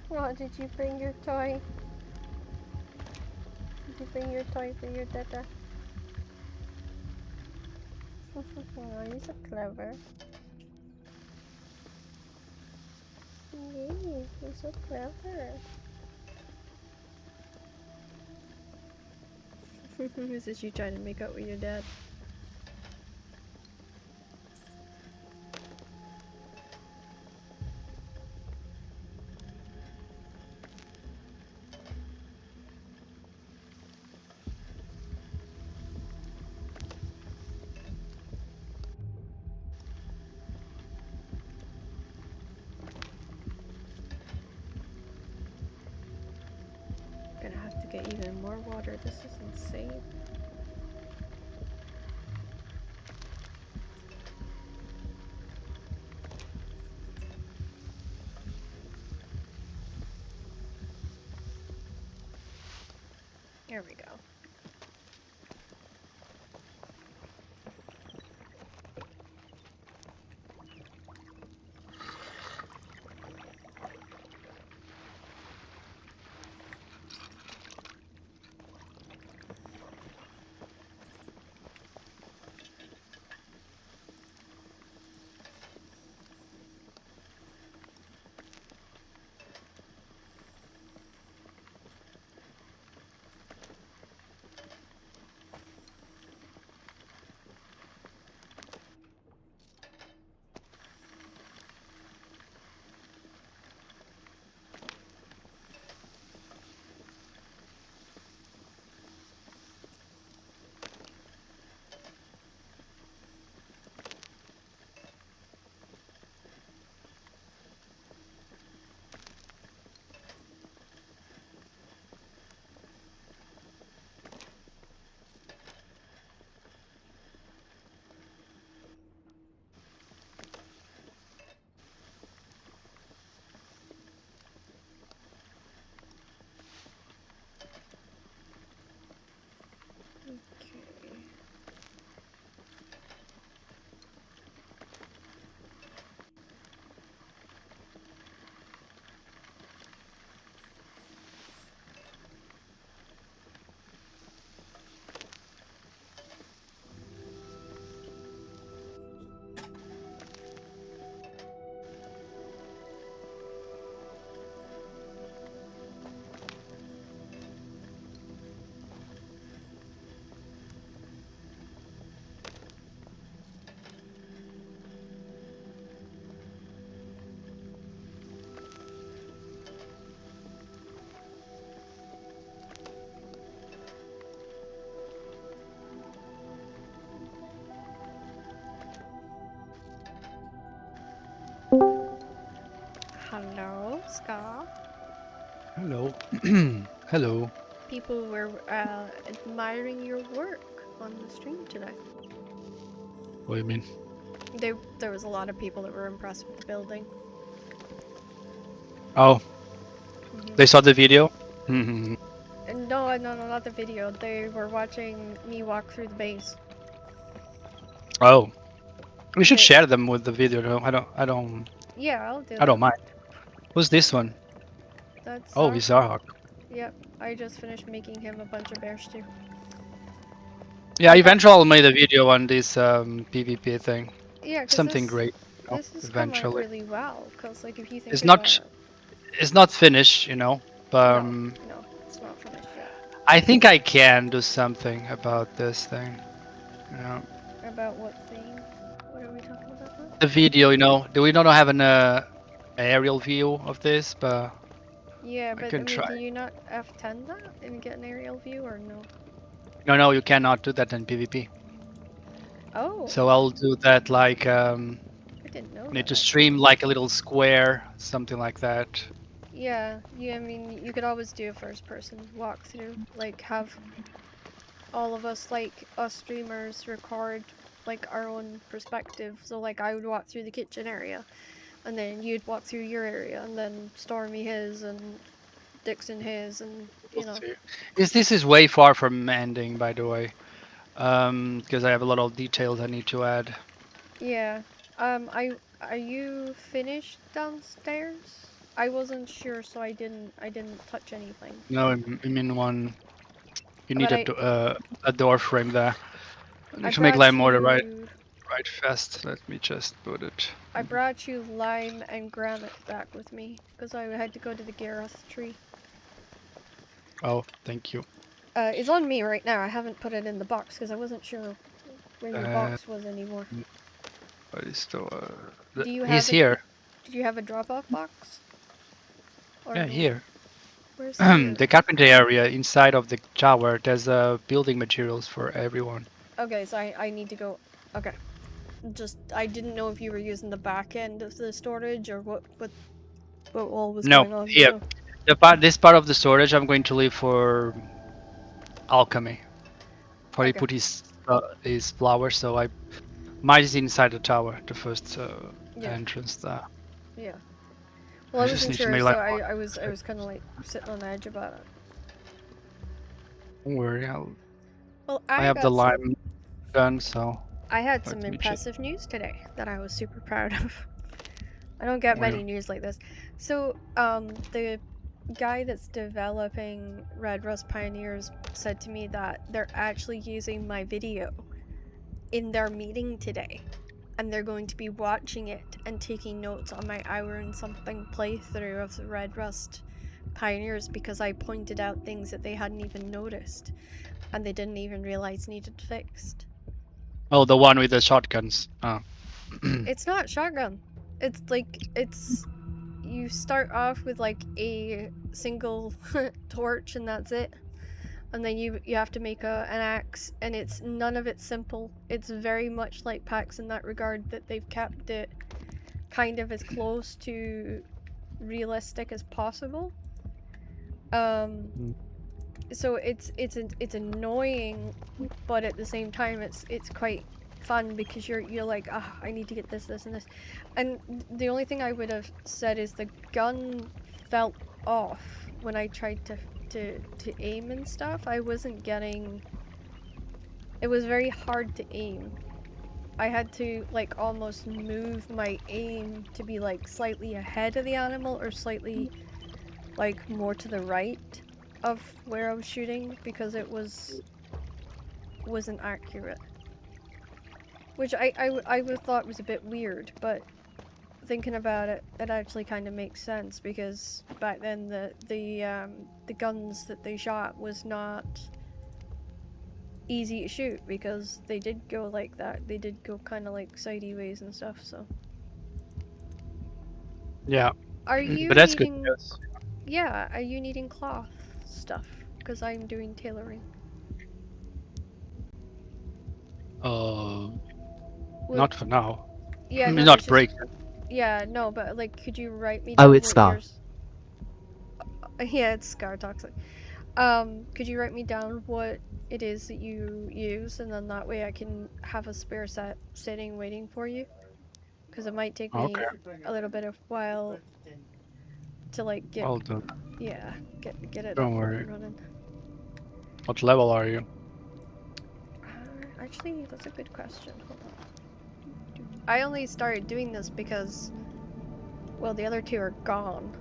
What, did you bring your toy? Did you bring your toy for your dada? Oh, you're so clever. Yay, you're so clever. Is this you trying to make out with your dad? Gonna have to get even more water. This is insane. There we go. Hello, Scott. Hello. Hello. People were admiring your work on the stream today. What do you mean? There was a lot of people that were impressed with the building. Oh. They saw the video? No, not the video. They were watching me walk through the base. Oh. We should share them with the video though. I don't Yeah, I'll do that. I don't mind. Who's this one? That's Oh, he's Zarhawk. Yep, I just finished making him a bunch of bear stew. Yeah, eventually made a video on this PvP thing. Yeah, 'cause something this, great. This has eventually. come out really well, because like if you think It's about not it, it's not finished, you know. But no, it's not finished yet. I think I can do something about this thing. Yeah. About what thing? What are we talking about now? The video, you know. Do we not have an aerial view of this? But Yeah, but I can mean, try. do you not F10 that and get an aerial view or no? No, you cannot do that in PvP. Oh. So I'll do that like I didn't know need that. to stream like a little square, something like that. Yeah, I mean, you could always do a first-person walkthrough, like have all of us, like us streamers, record like our own perspective. So like I would walk through the kitchen area, and then you'd walk through your area, and then Stormy his, and Dixon his, and you know. This is way far from ending, by the way, because I have a lot of details I need to add. Yeah. Are you finished downstairs? I wasn't sure, so I didn't touch anything. No, I mean one. You need But a door frame there. I I need to make brought lime mortar you- right fast. Let me just put it. I brought you lime and granite back with me, because I had to go to the Gareth tree. Oh, thank you. It's on me right now. I haven't put it in the box, because I wasn't sure where your box was anymore. What is the? Do you He's have here. Do you have a drop-off box? Or Yeah, no? here. Where's here? The carpentry area inside of the tower. There's building materials for everyone. Okay, so I need to go. Okay. Just I didn't know if you were using the back end of the storage or what all was going No, on. here. so- This part of the storage I'm going to leave for alchemy. For he put his flowers, so mine is inside the tower, the first Yeah. entrance there. Yeah. Well, I just wasn't need to sure, make so like- I was kind of like sitting on the edge about it. Don't worry, Well, I have got the some- lime gun, so. I had Let some me check. impressive news today that I was super proud of. I don't get many Well. news like this. So, the guy that's developing Red Rust Pioneers said to me that they're actually using my video in their meeting today. And they're going to be watching it and taking notes on my hour and something playthrough of the Red Rust Pioneers because I pointed out things that they hadn't even noticed and they didn't even realize needed fixed. Oh, the one with the shotguns. Oh. It's not shotgun. It's like you start off with like a single torch and that's it. And then you have to make an axe, and it's none of it's simple. It's very much like PAX in that regard, that they've kept it kind of as close to realistic as possible. So it's annoying, but at the same time it's quite fun because you're like, I need to get this and this. And the only thing I would have said is the gun felt off when I tried to aim and stuff. I wasn't getting... It was very hard to aim. I had to like almost move my aim to be like slightly ahead of the animal or slightly like more to the right of where I was shooting because it wasn't accurate. Which I would have thought was a bit weird, but thinking about it, it actually kind of makes sense because back then the guns that they shot was not easy to shoot because they did go like that. They did go kind of like sideways and stuff. So Yeah. are you? But that's good needing, news. Yeah. Are you needing cloth stuff? Because I'm doing tailoring. Not for now. Yeah. I mean, no, not it's just- break. Yeah, no, but like, could you write me Oh, down it's what Scar. yours? Yeah, it's Scar Toxic. Could you write me down what it is that you use, and then that way I can have a spare set sitting waiting for you? Because it might take me Okay. a little bit of while to like get, Well done. yeah, get it Don't up worry. and running. What level are you? Actually, that's a good question. Hold on. I only started doing this because, well, the other two are gone,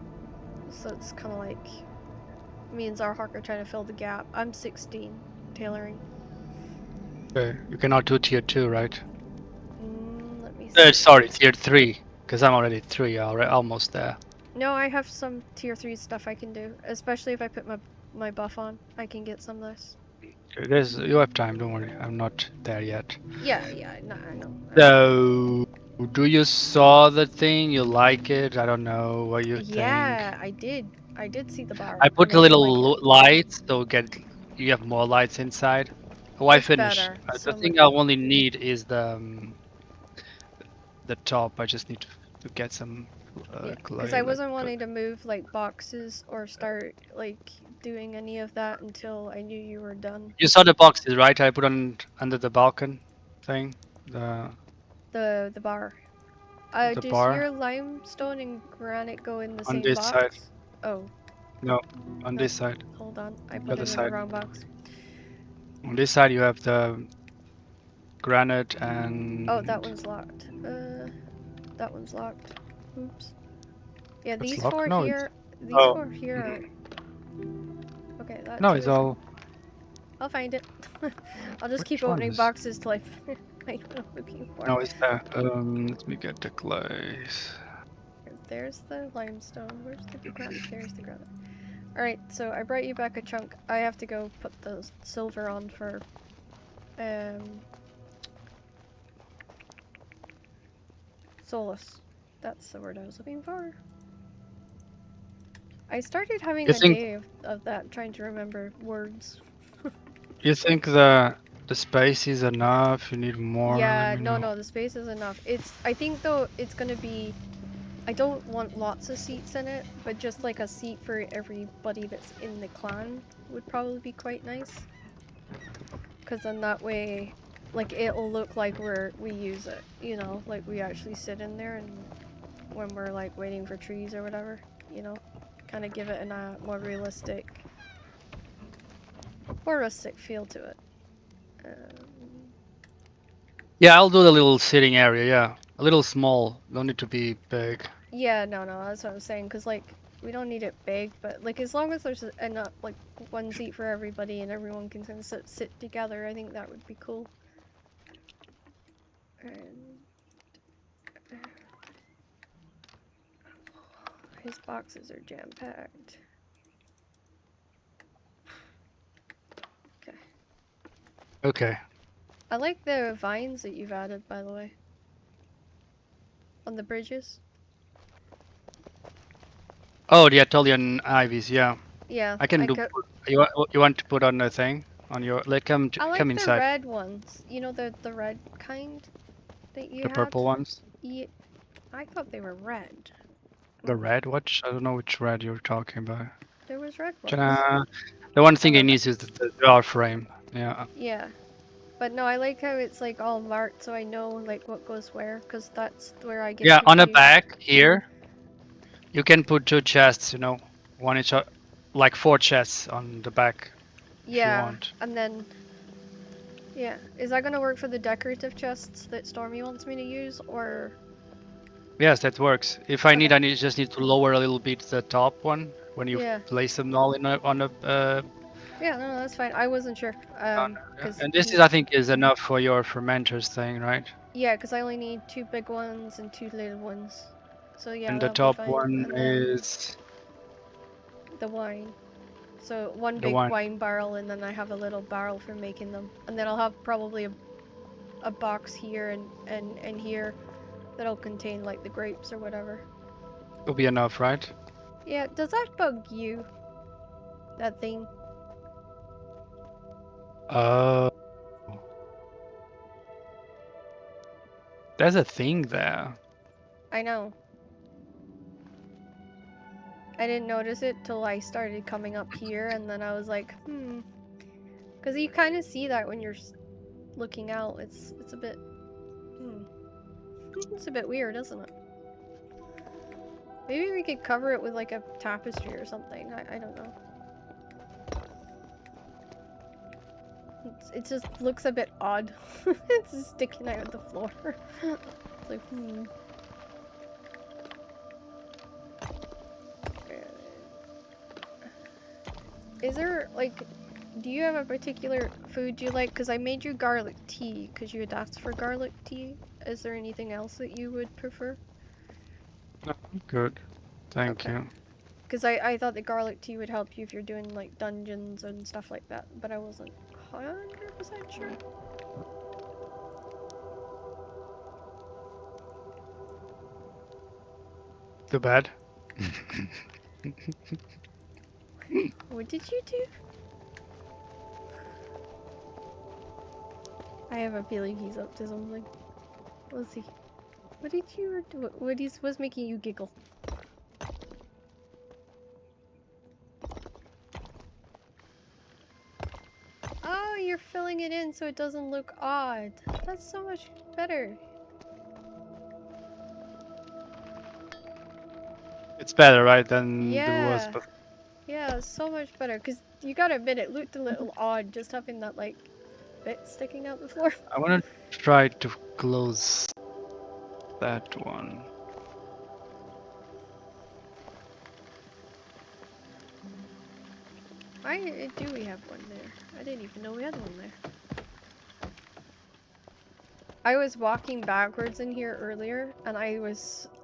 so it's kind of like me and Zarhawk are trying to fill the gap. I'm 16, tailoring. Okay, you cannot do tier 2, right? Let me see. Sorry, tier 3, because I'm already 3, already almost there. No, I have some tier 3 stuff I can do, especially if I put my buff on. I can get some of this. Okay, you have time, don't worry. I'm not there yet. Yeah, no, I know. So, do you saw the thing? You like it? I don't know what you think. Yeah, I did. I did see the bar. I put and a I did little like it. lights, so you have more lights inside. Oh, I It's finished. better, The so thing much. I only need is the top. I just need to get some Because I wasn't wanting to move like boxes or start like doing any of that until I knew you were done. You saw the boxes, right? I put on under the balcony thing. The bar. The Does bar your limestone and granite go in the on same this box? side. Oh. No, on No. this side. Hold on, I The put other it in side. the wrong box. On this side you have the granite and. Oh, that one's locked. That one's locked. Oops. Yeah, It's these locked? four No, here. it's... These four here are. Okay, that. No, too it's is- all. I'll find it. I'll just keep Which one opening is- boxes till I find what I'm looking for. No, it's there. Let me get the glaze. There's the limestone. Where's the granite? There's the granite. Alright, so I brought you back a chunk. I have to go put the silver on for Solus. That's the word I was looking for. I started having a day of that, trying to remember words. You think the space is enough? You need more? Yeah, no, the space is enough. I think though it's gonna be, I don't want lots of seats in it, but just like a seat for everybody that's in the clan would probably be quite nice. Cause then that way, like it'll look like we use it, you know, like we actually sit in there and when we're like waiting for trees or whatever, you know, kind of give it a more realistic feel to it. Yeah, I'll do the little sitting area. Yeah, a little small. Don't need to be big. Yeah, no, that's what I'm saying. Cause like we don't need it big, but like as long as there's enough, like one seat for everybody and everyone can kind of sit together, I think that would be cool. And his boxes are jam-packed. Okay. Okay. I like the vines that you've added, by the way. On the bridges. Oh, the Italian ivies. Yeah. Yeah. I can do. You want to put on a thing on your? Like come I come like inside. the red ones. You know the red kind that you The had? purple ones. Yeah. I thought they were red. The red? What? I don't know which red you're talking about. There was red ones. The one thing I need is the door frame. Yeah. Yeah. But no, I like how it's like all marked so I know like what goes where, because that's where I get Yeah, on the confused. back here, you can put 2 chests, you know, one each, like 4 chests on the back. Yeah, If you want. and then yeah, is that gonna work for the decorative chests that Stormy wants me to use, or? Yes, that works. If I need, just need to lower a little bit the top one when you Yeah. place them all in on a. Yeah, no, that's fine. I wasn't sure. Cause And this is, I think, is enough for your fermenters thing, right? yeah, because I only need 2 big ones and 2 little ones. So yeah, And the that'll be top fine. one And then is the wine. So one The big wine. wine barrel, and then I have a little barrel for making them. And then I'll have probably a box here and here that'll contain like the grapes or whatever. will be enough, right? Yeah, does that bug you? That thing? There's a thing there. I know. I didn't notice it till I started coming up here, and then I was like, because you kind of see that when you're looking out. It's a bit, it's a bit weird, isn't it? Maybe we could cover it with like a tapestry or something. I don't know. It just looks a bit odd. It's just sticking out of the floor. It's like, Is there, like, do you have a particular food you like? Because I made you garlic tea, because you had asked for garlic tea. Is there anything else that you would prefer? No, I'm good. Thank you. Because I thought the garlic tea would help you if you're doing, like, dungeons and stuff like that, but I wasn't 100% sure. Too bad. What did you do? I have a feeling he's up to something. Let's see. What did you do? What's making you giggle? Oh, you're filling it in so it doesn't look odd. That's so much better. It's better, right, than it was Yeah. before. Yeah, so much better. Because you gotta admit, it looked a little odd just having that, like, bit sticking out the floor. I want to try to close that one. Why do we have one there? I didn't even know we had one there. I was walking backwards in here earlier, and I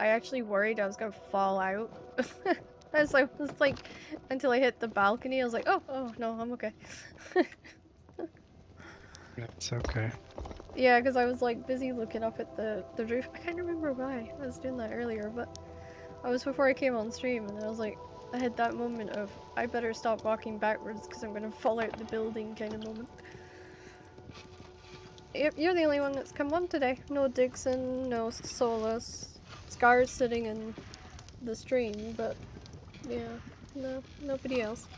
actually worried I was gonna fall out. I was like, until I hit the balcony, I was like, oh no, I'm okay. It's okay. Yeah, because I was like busy looking up at the roof. I can't remember why I was doing that earlier, but I was before I came on stream, and I was like, I had that moment of, I better stop walking backwards because I'm gonna fall out the building kind of moment. Yep, you're the only one that's come on today. No Dixon, no Solus. Scar's sitting in the stream, but yeah, no, nobody else.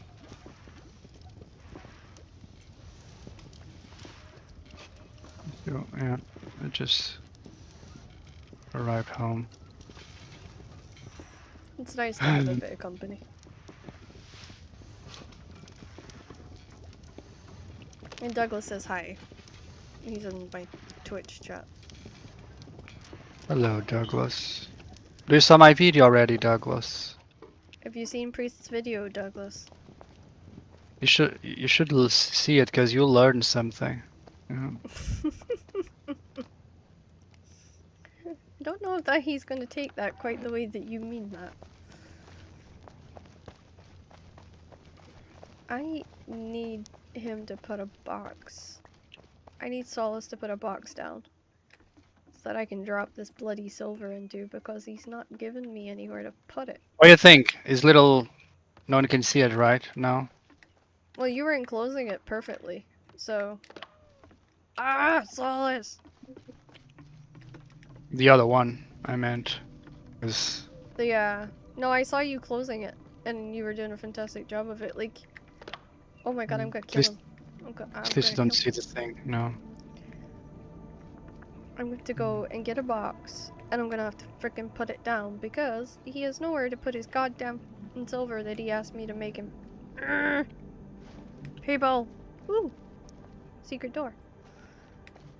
So, yeah, I just arrived home. It's nice to have a bit of company. And Douglas says hi. He's in my Twitch chat. Hello, Douglas. Do you saw my video already, Douglas? Have you seen Priest's video, Douglas? You should see it because you'll learn something. Yeah. I don't know if that he's going to take that quite the way that you mean that. I need him to put a box. I need Solus to put a box down so that I can drop this bloody silver into, because he's not giving me anywhere to put it. What do you think? Is little... No one can see it, right? No? Well, you were enclosing it perfectly, so... Ah, Solus! The other one, I meant. Was... No, I saw you closing it, and you were doing a fantastic job of it, like... Oh my god, I'm gonna kill him. Please don't see the thing, no. I'm going to go and get a box, and I'm gonna have to frickin' put it down, because he has nowhere to put his goddamn silver that he asked me to make him. People! Ooh! Secret door.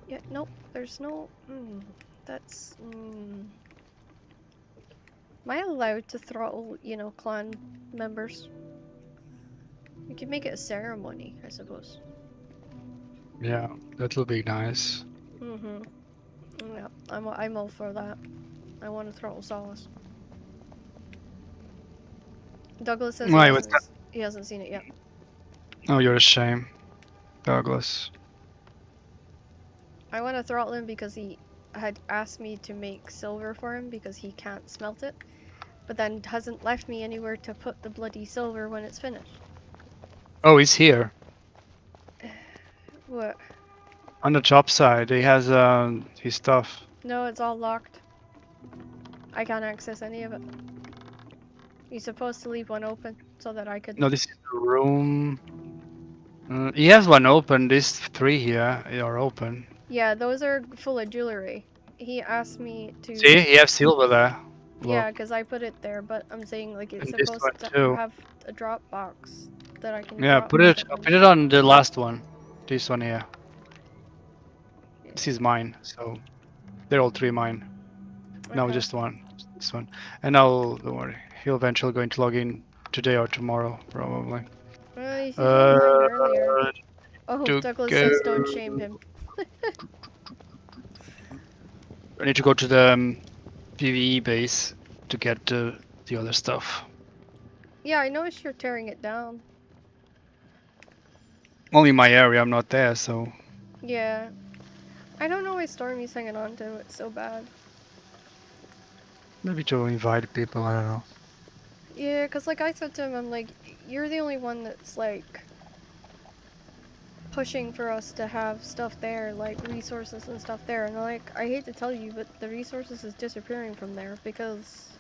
Yeah, nope, there's no... that's... Am I allowed to throttle, you know, clan members? We could make it a ceremony, I suppose. Yeah, that'll be nice. Yeah, I'm all for that. I want to throttle Solus. Douglas says he hasn't seen it yet. Oh, you're a shame, Douglas. I want to throttle him because he had asked me to make silver for him because he can't smelt it, but then hasn't left me anywhere to put the bloody silver when it's finished. Oh, he's here. What? On the top side, he has his stuff. No, it's all locked. I can't access any of it. You're supposed to leave one open so that I could. No, this is the room. He has one open. These 3 here are open. Yeah, those are full of jewelry. He asked me to. See, he has silver there. Yeah, Look. because I put it there, but I'm saying like it's And this supposed one to too. have a drop box that I can. Yeah, drop put it. stuff in. Put it on the last one. This one here. This is mine. So they're all 3 mine. No, Okay. just one. This one. And I'll. Don't worry. He'll eventually going to log in today or tomorrow, probably. Well, you should have mine earlier. Oh, to Douglas go- says don't shame him. I need to go to the PvE base to get the other stuff. Yeah, I noticed you're tearing it down. Only in my area, I'm not there, so. Yeah. I don't know why Stormy's hanging on to it so bad. Maybe to invite people, I don't know. Yeah, because like I said to him, I'm like, you're the only one that's like pushing for us to have stuff there, like resources and stuff there. And like, I hate to tell you, but the resources is disappearing from there because,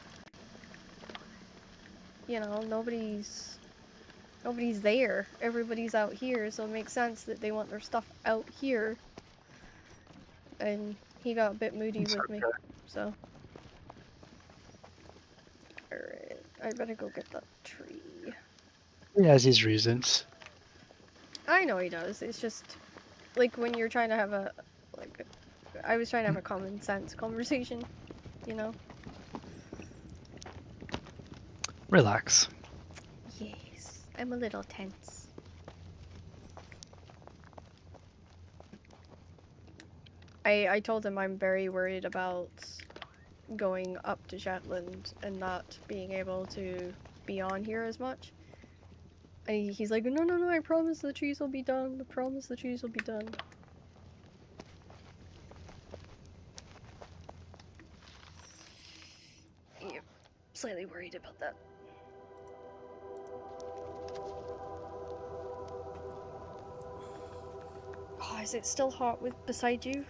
you know, nobody's there. Everybody's out here, so it makes sense that they want their stuff out here. And he got a bit moody with me, so. Alright, I better go get that tree. He has his reasons. I know he does, it's just, like, when you're trying to have a, like, I was trying to have a common sense conversation, you know? Relax. Yes, I'm a little tense. I told him I'm very worried about going up to Shetland and not being able to be on here as much. And he's like, no, I promise the trees will be done. I promise the trees will be done. Yep, slightly worried about that. Oh, is it still hot beside you?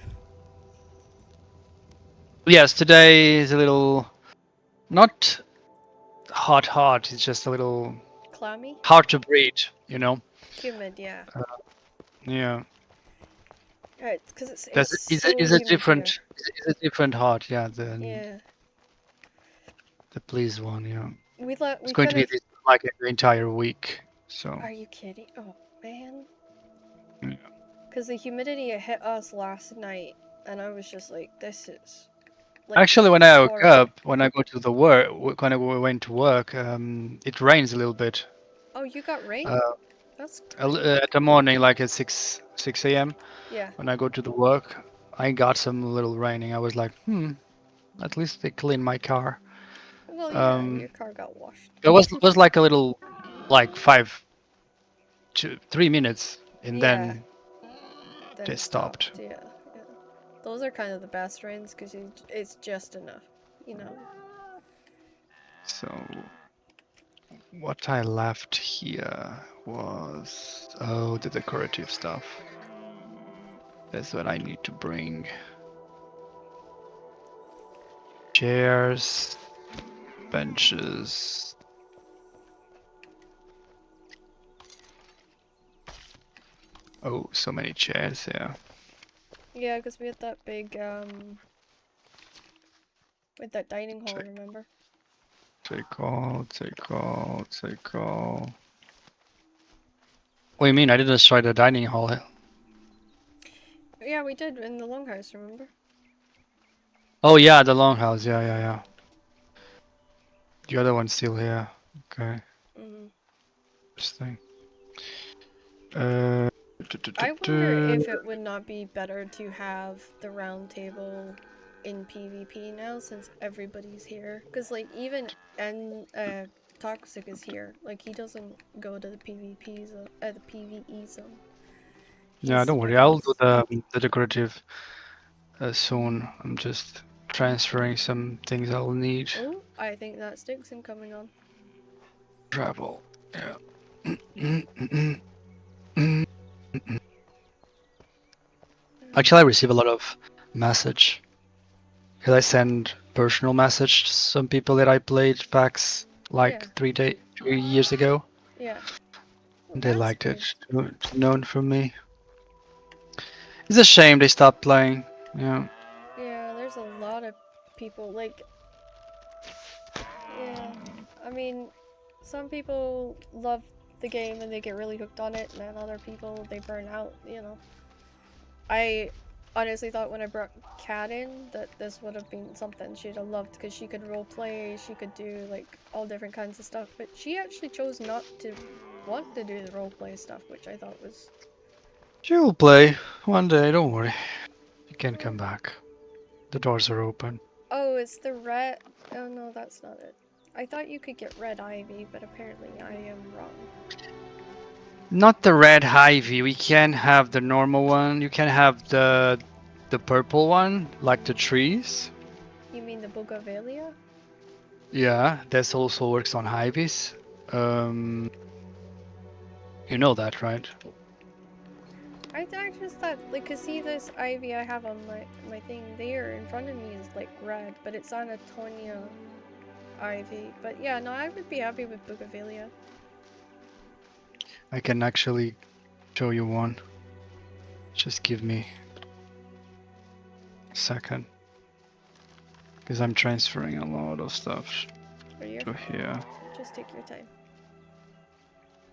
Yes, today is a little. Not hot, it's just a little. Clammy? Hard to breathe, you know? Humid, yeah. Yeah. Right, because it's Is so a humid different. here. Is a different hot, yeah. Yeah. The please one, yeah. We It's going to be could've- this, like the entire week, so. Are you kidding? Oh, man. Yeah. Because the humidity hit us last night, and I was just like, this is... like, Actually, when I woke horrible. up, when I go to the work, when I went to work, it rains a little bit. Oh, you got rain? That's At the morning, like at 6 a.m. Yeah. When I go to the work, I got some little raining. I was like, at least they cleaned my car. Well, yeah, your car got washed. It was like a little, like 5 to 3 minutes, and then Then they it stopped. Yeah. Those are kind of the best rains because it's just enough, you know. So, what I left here was the decorative stuff. That's what I need to bring. Chairs, benches. Oh, so many chairs here. Yeah, because we had that big, with that dining hall, remember? Take all. What do you mean? I didn't destroy the dining hall. Yeah, we did in the longhouse, remember? Oh yeah, the longhouse. Yeah. The other one's still here. Okay. Interesting. I wonder if it would not be better to have the round table in PvP now since everybody's here. Because like even Toxic is here. Like he doesn't go to the PvP zone, the PvE zone. Yeah, don't worry. I'll do the decorative soon. I'm just transferring some things I'll need. Oh, I think that stick's incoming on. Travel. Yeah. Actually, I receive a lot of message. Cause I send personal message to some people that I played PAX like Yeah. 3 years ago. Yeah. They liked it. It's known from me. It's a shame they stopped playing. Yeah. Yeah, there's a lot of people like. Yeah, I mean, some people love the game and they get really hooked on it, and then other people they burn out. You know. I honestly thought when I brought Kat in that this would have been something she'd have loved because she could roleplay, she could do like all different kinds of stuff, but she actually chose not to want to do the roleplay stuff, which I thought was. She'll play one day, don't worry. You can come back. The doors are open. Oh, it's the red. Oh no, that's not it. I thought you could get red ivy, but apparently I am wrong. Not the red ivy. We can have the normal one. You can have the purple one, like the trees. You mean the Bougainvillea? Yeah, this also works on ivies. You know that, right? I just thought, like, cause see this ivy I have on my thing there in front of me is like red, but it's on a Tonya ivy. But yeah, no, I would be happy with Bougainvillea. I can actually show you one. Just give me a second. Because I'm transferring a lot of stuff Are you? to here. Just take your time.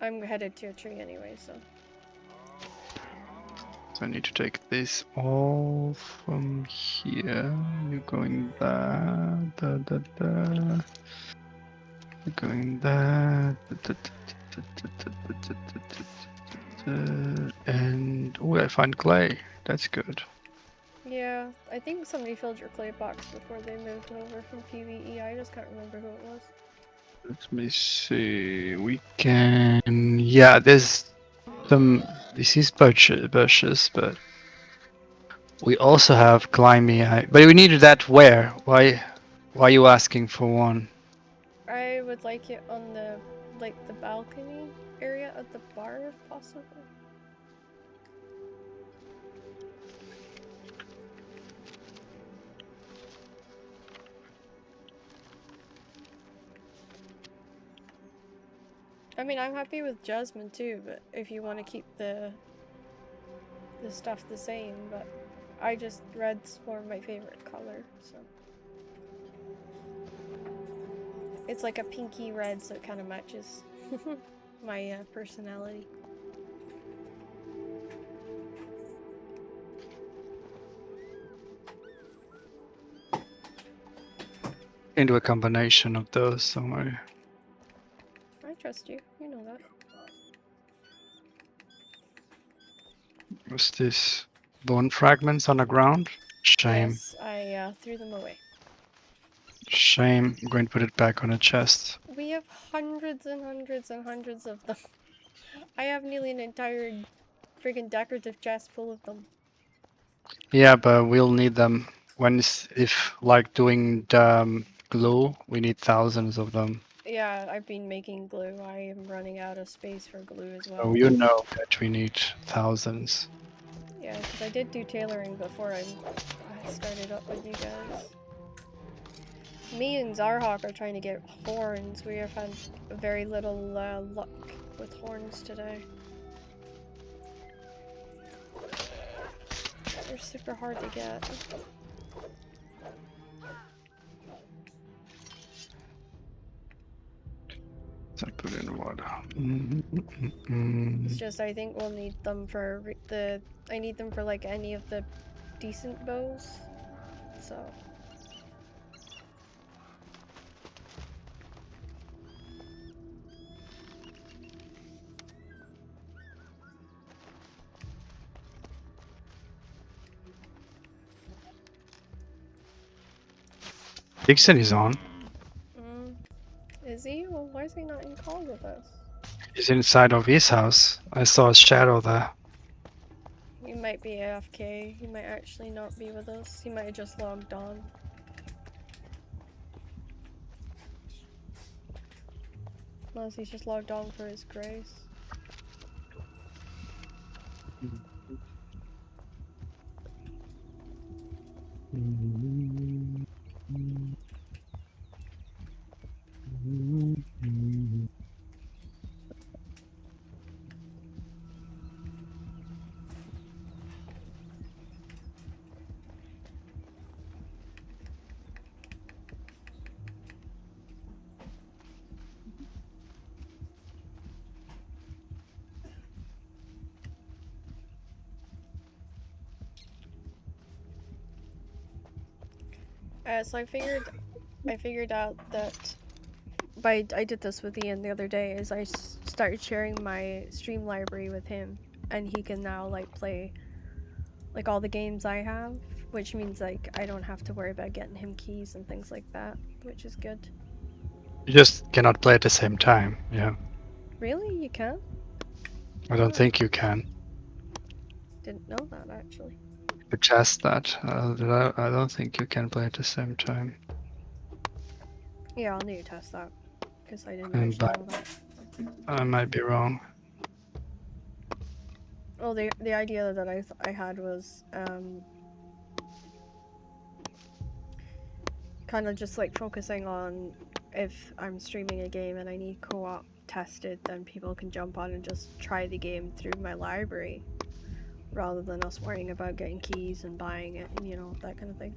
I'm headed to a tree anyway, so. So I need to take this all from here. You're going there, You're going there, and oh, I find clay. That's good. Yeah, I think somebody filled your clay box before they moved over from PvE. I just can't remember who it was. Let me see. We can. Yeah, there's some. This is bushes, but we also have climbing. But we needed that where? Why are you asking for one? I would like it on the balcony area at the bar if possible. I mean, I'm happy with Jasmine too, but if you want to keep the stuff the same, but red's more my favorite color, so. It's like a pinky red, so it kind of matches my personality. Into a combination of those somewhere. I trust you. You know that. What's this? Bone fragments on the ground? Shame. Yes, I threw them away. Shame. I'm going to put it back on a chest. We have hundreds and hundreds and hundreds of them. I have nearly an entire friggin' decorative chest full of them. Yeah, but we'll need them if like doing the glue, we need thousands of them. Yeah, I've been making glue. I am running out of space for glue as well. So you know that we need thousands. Yeah, because I did do tailoring before I started up with you guys. Me and Zarhawk are trying to get horns. We have had very little luck with horns today. They're super hard to get. So I put in water. It's just I think we'll need them for I need them for like any of the decent bows. So. Dixon is on. Is he? Well, why is he not in call with us? He's inside of his house. I saw a shadow there. He might be AFK. He might actually not be with us. He might have just logged on. Unless he's just logged on for his grace. So I figured out that I did this with Ian the other day. Is I started sharing my stream library with him, and he can now like play like all the games I have, which means like I don't have to worry about getting him keys and things like that, which is good. You just cannot play at the same time. Yeah. Really, you can? I don't think you can. Didn't know that actually. To test that, I don't think you can play at the same time. Yeah, I'll need to test that because I didn't And actually know that. I might be wrong. Well, the idea that I had was kind of just like focusing on if I'm streaming a game and I need co-op tested, then people can jump on and just try the game through my library, rather than us worrying about getting keys and buying it and, you know, that kind of thing.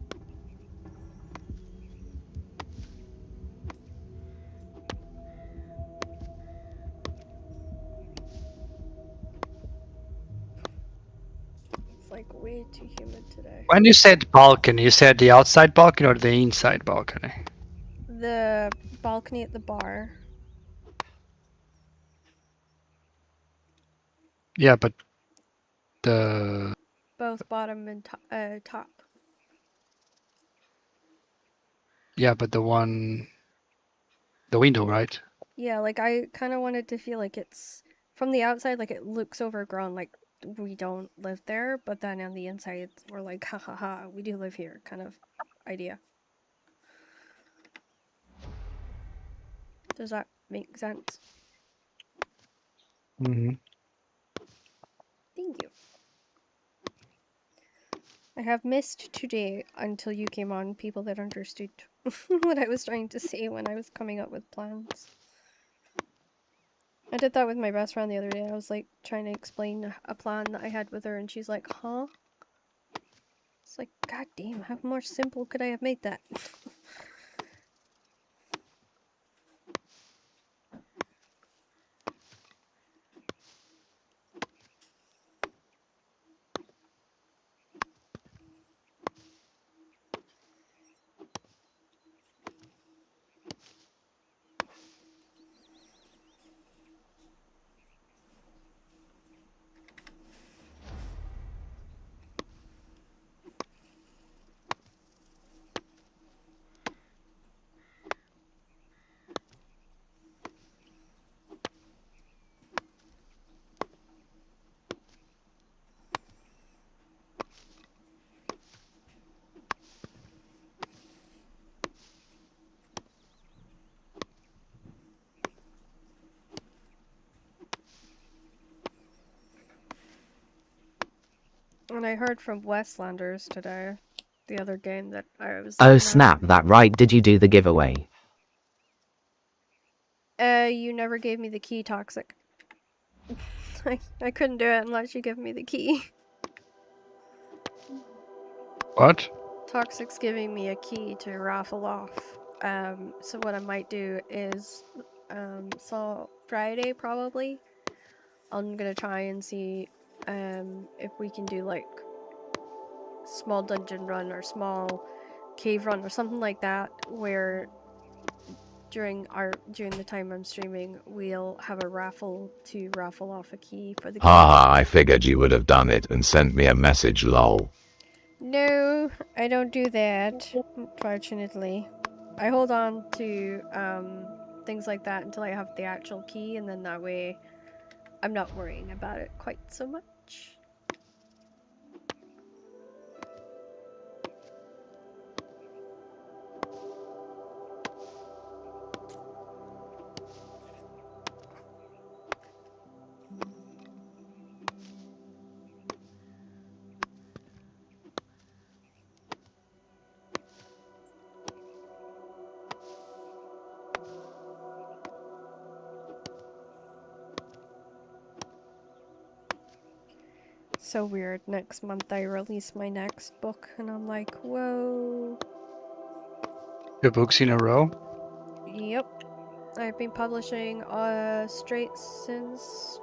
It's like way too humid today. When you said balcony, you said the outside balcony or the inside balcony? The balcony at the bar. Yeah, but the Both bottom and top. yeah, but the window, right? Yeah, like I kind of wanted to feel like it's from the outside, like it looks overgrown, like we don't live there, but then on the inside, we're like, ha ha ha, we do live here, kind of idea. Does that make sense? Mm-hmm. Thank you. I have missed today until you came on, people that understood what I was trying to say when I was coming up with plans. I did that with my best friend the other day. I was like trying to explain a plan that I had with her, and she's like, huh? It's like, god damn, how more simple could I have made that? And I heard from Westlanders today, the other game that I was Oh looking snap, that right, did you do the giveaway? at. You never gave me the key, Toxic. I couldn't do it unless you give me the key. What? Toxic's giving me a key to raffle off. So what I might do is, so Friday probably, I'm gonna try and see, if we can do like small dungeon run or small cave run or something like that, where during the time I'm streaming, we'll have a raffle to raffle off a key for the game. Haha, I figured you would have done it and sent me a message, lol. No, I don't do that, unfortunately. I hold on to things like that until I have the actual key, and then that way I'm not worrying about it quite so much. So weird. Next month I release my next book, and I'm like, whoa. 2 books in a row? Yep. I've been publishing straight since,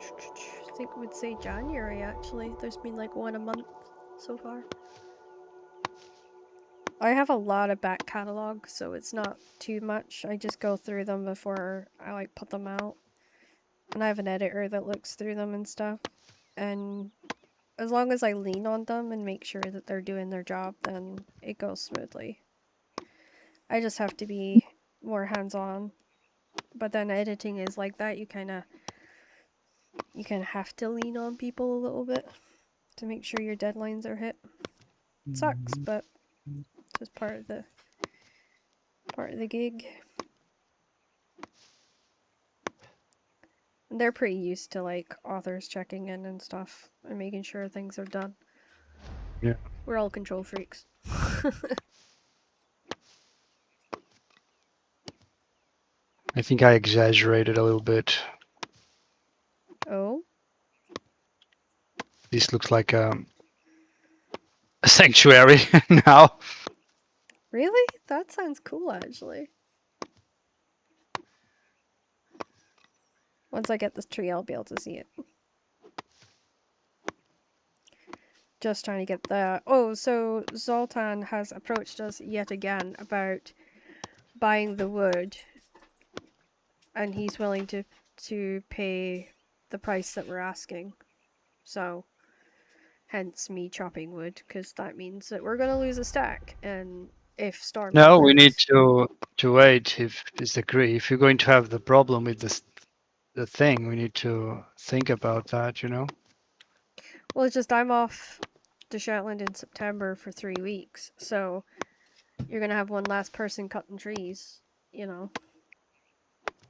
I think I would say January actually. There's been like one a month so far. I have a lot of back catalog, so it's not too much. I just go through them before I like put them out. And I have an editor that looks through them and stuff. And as long as I lean on them and make sure that they're doing their job, then it goes smoothly. I just have to be more hands-on. But then editing is like that. You kind of have to lean on people a little bit to make sure your deadlines are hit. It sucks, but it's just part of the gig. And they're pretty used to like authors checking in and stuff and making sure things are done. Yeah. We're all control freaks. I think I exaggerated a little bit. Oh? This looks like a sanctuary now. Really? That sounds cool, actually. Once I get this tree, I'll be able to see it. Just trying to get the... Oh, so Zoltan has approached us yet again about buying the wood. And he's willing to pay the price that we're asking. So, hence me chopping wood, because that means that we're going to lose a stack. And if Storm... No, we need to wait if it's agree. If you're going to have the problem with the thing, we need to think about that, you know? Well, it's just I'm off to Shetland in September for 3 weeks, so you're going to have one last person cutting trees, you know?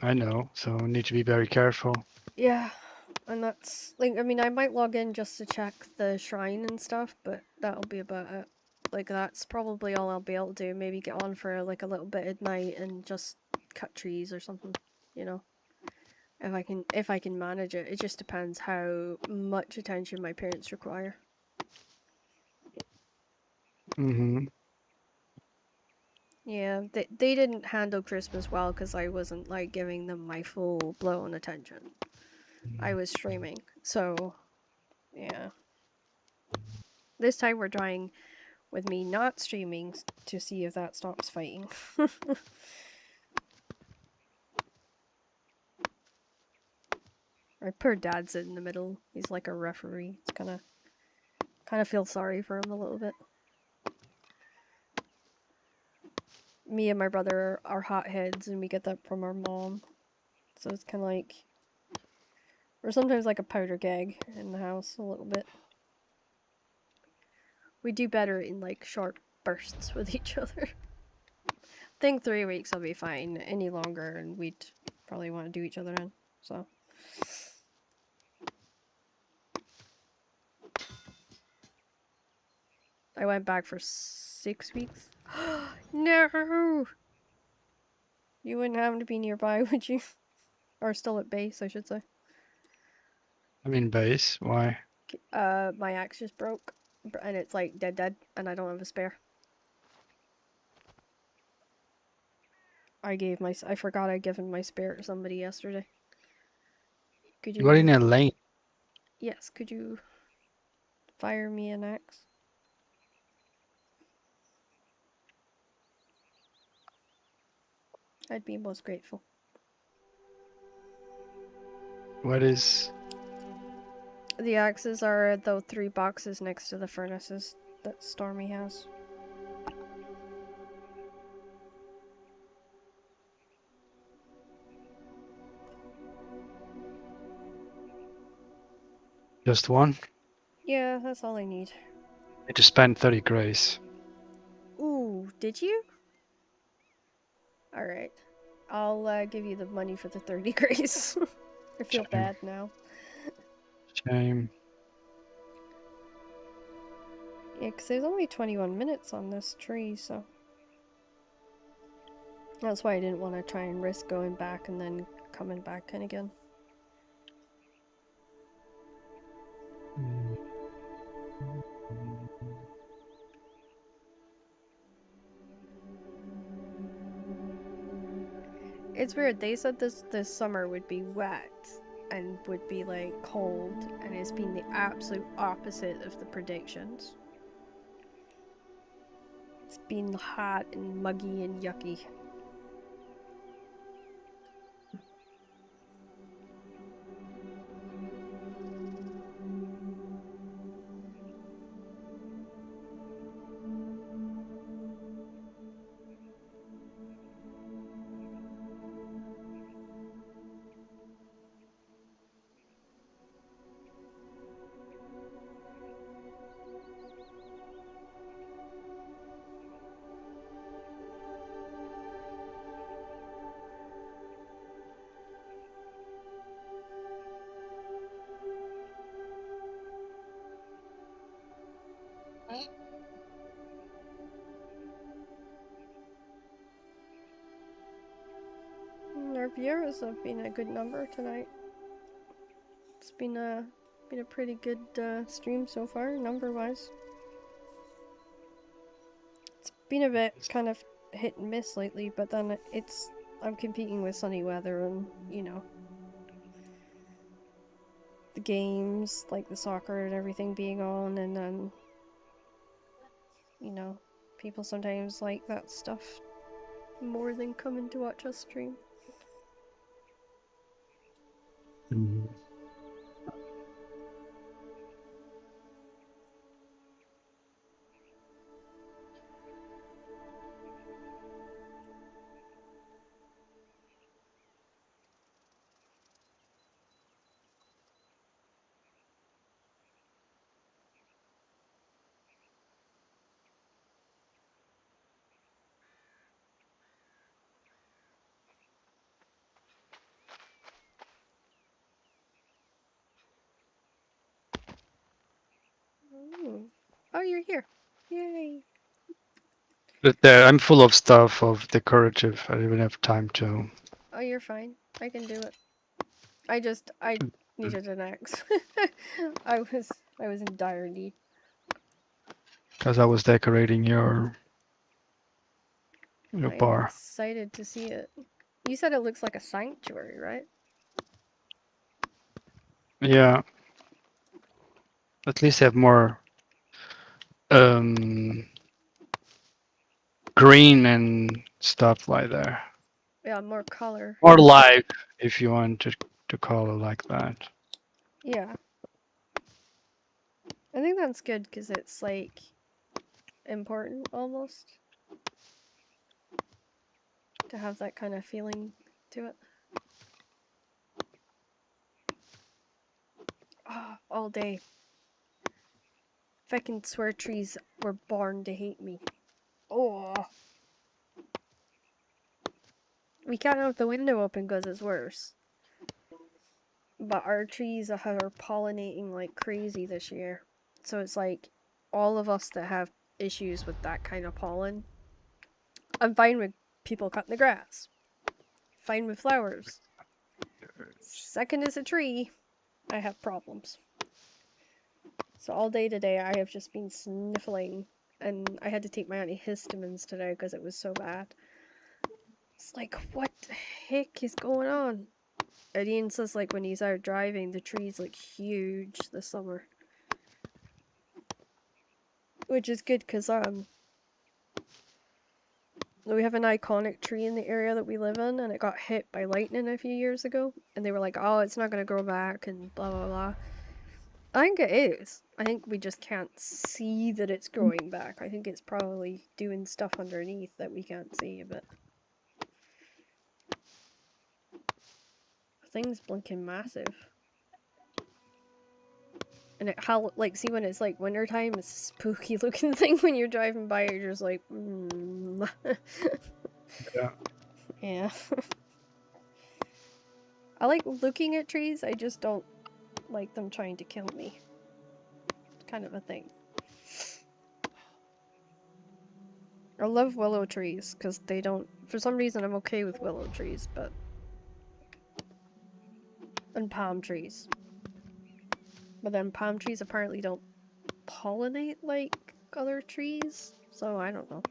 I know, so we need to be very careful. Yeah, and that's, like, I mean, I might log in just to check the shrine and stuff, but that'll be about it. Like, that's probably all I'll be able to do. Maybe get on for, like, a little bit at night and just cut trees or something, you know? If I can manage it. It just depends how much attention my parents require. Mm-hmm. Yeah, they didn't handle Christmas well because I wasn't, like, giving them my full-blown attention. I was streaming, so, yeah. This time we're trying with me not streaming to see if that stops fighting. My poor dad's in the middle. He's like a referee. It's kind of feel sorry for him a little bit. Me and my brother are hotheads, and we get that from our mom. So it's kind of like... We're sometimes like a powder keg in the house, a little bit. We do better in, like, short bursts with each other. I think 3 weeks will be fine. Any longer, and we'd probably want to do each other in, so... I went back for 6 weeks. No! You wouldn't happen to be nearby, would you? Or still at base, I should say. I'm in base. Why? My axe just broke. And it's like dead, and I don't have a spare. I forgot I'd given my spare to somebody yesterday. Could you... You are in a lane. Yes, could you fire me an axe? I'd be most grateful. What is... The axes are the 3 boxes next to the furnaces that Stormy has. Just one? Yeah, that's all I need. I need to spend 30 grace. Ooh, did you? Alright. I'll give you the money for the 30 grace. I feel bad now. Shame. Yeah, because there's only 21 minutes on this tree, so... That's why I didn't want to try and risk going back and then coming back in again. It's weird, they said this summer would be wet and would be like cold, and it's been the absolute opposite of the predictions. It's being hot and muggy and yucky. Our viewers have been a good number tonight. It's been a pretty good stream so far, number-wise. It's been a bit kind of hit and miss lately, but then I'm competing with sunny weather and, you know, the games, like the soccer and everything being on, and then, you know, people sometimes like that stuff more than coming to watch us stream. Oh, you're here. Yay. But I'm full of stuff of decorative. I don't even have time to. Oh, you're fine. I can do it. I needed an axe. I was in dire need. Because I was decorating your I'm bar. excited to see it. You said it looks like a sanctuary, right? Yeah. At least have more green and stuff like that. Yeah, more color. More live, if you want to call it like that. Yeah. I think that's good because it's like important almost to have that kind of feeling to it. Oh, all day. If I can swear trees were born to hate me. Oh. We can't have the window open because it's worse. But our trees are pollinating like crazy this year. So it's like all of us that have issues with that kind of pollen. I'm fine with people cutting the grass. Fine with flowers. Second is a tree, I have problems. So all day today I have just been sniffling, and I had to take my antihistamines today because it was so bad. It's like, what the heck is going on? And Ian says like when he's out driving, the trees look huge this summer. Which is good because we have an iconic tree in the area that we live in, and it got hit by lightning a few years ago. And they were like, oh, it's not going to grow back and blah blah blah. I think it is. I think we just can't see that it's growing back. I think it's probably doing stuff underneath that we can't see, but the thing's blinking massive. And it like, see when it's like wintertime, it's a spooky looking thing when you're driving by, you're just like, Yeah. Yeah. I like looking at trees, I just don't like them trying to kill me. It's kind of a thing. I love willow trees, because they don't... For some reason I'm okay with willow trees, but... And palm trees. But then palm trees apparently don't pollinate like other trees, so I don't know.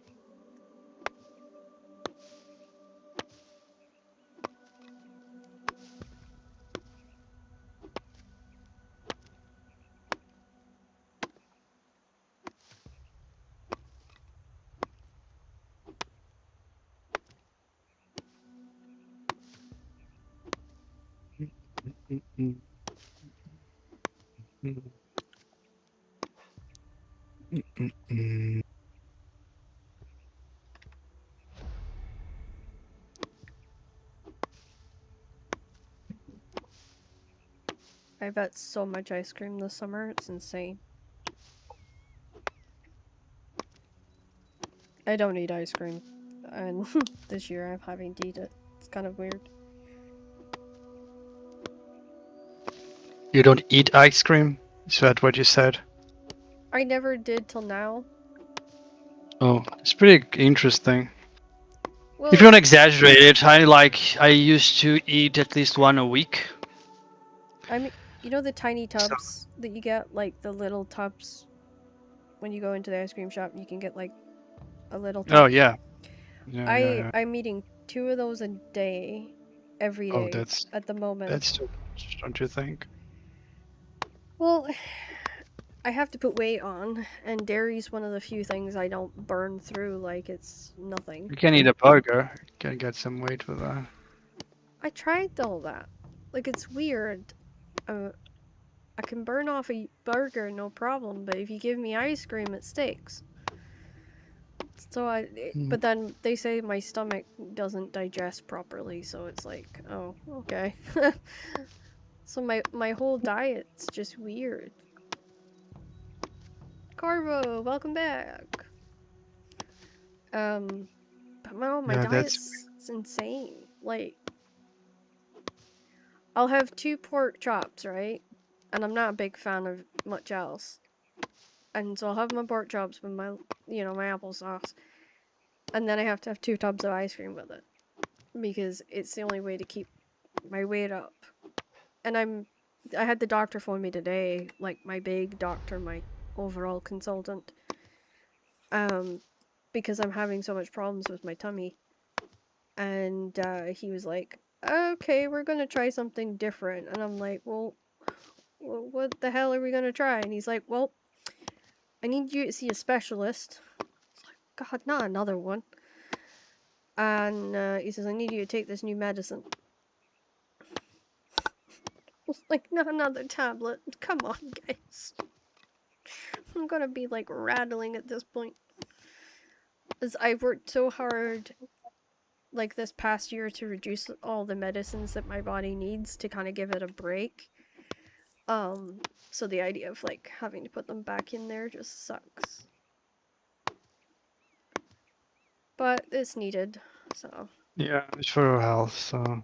Mm-mm. Mm. Mm-mm. I've had so much ice cream this summer, it's insane. I don't eat ice cream, and this year I'm having to eat it. It's kind of weird. You don't eat ice cream? Is that what you said? I never did till now. Oh, it's pretty interesting. Well, If you want to exaggerate it, I used to eat at least one a week. I mean, you know the tiny tubs that you get, like the little tubs when you go into the ice cream shop, you can get like a little tub. Oh yeah. Yeah. I'm eating 2 of those a day, every Oh, day at the moment. that's too much, don't you think? Well, I have to put weight on, and dairy's one of the few things I don't burn through like it's nothing. You can eat a burger. You can get some weight with that. I tried all that. Like, it's weird. I can burn off a burger, no problem, but if you give me ice cream, it sticks. So but then they say my stomach doesn't digest properly, so it's like, oh, okay. So my whole diet's just weird. Carvo, welcome back. But my diet's insane. Like, I'll have 2 pork chops, right? And I'm not a big fan of much else. And so I'll have my pork chops with my, my applesauce. And then I have to have 2 tubs of ice cream with it. Because it's the only way to keep my weight up. And I had the doctor phone me today, like my big doctor, my overall consultant. Because I'm having so much problems with my tummy. And he was like, okay, we're gonna try something different. And I'm like, well, what the hell are we gonna try? And he's like, well, I need you to see a specialist. It's like, God, not another one. And he says, I need you to take this new medicine. Like, not another tablet. Come on, guys. I'm gonna be like rattling at this point. As I've worked so hard like this past year to reduce all the medicines that my body needs to kind of give it a break. So the idea of like having to put them back in there just sucks. But it's needed, so. Yeah, it's for your health, so.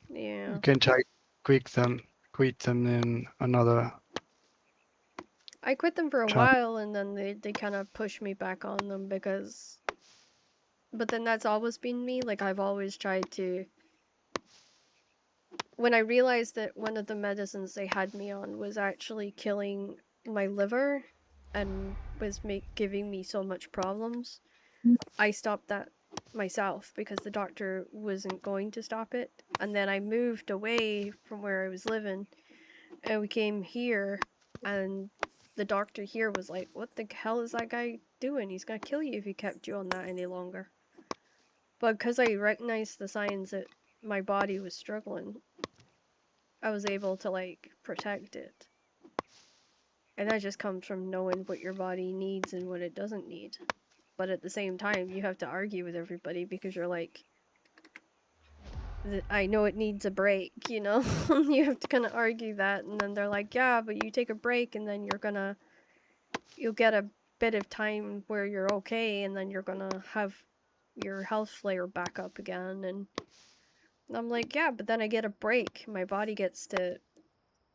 Yeah. You can try quit them in another. I quit them for a while, and then they kind of pushed me back on them because. But then that's always been me. Like, I've always tried to. When I realized that one of the medicines they had me on was actually killing my liver and was giving me so much problems, I stopped that myself because the doctor wasn't going to stop it. And then I moved away from where I was living and we came here, and the doctor here was like, what the hell is that guy doing? He's gonna kill you if he kept you on that any longer. But because I recognized the signs that my body was struggling, I was able to like protect it. And that just comes from knowing what your body needs and what it doesn't need. But at the same time, you have to argue with everybody because you're like, I know it needs a break, you know? You have to kind of argue that, and then they're like, yeah, but you take a break and then you'll get a bit of time where you're okay, and then you're gonna have your health flare back up again. And I'm like, yeah, but then I get a break. My body gets to,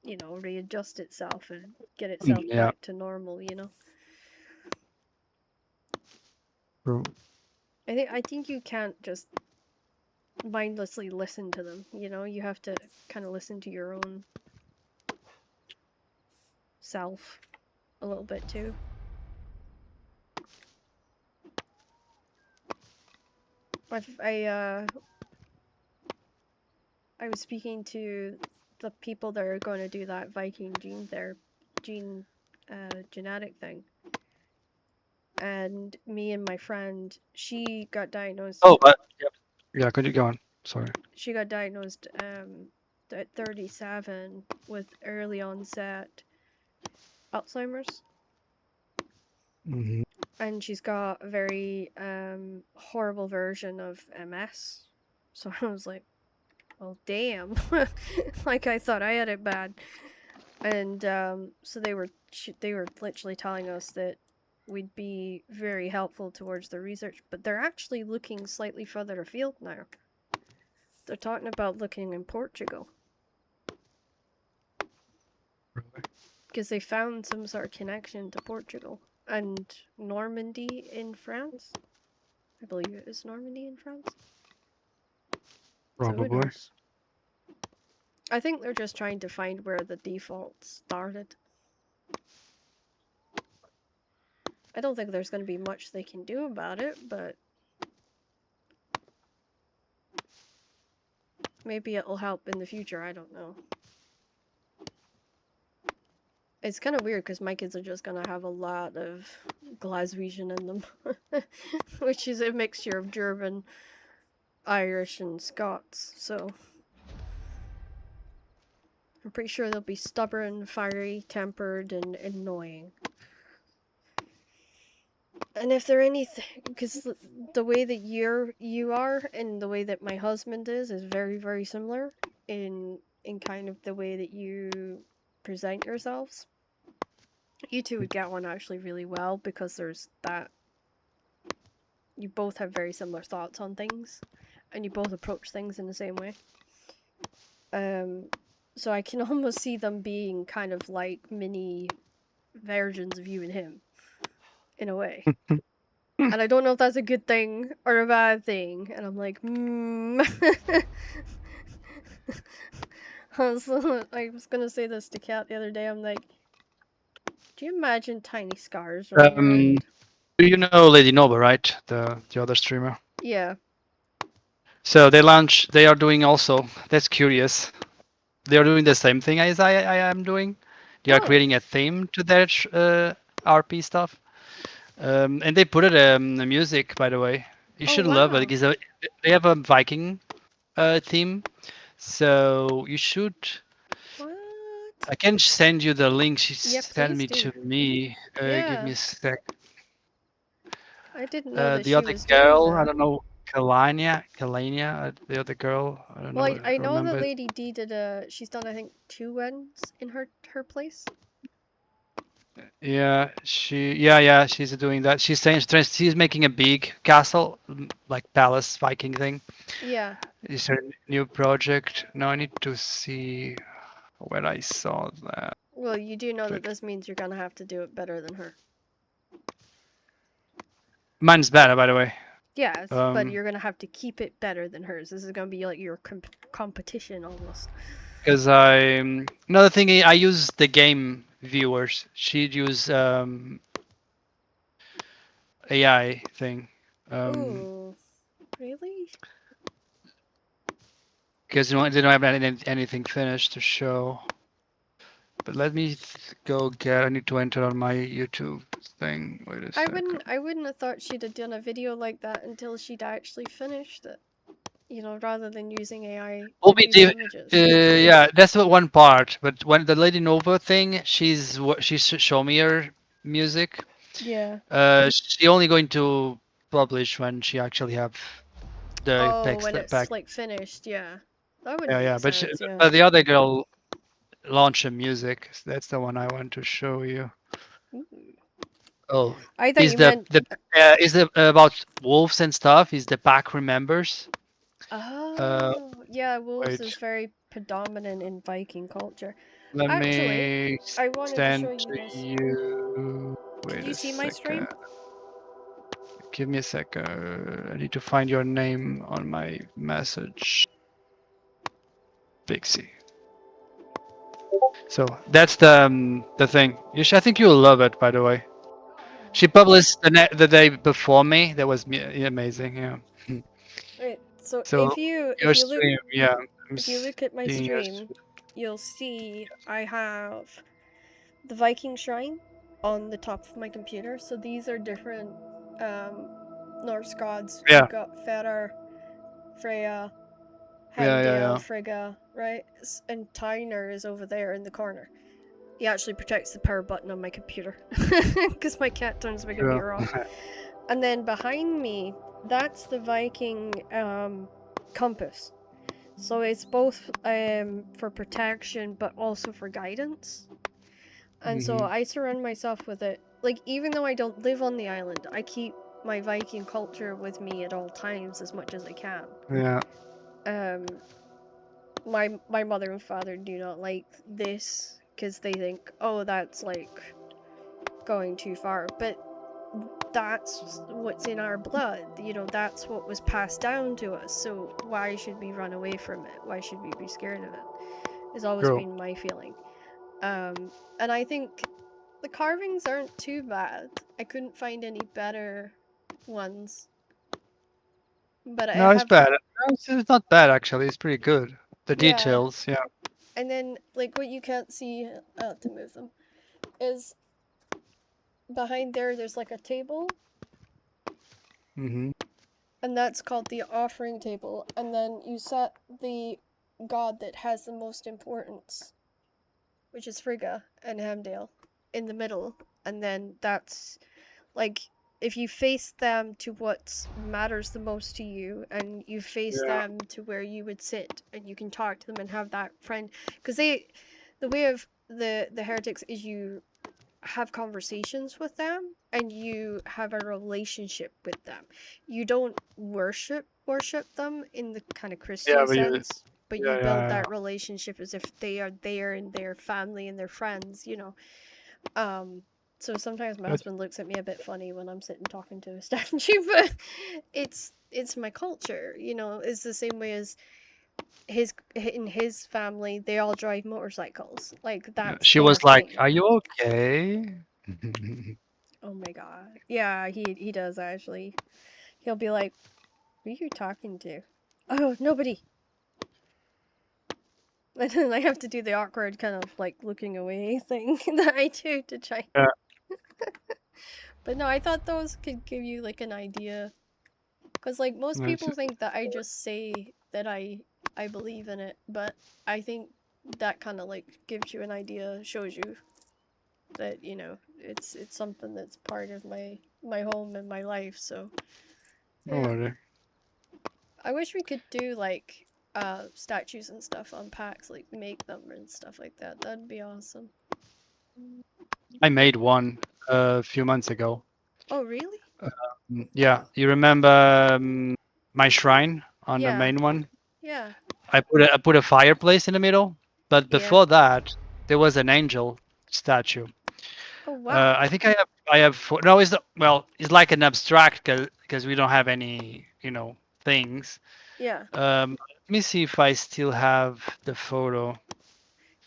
readjust itself and get itself back to normal, True. I think you can't just mindlessly listen to them, you have to kind of listen to your own self a little bit too. I was speaking to the people that are going to do that Viking genetic thing. And me and my friend, she got diagnosed. Oh, yep. Yeah, could you go on? Sorry. She got diagnosed at 37 with early onset Alzheimer's. Mm-hmm. And she's got a very horrible version of MS. So I was like, well, damn. Like, I thought I had it bad. And so they were literally telling us that we'd be very helpful towards the research, but they're actually looking slightly further afield now. They're talking about looking in Portugal. Because they found some sort of connection to Portugal. And Normandy in France? I believe it is Normandy in France. So who Probably. knows? I think they're just trying to find where the default started. I don't think there's going to be much they can do about it, but maybe it'll help in the future, I don't know. It's kind of weird because my kids are just going to have a lot of Glaswegian in them. Which is a mixture of German, Irish, and Scots, so I'm pretty sure they'll be stubborn, fiery, tempered, and annoying. And if they're anything, because the way that you are and the way that my husband is very, very similar in kind of the way that you present yourselves. You two would get on actually really well because there's that. You both have very similar thoughts on things, and you both approach things in the same way. So I can almost see them being kind of like mini versions of you and him, in a way. And I don't know if that's a good thing or a bad thing. And I'm like, I was gonna say this to Kat the other day. I'm like, do you imagine tiny scars on your hand? Do you know Lady Nova, right? The other streamer. Yeah. So they are doing also, that's curious. They are doing the same thing as I am doing. They are creating a theme to their RP stuff. And they put it the music, by the way. You should love it because they have a Viking theme. So you should. I can send you the link. She sent me to me. Give me a sec. I didn't know that the she other was girl, doing that. I don't know, Kalania, the other girl. I don't know. Well, I know remember. that Lady D did she's done I think 2 wins in her place. Yeah, she's doing that. She's making a big castle, like palace Viking thing. Yeah. It's her new project. Now I need to see where I saw that. Well, you do know that this means you're gonna have to do it better than her. Mine's better, by the way. Yes, but you're gonna have to keep it better than hers. This is gonna be like your competition almost. Because another thing, I use the game viewers. She'd use AI thing. Ooh, really? Because they don't have anything finished to show. But let me go get. I need to enter on my YouTube thing. Wait a second. I wouldn't have thought she'd have done a video like that until she'd actually finished it. You know, rather than using AI. Images. Yeah, that's one part. But when the Lady Nova thing, she's show me her music. Yeah. She only going to publish when she actually have the text when it's back. like finished, yeah. That would Yeah, make sense, but the other girl launched a music. That's the one I want to show you. Ooh. Oh, I thought you meant... is the about wolves and stuff? Is the pack remembers? Oh, yeah, wolves is very predominant in Viking culture. Let Actually, I wanted to show to you this. you. Wait Did you see my stream? Give me a second. I need to find your name on my message. Pixie. So that's the thing. I think you'll love it. By the way, she published the day before me. That was amazing. Yeah. Right. So if you look at my stream, you'll see I have the Viking shrine on the top of my computer. So these are different Norse gods. Yeah. We've got Fërir, Freya, Hemdale, Frigga, right? And Tyner is over there in the corner. He actually protects the power button on my computer because my cat turns my computer off. And then behind me, that's the Viking compass. So it's both for protection but also for guidance. And so I surround myself with it. Like, even though I don't live on the island, I keep my Viking culture with me at all times as much as I can. Yeah. My mother and father do not like this because they think, oh, that's like going too far. But that's what's in our blood, you know, that's what was passed down to us. So why should we run away from it? Why should we be scared of it? Has always been my feeling. And I think the carvings aren't too bad. I couldn't find any better ones. But No, it's bad. It's not bad actually. It's pretty good. The details, yeah. And then, like, what you can't see, to move them, is behind there's like a table. Mm-hmm. And that's called the offering table. And then you set the god that has the most importance, which is Frigga and Hemdale, in the middle. And then that's, like, if you face them to what matters the most to you, and you face them to where you would sit, and you can talk to them and have that friend. Because the way of the heretics is you have conversations with them, and you have a relationship with them. You don't worship them in the kind of Christian sense, but you build that relationship as if they are there and their family and their friends, you know. So sometimes my husband looks at me a bit funny when I'm sitting talking to a statue, but it's my culture, you know. It's the same way as in his family, they all drive motorcycles. Like, that's She their was like, thing. "Are you okay?" Oh my god. Yeah, he does actually. He'll be like, "Who are you talking to?" "Oh, nobody." And then I have to do the awkward kind of like looking away thing that I do to try. Yeah. But no, I thought those could give you like an idea. Because like most people think that I just say that I believe in it, but I think that kind of like gives you an idea, shows you that, you know, it's something that's part of my home and my life. So Alrighty. I wish we could do like statues and stuff on packs, like make them and stuff like that. That'd be awesome. I made one a few months ago. Oh, really? Yeah, you remember my shrine on the main one? Yeah. I put a fireplace in the middle, but before that there was an angel statue. Oh wow. I think I have no. It's it's like an abstract because we don't have any, you know, things. Yeah. Let me see if I still have the photo.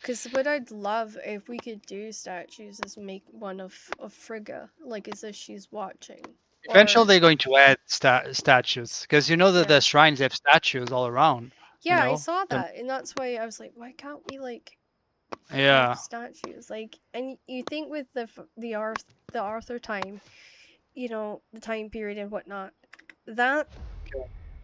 Because what I'd love if we could do statues is make one of Frigga, like as if she's watching. Eventually they're going to add statues because you know that the shrines have statues all around. Yeah, you know? I saw that, and that's why I was like, why can't we like Yeah. have statues? Like, and you think with the Arthur time, you know, the time period and whatnot, that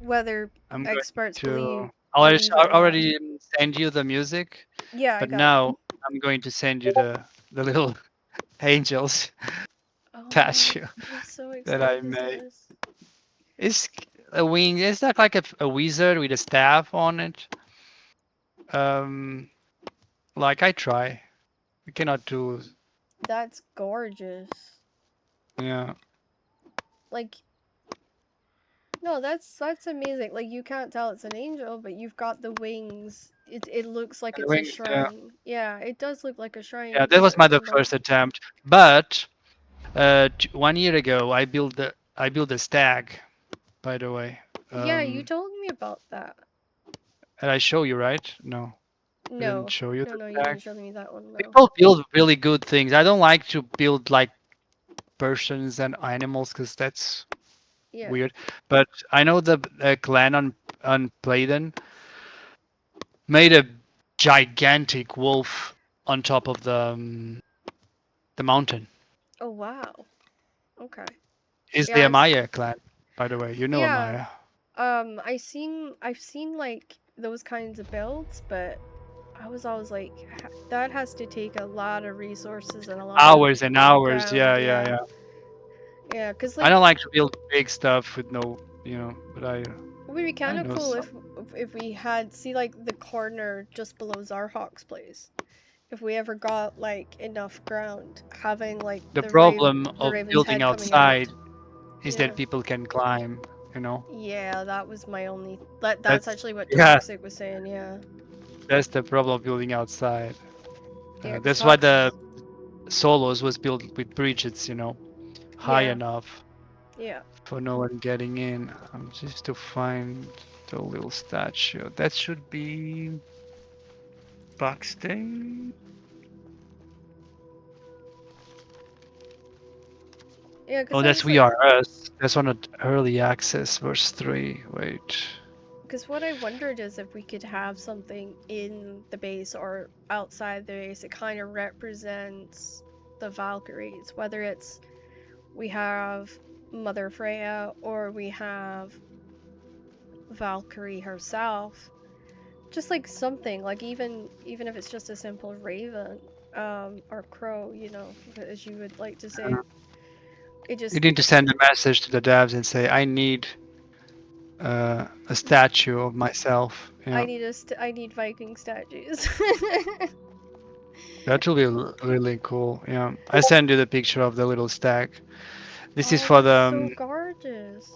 whether experts believe. I'll already send you the music. Yeah, but now I'm going to send you the little angels statue that I made. It's a wing. It's not like a wizard with a staff on it. Like I try. We cannot do. That's gorgeous. Yeah. Like. No, that's amazing. Like, you can't tell it's an angel, but you've got the wings. It looks like it's a shrine. Yeah, it does look like a shrine. Yeah, that was my first attempt. But 1 year ago, I built a stag. By the way. Yeah, you told me about that. Did I show you, right? No. No. I didn't show you No, you didn't show me that one. No. People build really good things. I don't like to build like persons and animals because that's weird. But I know the clan on Playden made a gigantic wolf on top of the mountain. Oh wow. Okay. It's the Amaya clan, by the way. You know yeah. Amaya. I've seen like those kinds of builds, but I was always like, that has to take a lot of resources and a lot Hours of and hours. ground. Yeah. Yeah, because I like don't like to build big stuff with no, but it would be kind of know cool some. if we had, see, like the corner just below Zarhawk's place. If we ever got like enough ground, having like The the problem the of Raven's building Head coming out. outside is that people can climb. Yeah, that was my only. That's That's actually what yeah. Toxic was saying. Yeah. That's the problem of building outside. Yeah, 'cause That's why the solos was built with bridges, high Yeah. enough Yeah. for no one getting in. Just to find the little statue. That should be Buxton. Yeah. Oh, that's We Are Us. That's on early access, verse 3. Wait. Because what I wondered is if we could have something in the base or outside the base that kind of represents the Valkyries, whether it's we have Mother Freya or we have Valkyrie herself, just like something, like even if it's just a simple raven or crow, as you would like to say. It just You need to send a message to the devs and say, I need a statue of myself. I need Viking statues. That will be really cool. Yeah, I send you the picture of the little stack. This is for the. So gorgeous.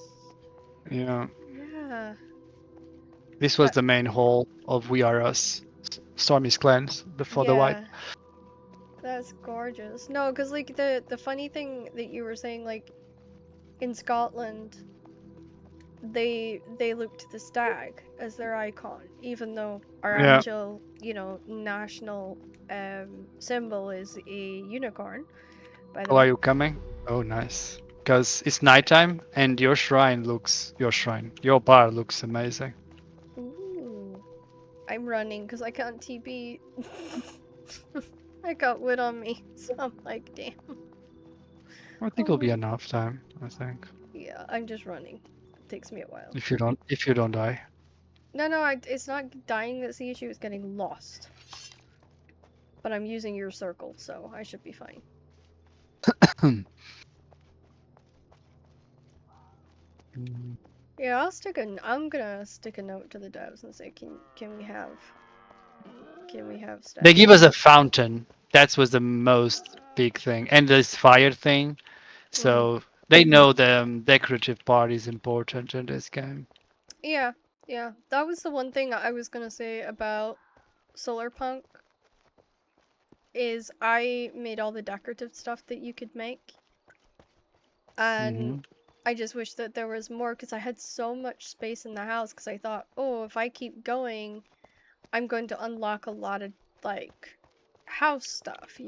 Yeah. Yeah. This was the main hall of We Are Us, Stormy's clans before the wipe. That's gorgeous. No, because like the funny thing that you were saying, like in Scotland, they look to the stag as their icon, even though our actual national symbol is a unicorn. By the Oh, way. are you coming? Oh, nice. Because it's nighttime and your bar looks amazing. Ooh. I'm running because I can't TB. I got wood on me, so I'm like, damn. I think it'll be enough time. I think. Yeah, I'm just running. It takes me a while. If you don't die. No, it's not dying that's the issue. It's getting lost. But I'm using your circle, so I should be fine. Yeah, I'm gonna stick a note to the devs and say, can we have stuff? They give us a fountain. That was the most big thing, and this fire thing. So they know the decorative part is important in this game. Yeah. That was the one thing I was gonna say about Solarpunk. Is I made all the decorative stuff that you could make, and I just wish that there was more because I had so much space in the house. Because I thought, oh, if I keep going, I'm going to unlock a lot of like house stuff,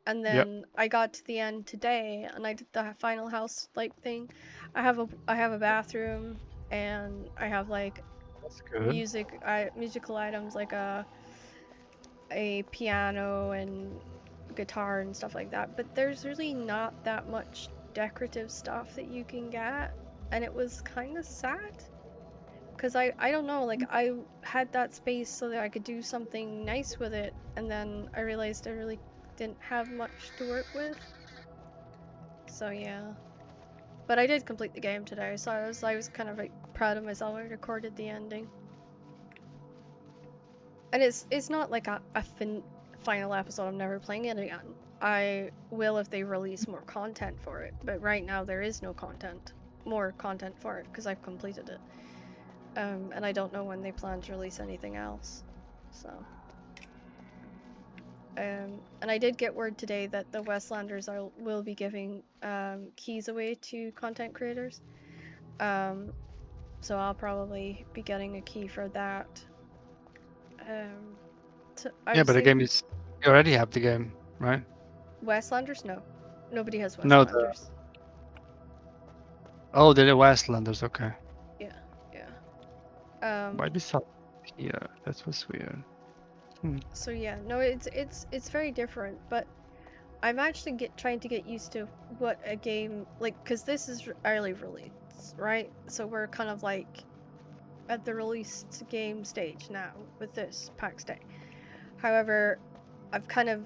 And then I got to the end today, and I did the final house like thing. I have a bathroom, and I have like musical items like a piano and guitar and stuff like that. But there's really not that much decorative stuff that you can get, and it was kind of sad. Because I don't know, like, I had that space so that I could do something nice with it, and then I realized I really didn't have much to work with. So yeah. But I did complete the game today, so I was kind of like proud of myself. I recorded the ending. And it's not like a final episode. I'm never playing it again. I will if they release more content for it, but right now there is no more content for it, because I've completed it. And I don't know when they plan to release anything else, so. And I did get word today that the Westlanders will be giving keys away to content creators. So I'll probably be getting a key for that. Yeah, but the game is... You already have the game, right? Westlanders? No. Nobody has Westlanders. No, Oh, they're the Westlanders, okay. Why this up here? That was weird. So yeah, no, it's very different, but I'm actually trying to get used to what a game like, because this is early release, right? So we're kind of like at the released game stage now with this PAX Day. However, I've kind of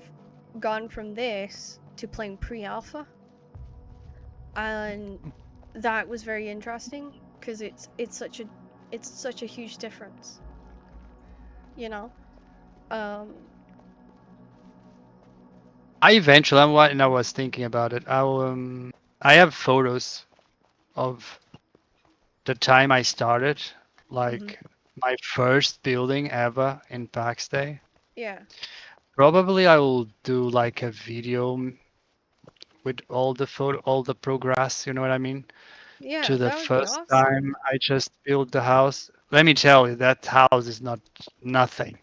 gone from this to playing pre-alpha, and that was very interesting because it's such a huge difference, you know. I eventually, when I was thinking about it, I have photos of the time I started, like my first building ever in PAX Day. Yeah. Probably I will do like a video with all the progress, you know what I mean? Yeah, To the that would be first awesome. time I just built the house. Let me tell you, that house is not nothing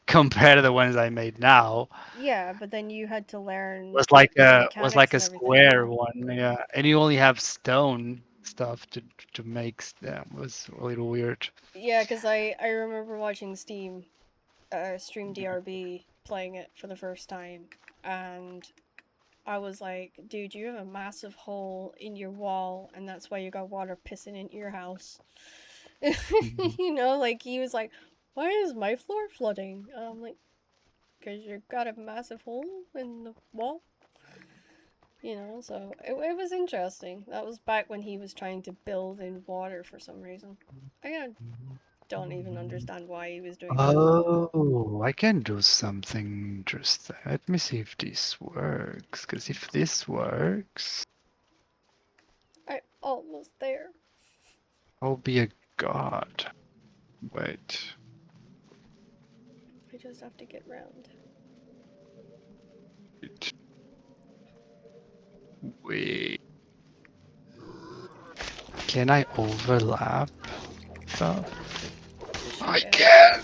compared to the ones I made now. Yeah, but then you had to learn Was like the a mechanics and everything. square one, yeah. And you only have stone stuff to make them. Was a little weird. Yeah, because I remember watching Stream DRB playing it for the first time, and I was like, dude, you have a massive hole in your wall, and that's why you got water pissing into your house. You know, like, he was like, why is my floor flooding? I'm like, because you got a massive hole in the wall. You know, so it was interesting. That was back when he was trying to build in water for some reason. I don't even understand why he was doing that. Oh, I can do something interesting. Let me see if this works. Because if this works, I'm almost there. I'll be a god. Wait. I just have to get round. Wait. Can I overlap stuff? I can!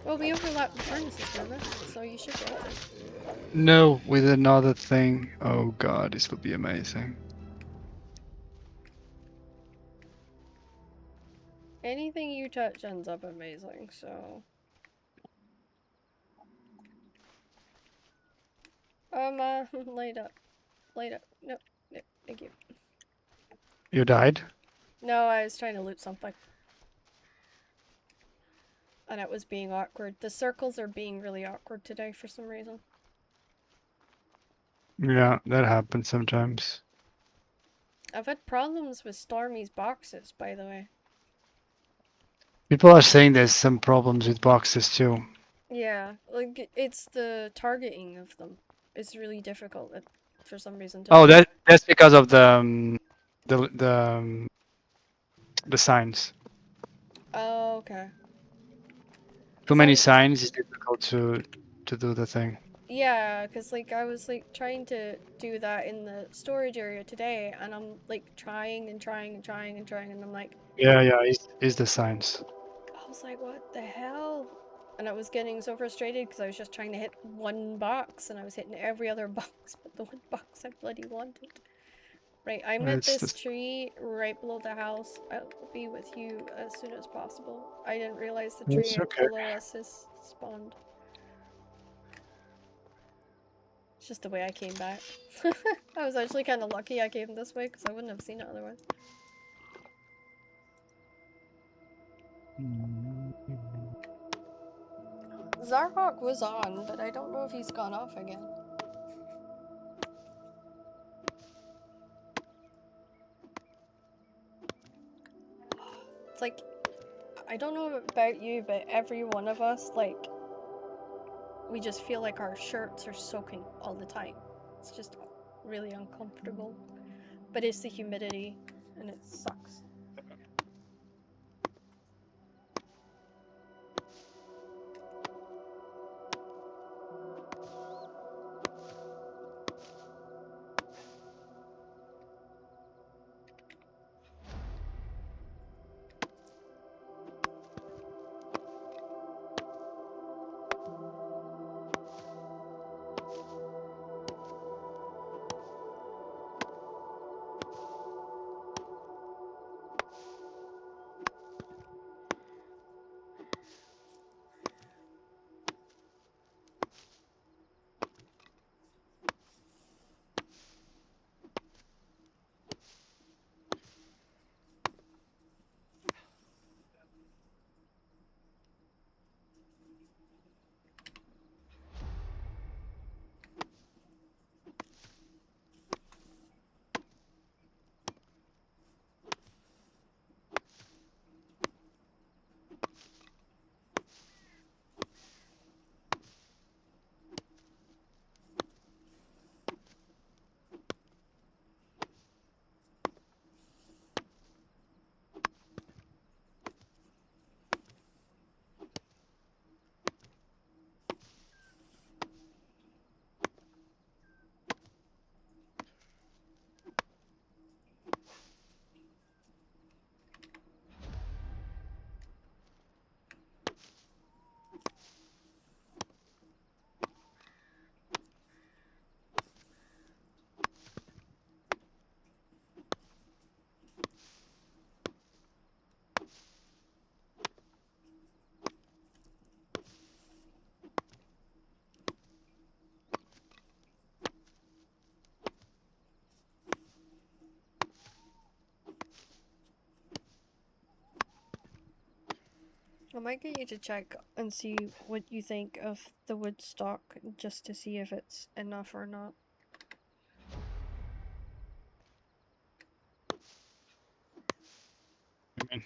Well, we overlapped the furnaces, remember? So you should be able to. No, with another thing. Oh god, this will be amazing. Anything you touch ends up amazing, so... light up. Light up. No, no, thank you. You died? No, I was trying to loot something. And it was being awkward. The circles are being really awkward today for some reason. Yeah, that happens sometimes. I've had problems with Stormy's boxes, by the way. People are saying there's some problems with boxes too. Yeah, like, it's the targeting of them. It's really difficult for some reason. Oh, that's because of the signs. Oh, okay. Too many signs is difficult to do the thing. Yeah, because, like, I was, like, trying to do that in the storage area today, and I'm, like, trying, and I'm like... Yeah, is the signs. I was like, what the hell? And I was getting so frustrated because I was just trying to hit one box, and I was hitting every other box, but the one box I bloody wanted. Right, I'm at this tree right below the house. I'll be with you as soon as possible. I didn't realize the tree below us has spawned. It's just the way I came back. I was actually kind of lucky I came this way because I wouldn't have seen it otherwise. Zarhawk was on, but I don't know if he's gone off again. It's like, I don't know about you, but every one of us, like, we just feel like our shirts are soaking all the time. It's just really uncomfortable. But it's the humidity, and it sucks. I might get you to check and see what you think of the wood stock, just to see if it's enough or not. I mean,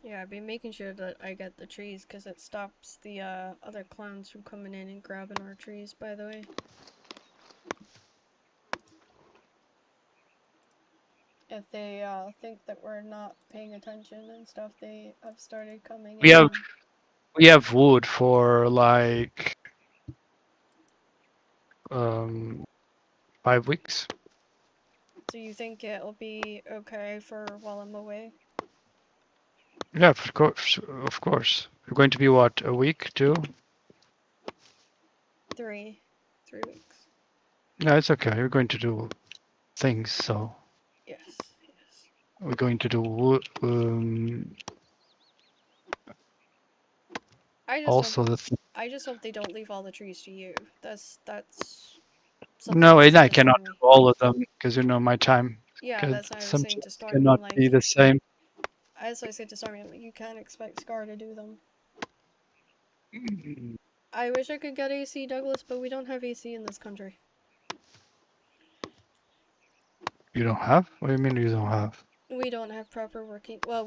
Yeah, I've been making sure that I get the trees because it stops the other clowns from coming in and grabbing our trees, by the way. If they think that we're not paying attention and stuff, they have started coming we in. have wood for like 5 weeks. So you think it'll be okay for while I'm away? Yeah, of course, of course. We're going to be what, a week, 2? 3 weeks. No, it's okay. We're going to do things, so Yes. we're going to do also the I just hope they don't leave all the trees to you. That's no, something and I to cannot Stormy. do all of them because you know my time. Yeah, that's what I was some saying to jobs Stormy. cannot Like, be the same. as I said to Stormy, I'm like, you can't expect Scar to do them. I wish I could get AC, Douglas, but we don't have AC in this country. You don't have? What do you mean you don't have? We don't have proper working. Well,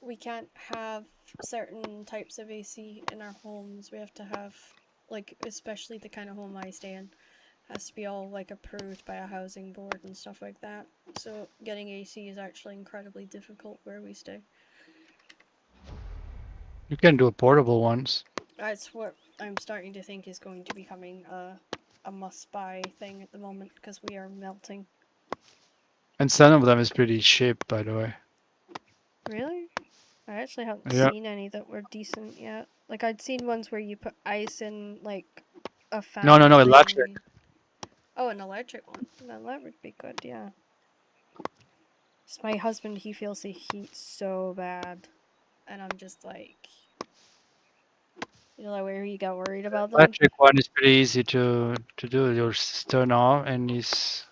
we can't have certain types of AC in our homes. We have to have, like, especially the kind of home I stay in, has to be all like approved by a housing board and stuff like that. So getting AC is actually incredibly difficult where we stay. You can do a portable ones. That's what I'm starting to think is going to be becoming a must-buy thing at the moment because we are melting. And some of them is pretty cheap, by the way. Really? I actually haven't Yeah. seen any that were decent yet. Like, I'd seen ones where you put ice in, like, a fan. No, thing. electric. Oh, an electric one. No, that would be good, yeah. Just my husband, he feels the heat so bad. And I'm just like... You know, where you got worried about them? Electric one is pretty easy to do. You just turn on and it's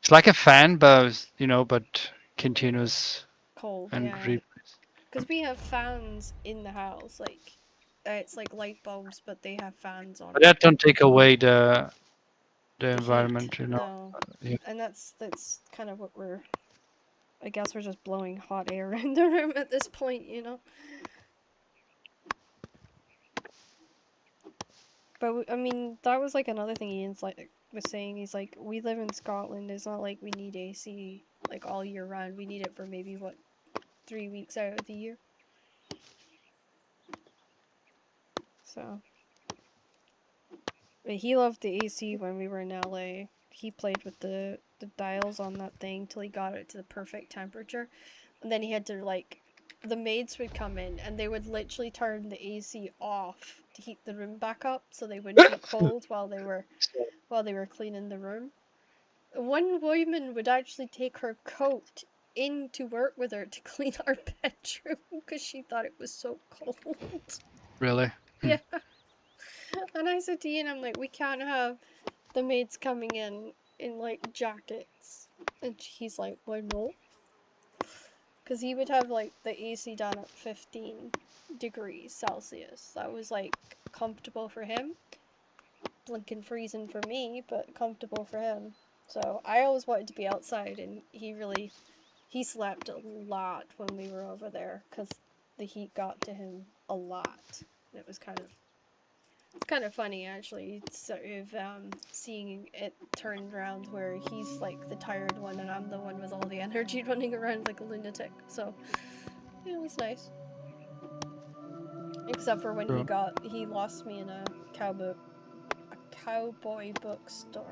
like a fan, but you know, but continuous Cold, and yeah. Because we have fans in the house, like it's like light bulbs, but they have fans on. But that don't take away the environment, you know. No. Yeah. And that's kind of what we're. I guess we're just blowing hot air in the room at this point, you know. But I mean, that was like another thing Ian's like was saying. He's like, we live in Scotland. It's not like we need AC like all year round. We need it for maybe what 3 weeks out of the year. So, but he loved the AC when we were in LA. He played with the dials on that thing till he got it to the perfect temperature, and then he had to like, the maids would come in and they would literally turn the AC off to heat the room back up so they wouldn't be cold while they were cleaning the room. One woman would actually take her coat in to work with her to clean our bedroom because she thought it was so cold. Really? Yeah. And I said to Ian, I'm like, we can't have the maids coming in like jackets. And he's like, why not? Because he would have like the AC down at 15 degrees Celsius. That was like comfortable for him. Blinking freezing for me, but comfortable for him. So I always wanted to be outside, and he slept a lot when we were over there because the heat got to him a lot. And it was kind of funny actually, sort of seeing it turned around where he's like the tired one and I'm the one with all the energy running around like a lunatic. So it was nice. Except for when True. he lost me in a cowboy book store,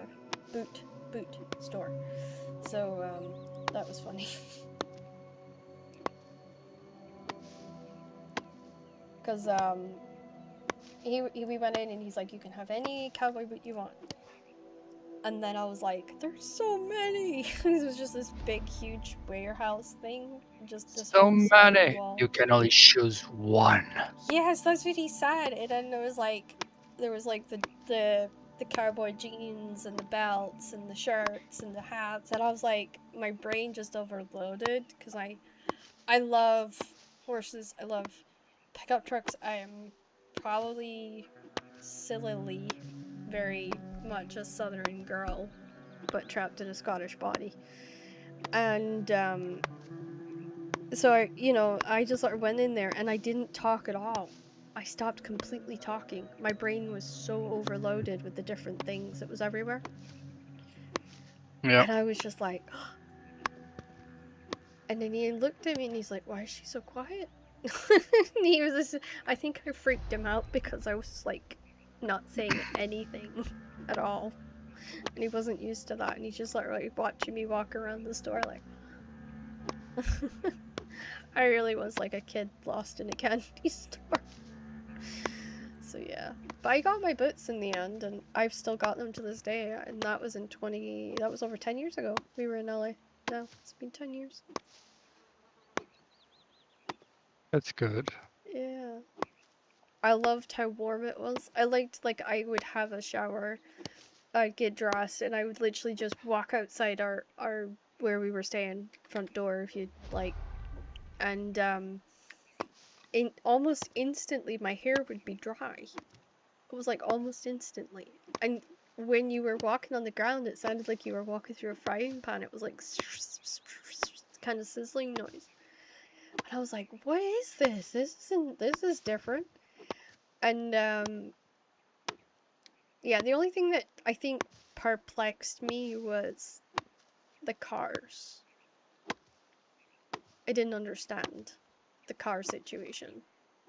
boot store. So that was funny. Cause we went in and he's like, you can have any cowboy boot you want. And then I was like, there's so many. It was just this big, huge warehouse thing. Just this So whole side of the many. wall. You can only choose one. Yes, that's what he said. And then there was like the cowboy jeans and the belts and the shirts and the hats, and I was like, my brain just overloaded because I love horses. I love pickup trucks. I am probably sillily very much a southern girl, but trapped in a Scottish body. And so I just sort of went in there and I didn't talk at all. I stopped completely talking. My brain was so overloaded with the different things that was everywhere. Yeah. And I was just like, and then he looked at me and he's like, why is she so quiet? And he was this, I think I freaked him out because I was like not saying anything at all. And he wasn't used to that, and he's just like watching me walk around the store like I really was like a kid lost in a candy store. So yeah. But I got my boots in the end, and I've still got them to this day, and that was that was over 10 years ago. We were in LA. No, it's been 10 years. That's good. Yeah. I loved how warm it was. I liked, like, I would have a shower, I'd get dressed, and I would literally just walk outside our where we were staying, front door, if you'd like, and almost instantly my hair would be dry. It was like almost instantly. And when you were walking on the ground, it sounded like you were walking through a frying pan. It was like kind of sizzling noise. And I was like, what is this? This is different. And yeah, the only thing that I think perplexed me was the cars. I didn't understand the car situation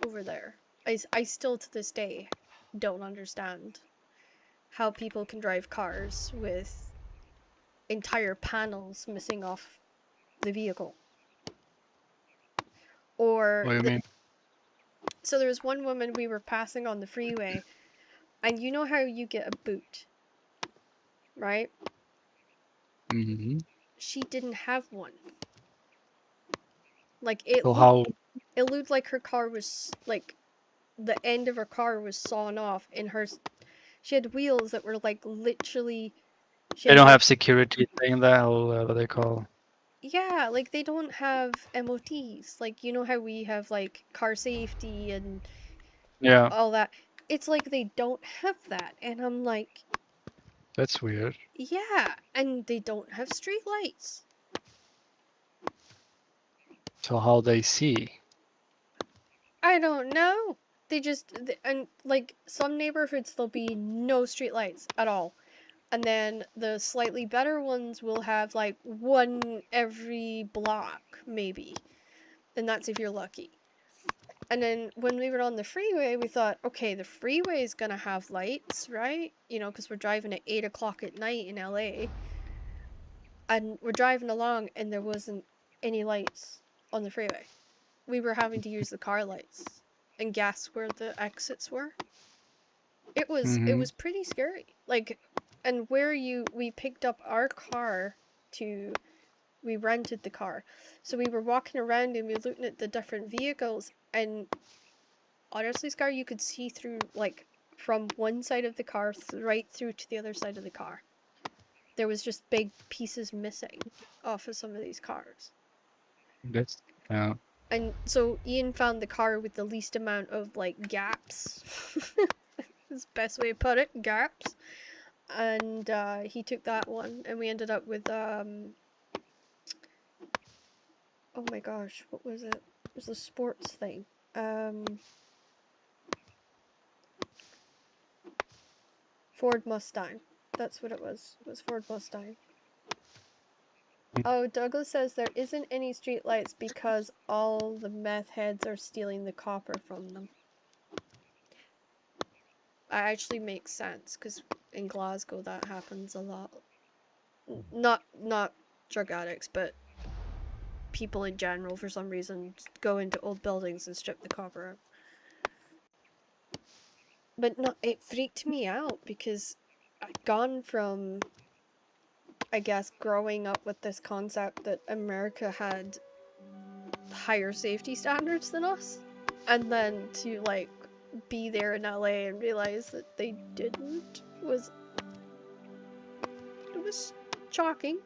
over there. I still to this day don't understand how people can drive cars with entire panels missing off the vehicle. Or What do you mean? So there was one woman we were passing on the freeway, and you know how you get a boot, right? Mm-hmm. She didn't have one. Like it So it looked like her car was like the end of her car was sawn off, and she had wheels that were like literally. they don't have security thing there, or what they call. Yeah, like they don't have MOTs. Like, you know how we have like car safety and Yeah. all that. It's like they don't have that, and I'm like, That's weird. yeah, and they don't have street lights. So how they see? I don't know. They just and like some neighborhoods there'll be no street lights at all. And then the slightly better ones will have like one every block, maybe. And that's if you're lucky. And then when we were on the freeway, we thought, okay, the freeway is gonna have lights, right? You know, because we're driving at 8 o'clock at night in LA. And we're driving along, and there wasn't any lights on the freeway. We were having to use the car lights and guess where the exits were. It was pretty scary. Like, and we picked up our car we rented the car. So we were walking around and we were looking at the different vehicles, and honestly, Scar, you could see through, like, from one side of the car right through to the other side of the car. There was just big pieces missing off of some of these cars. That's yeah. And so Ian found the car with the least amount of, like, gaps. That's the best way to put it, gaps. And he took that one, and we ended up with oh my gosh, what was it? It was a sports thing. Ford Mustang. That's what it was. It was Ford Mustang. Oh, Douglas says there isn't any streetlights because all the meth heads are stealing the copper from them. actually makes sense, because in Glasgow that happens a lot. Not drug addicts, but people in general, for some reason, go into old buildings and strip the copper out. But no, it freaked me out because I'd gone from, I guess, growing up with this concept that America had higher safety standards than us, and then to like be there in LA and realize that they didn't was shocking.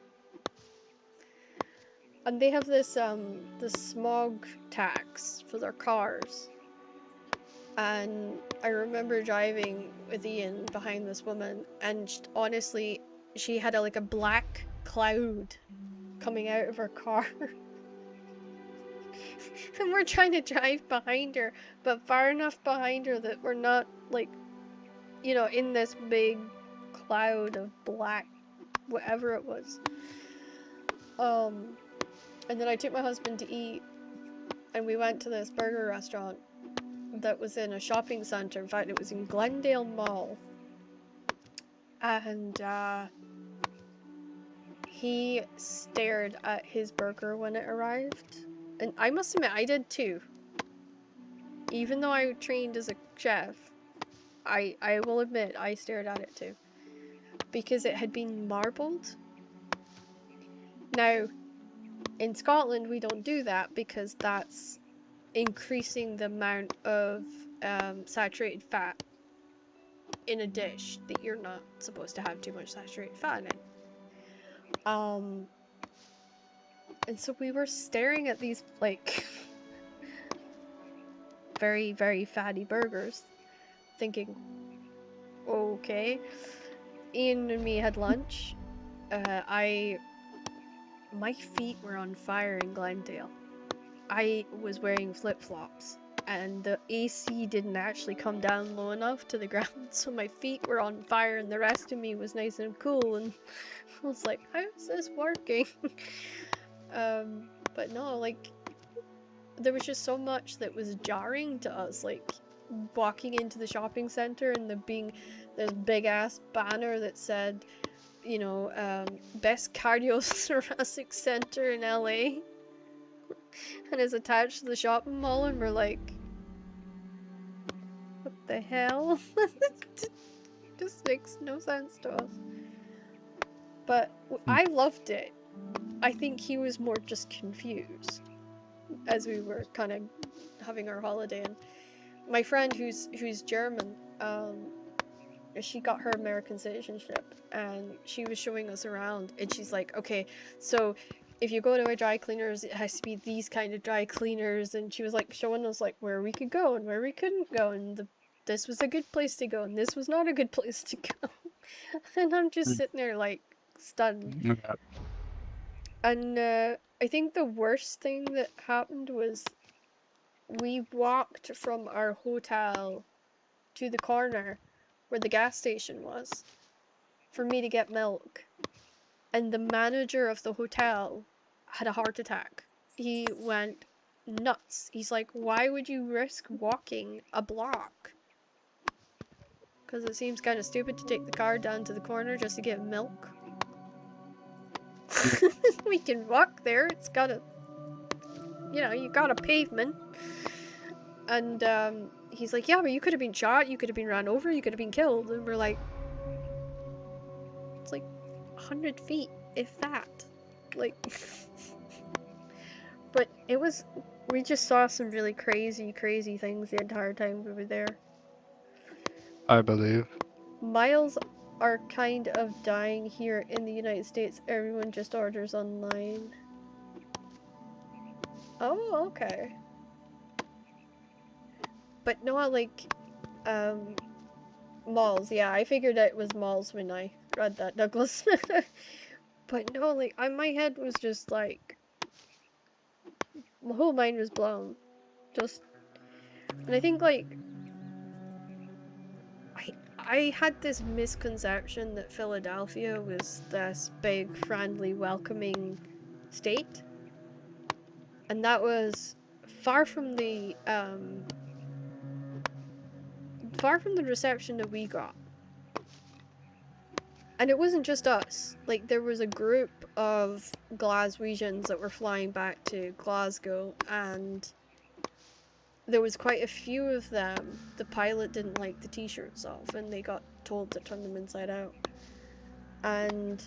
And they have this smog tax for their cars. And I remember driving with Ian behind this woman, and honestly, she had like a black cloud coming out of her car. And we're trying to drive behind her, but far enough behind her that we're not, like, you know, in this big cloud of black, whatever it was. And then I took my husband to eat, and we went to this burger restaurant that was in a shopping center. In fact, it was in Glendale Mall. And he stared at his burger when it arrived. And I must admit, I did too. Even though I trained as a chef, I will admit I stared at it too. Because it had been marbled. Now, in Scotland we don't do that because that's increasing the amount of saturated fat in a dish that you're not supposed to have too much saturated fat in. And so we were staring at these, like, very, very fatty burgers, thinking, okay. Ian and me had lunch. My feet were on fire in Glendale. I was wearing flip-flops, and the AC didn't actually come down low enough to the ground, so my feet were on fire and the rest of me was nice and cool, and I was like, how is this working? But no, like, there was just so much that was jarring to us, like, walking into the shopping center and there being this big-ass banner that said, you know, best cardiothoracic center in LA, and it's attached to the shopping mall, and we're like, what the hell? Just makes no sense to us. But I loved it. I think he was more just confused as we were kind of having our holiday. And my friend who's German, she got her American citizenship, and she was showing us around, and she's like, okay, so if you go to a dry cleaners, it has to be these kind of dry cleaners, and she was like showing us like where we could go and where we couldn't go, and this was a good place to go and this was not a good place to go. And I'm just sitting there like stunned. Yeah. And I think the worst thing that happened was we walked from our hotel to the corner where the gas station was for me to get milk, and the manager of the hotel had a heart attack. He went nuts. He's like, why would you risk walking a block? Because it seems kind of stupid to take the car down to the corner just to get milk. We can walk there. It's got a, you know, you got a pavement. And he's like, yeah, but you could have been shot, you could have been run over, you could have been killed. And we're like, it's like 100 feet, if that. Like, but it was, we just saw some really crazy things the entire time we were there. I believe. Miles are kind of dying here in the United States. Everyone just orders online. Oh, okay. But no, like, malls. Yeah, I figured it was malls when I read that, Douglas. But no, like, my head was just like, my whole mind was blown. Just, and I think, like, I had this misconception that Philadelphia was this big, friendly, welcoming state. And that was far from the far from the reception that we got. And it wasn't just us. Like, there was a group of Glaswegians that were flying back to Glasgow, and there was quite a few of them. The pilot didn't like the t-shirts off, and they got told to turn them inside out. And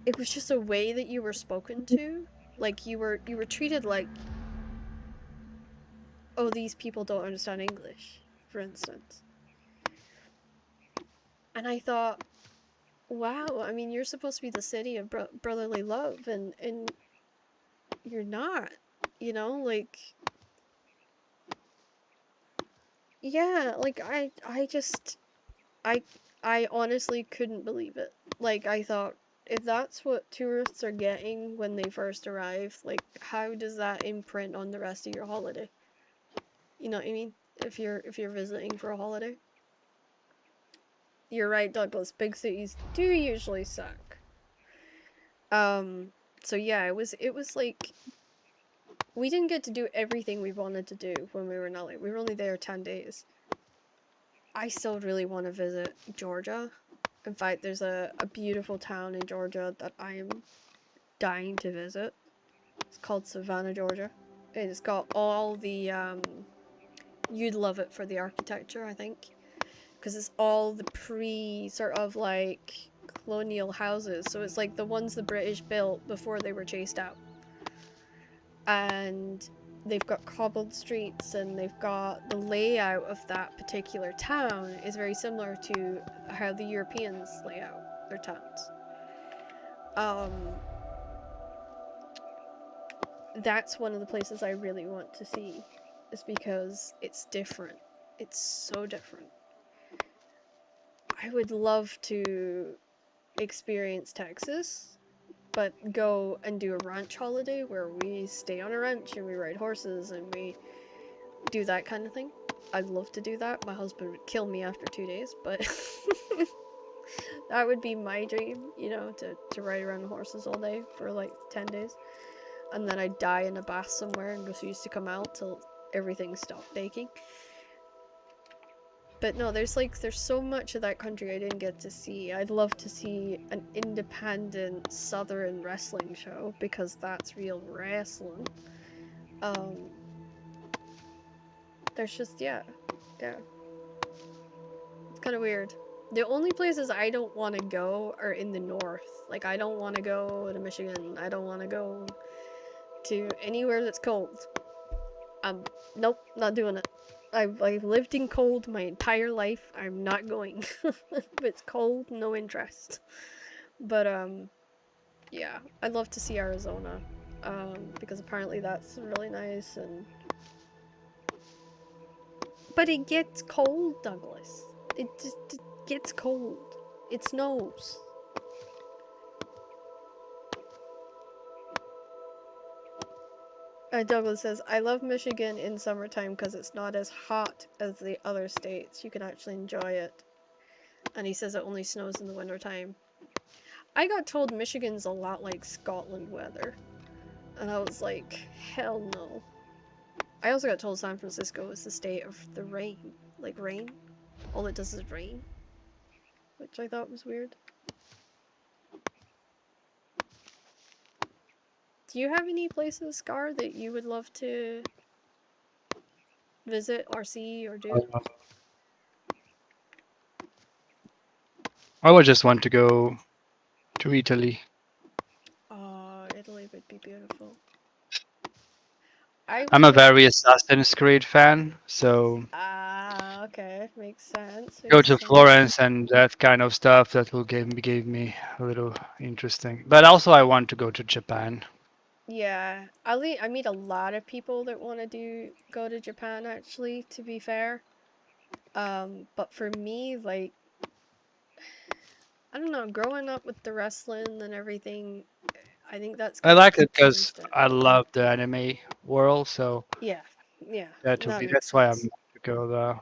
it was just a way that you were spoken to. Like, you were treated like, oh, these people don't understand English, for instance. And I thought, wow, I mean, you're supposed to be the city of brotherly love, and you're not, you know, like, yeah, like, I honestly couldn't believe it. Like, I thought, if that's what tourists are getting when they first arrive, like, how does that imprint on the rest of your holiday? You know what I mean? If you're visiting for a holiday. You're right, Douglas. Big cities do usually suck. So yeah, it was like, we didn't get to do everything we wanted to do when we were in LA. We were only there 10 days. I still really want to visit Georgia. In fact, there's a beautiful town in Georgia that I am dying to visit. It's called Savannah, Georgia. It's got all the, you'd love it for the architecture, I think. Because it's all the sort of like colonial houses. So it's like the ones the British built before they were chased out. And they've got cobbled streets, and they've got the layout of that particular town is very similar to how the Europeans lay out their towns. That's one of the places I really want to see, is because it's different. It's so different. I would love to experience Texas, but go and do a ranch holiday where we stay on a ranch and we ride horses and we do that kind of thing. I'd love to do that. My husband would kill me after 2 days, but that would be my dream, you know, to ride around on horses all day for like 10 days. And then I'd die in a bath somewhere and refuse to come out till everything stopped baking. But no, there's so much of that country I didn't get to see. I'd love to see an independent Southern wrestling show, because that's real wrestling. There's just, yeah. It's kind of weird. The only places I don't want to go are in the north. Like, I don't want to go to Michigan. I don't want to go to anywhere that's cold. Nope, not doing it. I've lived in cold my entire life. I'm not going. If it's cold, no interest. But, yeah, I'd love to see Arizona. Because apparently that's really nice, and... But it gets cold, Douglas. It just gets cold. It snows. Douglas says, I love Michigan in summertime because it's not as hot as the other states. You can actually enjoy it. And he says it only snows in the wintertime. I got told Michigan's a lot like Scotland weather. And I was like, hell no. I also got told San Francisco is the state of the rain. Like rain. All it does is rain. Which I thought was weird. Do you have any places, Scar, that you would love to visit or see or do? I would just want to go to Italy. Oh, Italy would be beautiful. I'm a very Assassin's Creed fan, so okay, makes sense. go to Florence and that kind of stuff. That will give me a little interesting. But also, I want to go to Japan. Yeah, I meet a lot of people that want to go to Japan, actually, to be fair. But for me, like, I don't know, growing up with the wrestling and everything, I think that's... I like it because I love the anime world, so... Yeah. That's why I'm going to go there.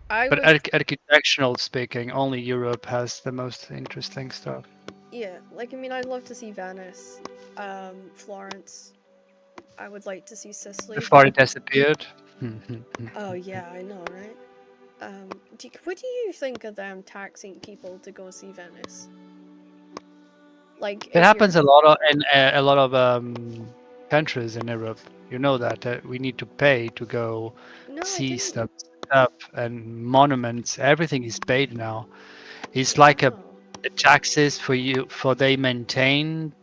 But would... architectural speaking, only Europe has the most interesting stuff. Yeah, like, I mean, I'd love to see Venice, Florence. I would like to see Sicily. Before it disappeared. Oh yeah, I know, right? What do you think of them taxing people to go see Venice? Like, It if happens you're... a lot of in a lot of countries in Europe. You know that we need to pay to go No, I see didn't. stuff and monuments. Everything is paid now. It's like a taxes for they maintain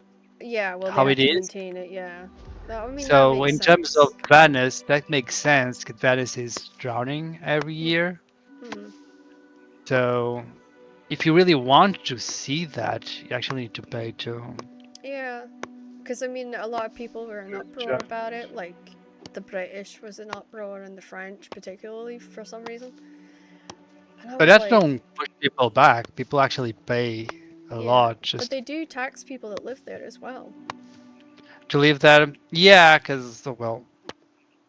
Yeah, well, they how have it to is. maintain it, yeah. I mean, that So makes in terms sense. of Venice, that makes sense because Venice is drowning every year. Hmm. So if you really want to see that, you actually need to pay too. Yeah, because I mean, a lot of people were in uproar about it. Like, the British was in uproar, and the French, particularly, for some reason. And I But was that like, don't push people back. People actually pay a yeah, lot but just they do tax people that live there as well. to leave that. Yeah, because well,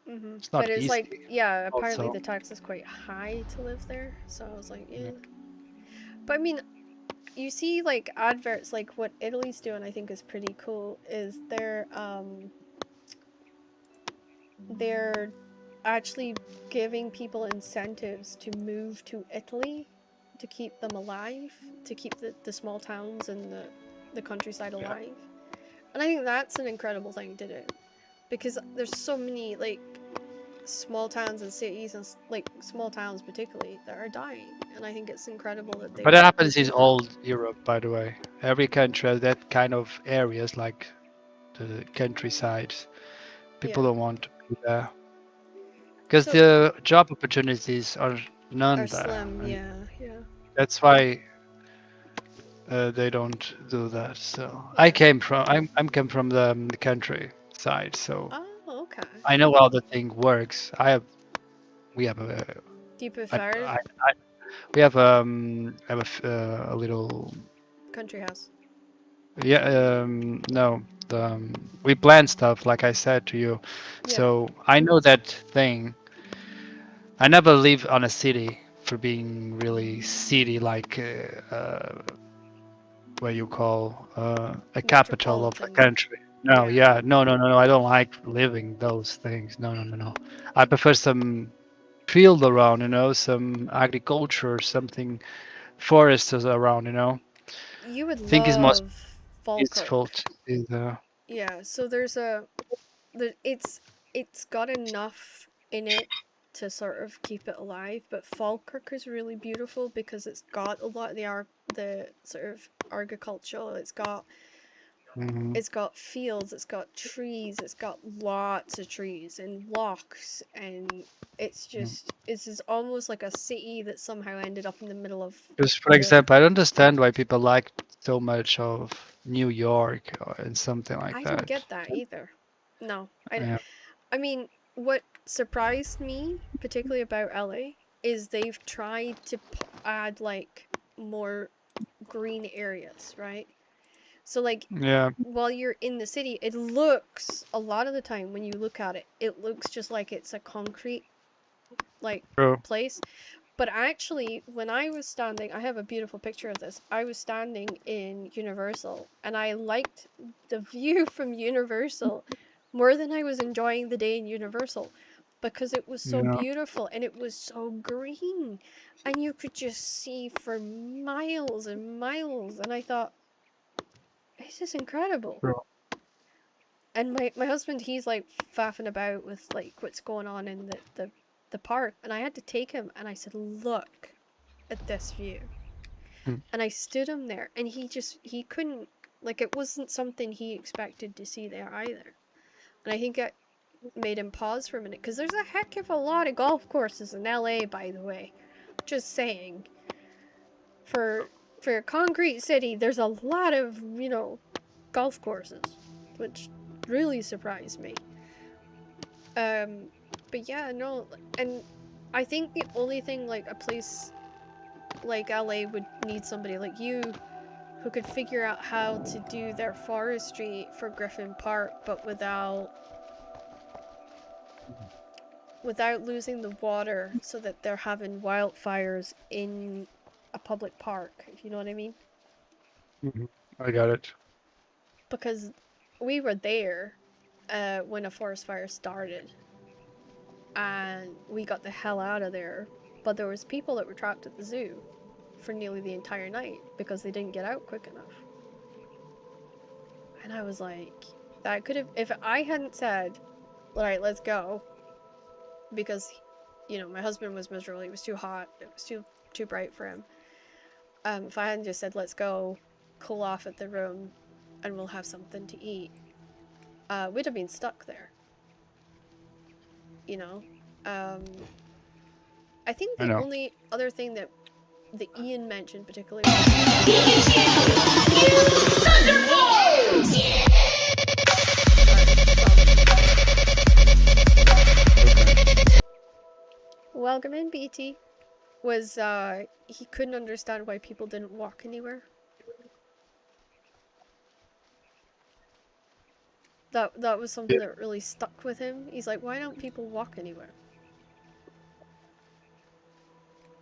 Hmm. it's But not it's easy. like, yeah, apparently Also, the tax is quite high to live there. So I was like, yeah. But I mean, you see, like, adverts, like what Italy's doing, I think is pretty cool. Is they're actually giving people incentives to move to Italy to keep them alive, to keep the small towns and the countryside alive. And I think that's an incredible thing to do, because there's so many, like, small towns and cities, and like small towns particularly, that are dying, and I think it's incredible that but that they happens do in that. all Europe, by the way. Every country has that kind of areas, like the countryside. People Yeah. don't want to be there because So the job opportunities are none are there. slim, And yeah, yeah. that's why they don't do that. So I came from I'm come from the countryside, so Oh, okay. I know how the thing works. We have a Do you I, prefer I, we have a little country house? no we plan stuff like I said to you, Yeah. so I know that thing. I never live on a city for being really city like what you call a capital of a Metropolitan. country. No, Yeah. no. I don't like living those things. No. I prefer some field around, some agriculture, something forests around, You would I think is most love peaceful. Falkirk. Yeah, so it's got enough in it to sort of keep it alive, but Falkirk is really beautiful because it's got a lot of the sort of agriculture. It's got fields, it's got trees, it's got lots of trees and lochs, and it's almost like a city that somehow ended up in the middle of Because, for example, I don't understand why people like so much of New York and something like I that. don't get that either. No, Yeah. I mean, what surprised me particularly about LA is they've tried to add like more green areas, right? So like, Yeah. while you're in the city, it looks, a lot of the time when you look at it, it looks just like it's a concrete like True. place. But actually, when I was standing, I have a beautiful picture of this. I was standing in Universal, and I liked the view from Universal more than I was enjoying the day in Universal, because it was so Yeah. beautiful and it was so green, and you could just see for miles and miles, and I thought, this is incredible. True. And my husband, he's like faffing about with like what's going on in the park, and I had to take him, and I said, look at this view. And I stood him there, and he couldn't, like, it wasn't something he expected to see there either. And I think it made him pause for a minute, because there's a heck of a lot of golf courses in LA, by the way. Just saying. For a concrete city, there's a lot of, golf courses, which really surprised me. But yeah, no, and I think the only thing, like, a place like LA would need somebody like you who could figure out how to do their forestry for Griffin Park, but without losing the water, so that they're having wildfires in a public park, if you know what I mean. I got it. Because we were there when a forest fire started. and we got the hell out of there. But there was people that were trapped at the zoo for nearly the entire night because they didn't get out quick enough. And I was like, that could have, if I hadn't said, alright, let's go, because, you know, my husband was miserable, it was too hot, it was too bright for him. If I hadn't just said, let's go, cool off at the room, and we'll have something to eat, we'd have been stuck there. You know? I think the only other thing that Ian mentioned particularly welcome in, BT. Was he couldn't understand why people didn't walk anywhere. That was something that really stuck with him. He's like, why don't people walk anywhere?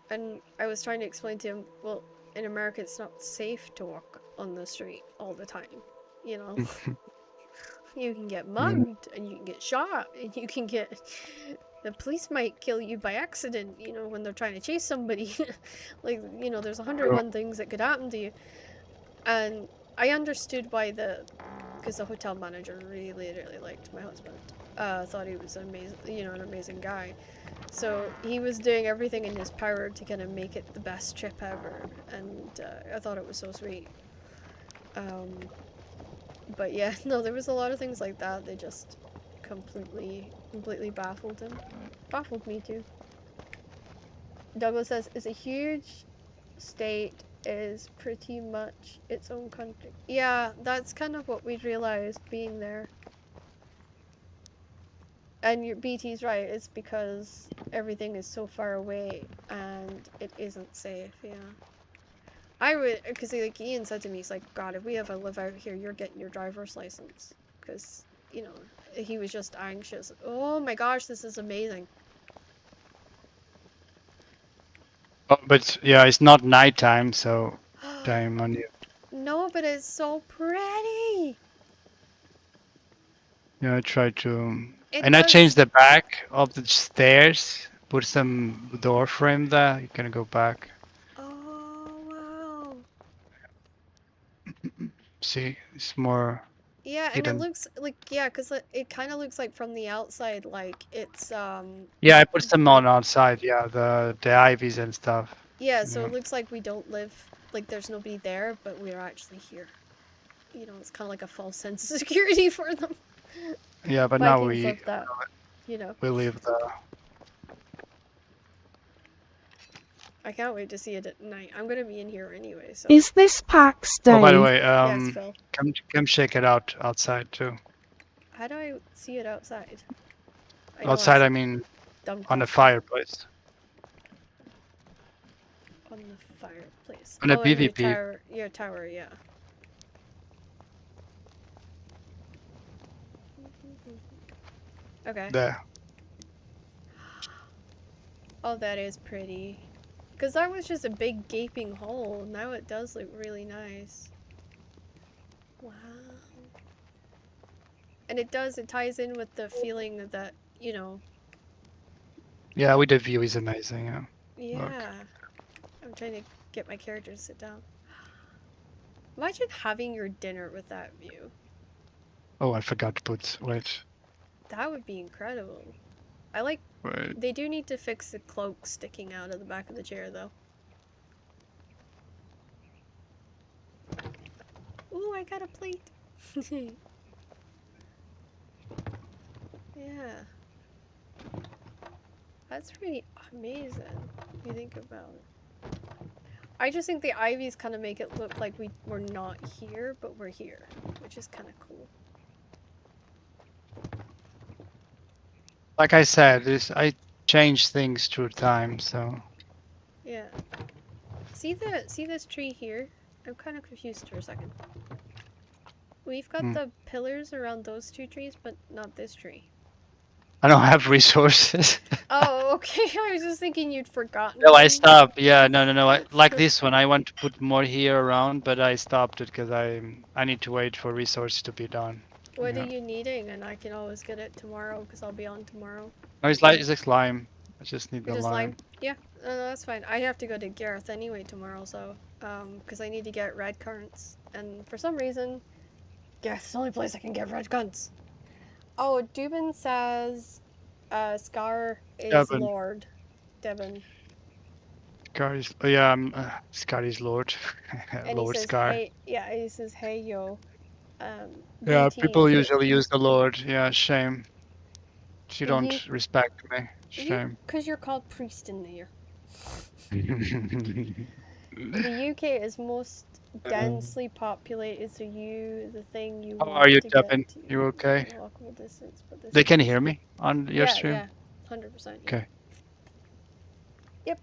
And I was trying to explain to him, well, in America it's not safe to walk on the street all the time, you know? You can get mugged, and you can get shot, and you can get... The police might kill you by accident, you know, when they're trying to chase somebody. Like, you know, there's 101 things that could happen to you. And I understood why because the hotel manager really liked my husband. Thought he was amazing, you know, an amazing guy. So he was doing everything in his power to kind of make it the best trip ever, and I thought it was so sweet. But yeah, no, there was a lot of things like that. They just completely baffled him. Baffled me too. Douglas says, "It's a huge state is pretty much its own country." Yeah, that's kind of what we realized being there. And your BT's right, it's because everything is so far away and it isn't safe, yeah. I would, because like Ian said to me, he's like, God, if we ever live out here, you're getting your driver's license. Because, you know, he was just anxious. Oh my gosh, this is amazing. Oh, but yeah, it's not nighttime, so time on you. No, but it's so pretty. Yeah, I tried to... It and I does- changed the back of the stairs, put some door frame there, you can go back. Oh, wow. See, it's more... Yeah, and hidden. it looks like, yeah, because it kind of looks like from the outside, like it's, Yeah, I put some on outside, yeah, the ivies and stuff. yeah, so Yeah. it looks like we don't live, like there's nobody there, but we're actually here. You know, it's kind of like a false sense of security for them. Yeah, but now Vikings we love that, you know. we leave the... I can't wait to see it at night. I'm gonna be in here anyway, so. Is this PAX Day? Oh, by the way, Yes, Phil. come check it out outside too. How do I see it outside? I know Outside, it's I mean, dumb on the question. fireplace. On the fireplace. On a in your PvP. tower, your tower, yeah. Okay. There. Oh, that is pretty. Because that was just a big gaping hole. Now it does look really nice. Wow. And it ties in with the feeling that, you know, Yeah, with the view is amazing, yeah. yeah. I'm trying to get my character to sit down. Imagine having your dinner with that view. Oh, I forgot to put... wait. That would be incredible. I like... Wait. They do need to fix the cloak sticking out of the back of the chair, though. Ooh, I got a plate. Yeah. That's pretty amazing, if you think about it. I just think the ivies kind of make it look like we're not here, but we're here, which is kind of cool. Like I said, I change things through time, so... Yeah. See this tree here? I'm kind of confused for a second. We've got the pillars around those two trees, but not this tree. I don't have resources. Oh, okay. I was just thinking you'd forgotten. No, I them. stopped. Yeah, no. Like this one, I want to put more here around, but I stopped it because I need to wait for resources to be done. What Yeah. are you needing? And I can always get it tomorrow because I'll be on tomorrow. No, it's like it's like lime. I just need the Just lime. lime? Yeah, no, that's fine. I have to go to Gareth anyway tomorrow, so because I need to get red currants, and for some reason, Gareth's the only place I can get red currants. Oh, Dubin says, Scar is Devon. Lord. Devon. Scar is. Oh yeah, Scar is Lord. And Lord he says, Scar. hey, yeah, he says, hey, yo. Yeah, BT people and usually use the Lord. Yeah, shame. You You- don't respect me. You, Shame. because you're called priest in there. The UK is most densely populated, so the thing you How want are you, to Devin? get to You okay? in walkable distance, but this They can is- hear me on your yeah, stream? Yeah, 100%. Yeah. Okay. Yep.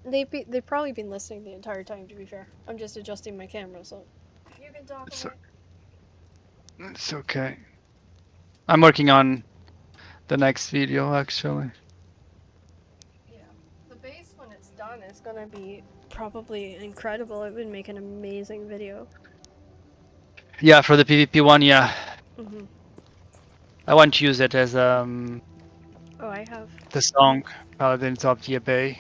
They've probably been listening the entire time, to be fair. I'm just adjusting my camera, so you can talk It's, away. it's okay. I'm working on the next video, actually. The base, when it's done, is gonna be probably incredible. It would make an amazing video. Yeah, for the PvP one, yeah. Mhm. I want to use it as Oh, I have. the song Paladins of the Abbey.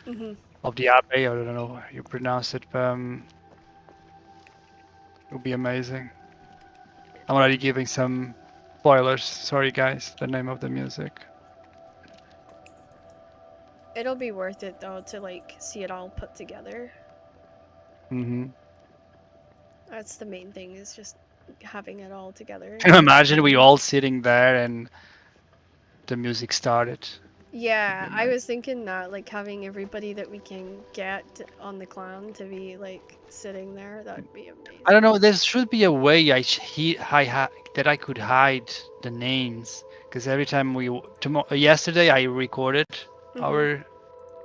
Mhm. Of the Abbey, I don't know how you pronounce it, but it would be amazing. I'm already giving some spoilers. Sorry guys, the name of the music. It'll be worth it though to like see it all put together. That's the main thing, is just having it all together. Can you imagine we all sitting there and the music started? Yeah, I was thinking that, like, having everybody that we can get on the clan to be like sitting there, that'd be amazing. I don't know. There should be a way that I could hide the names, because every time yesterday I recorded our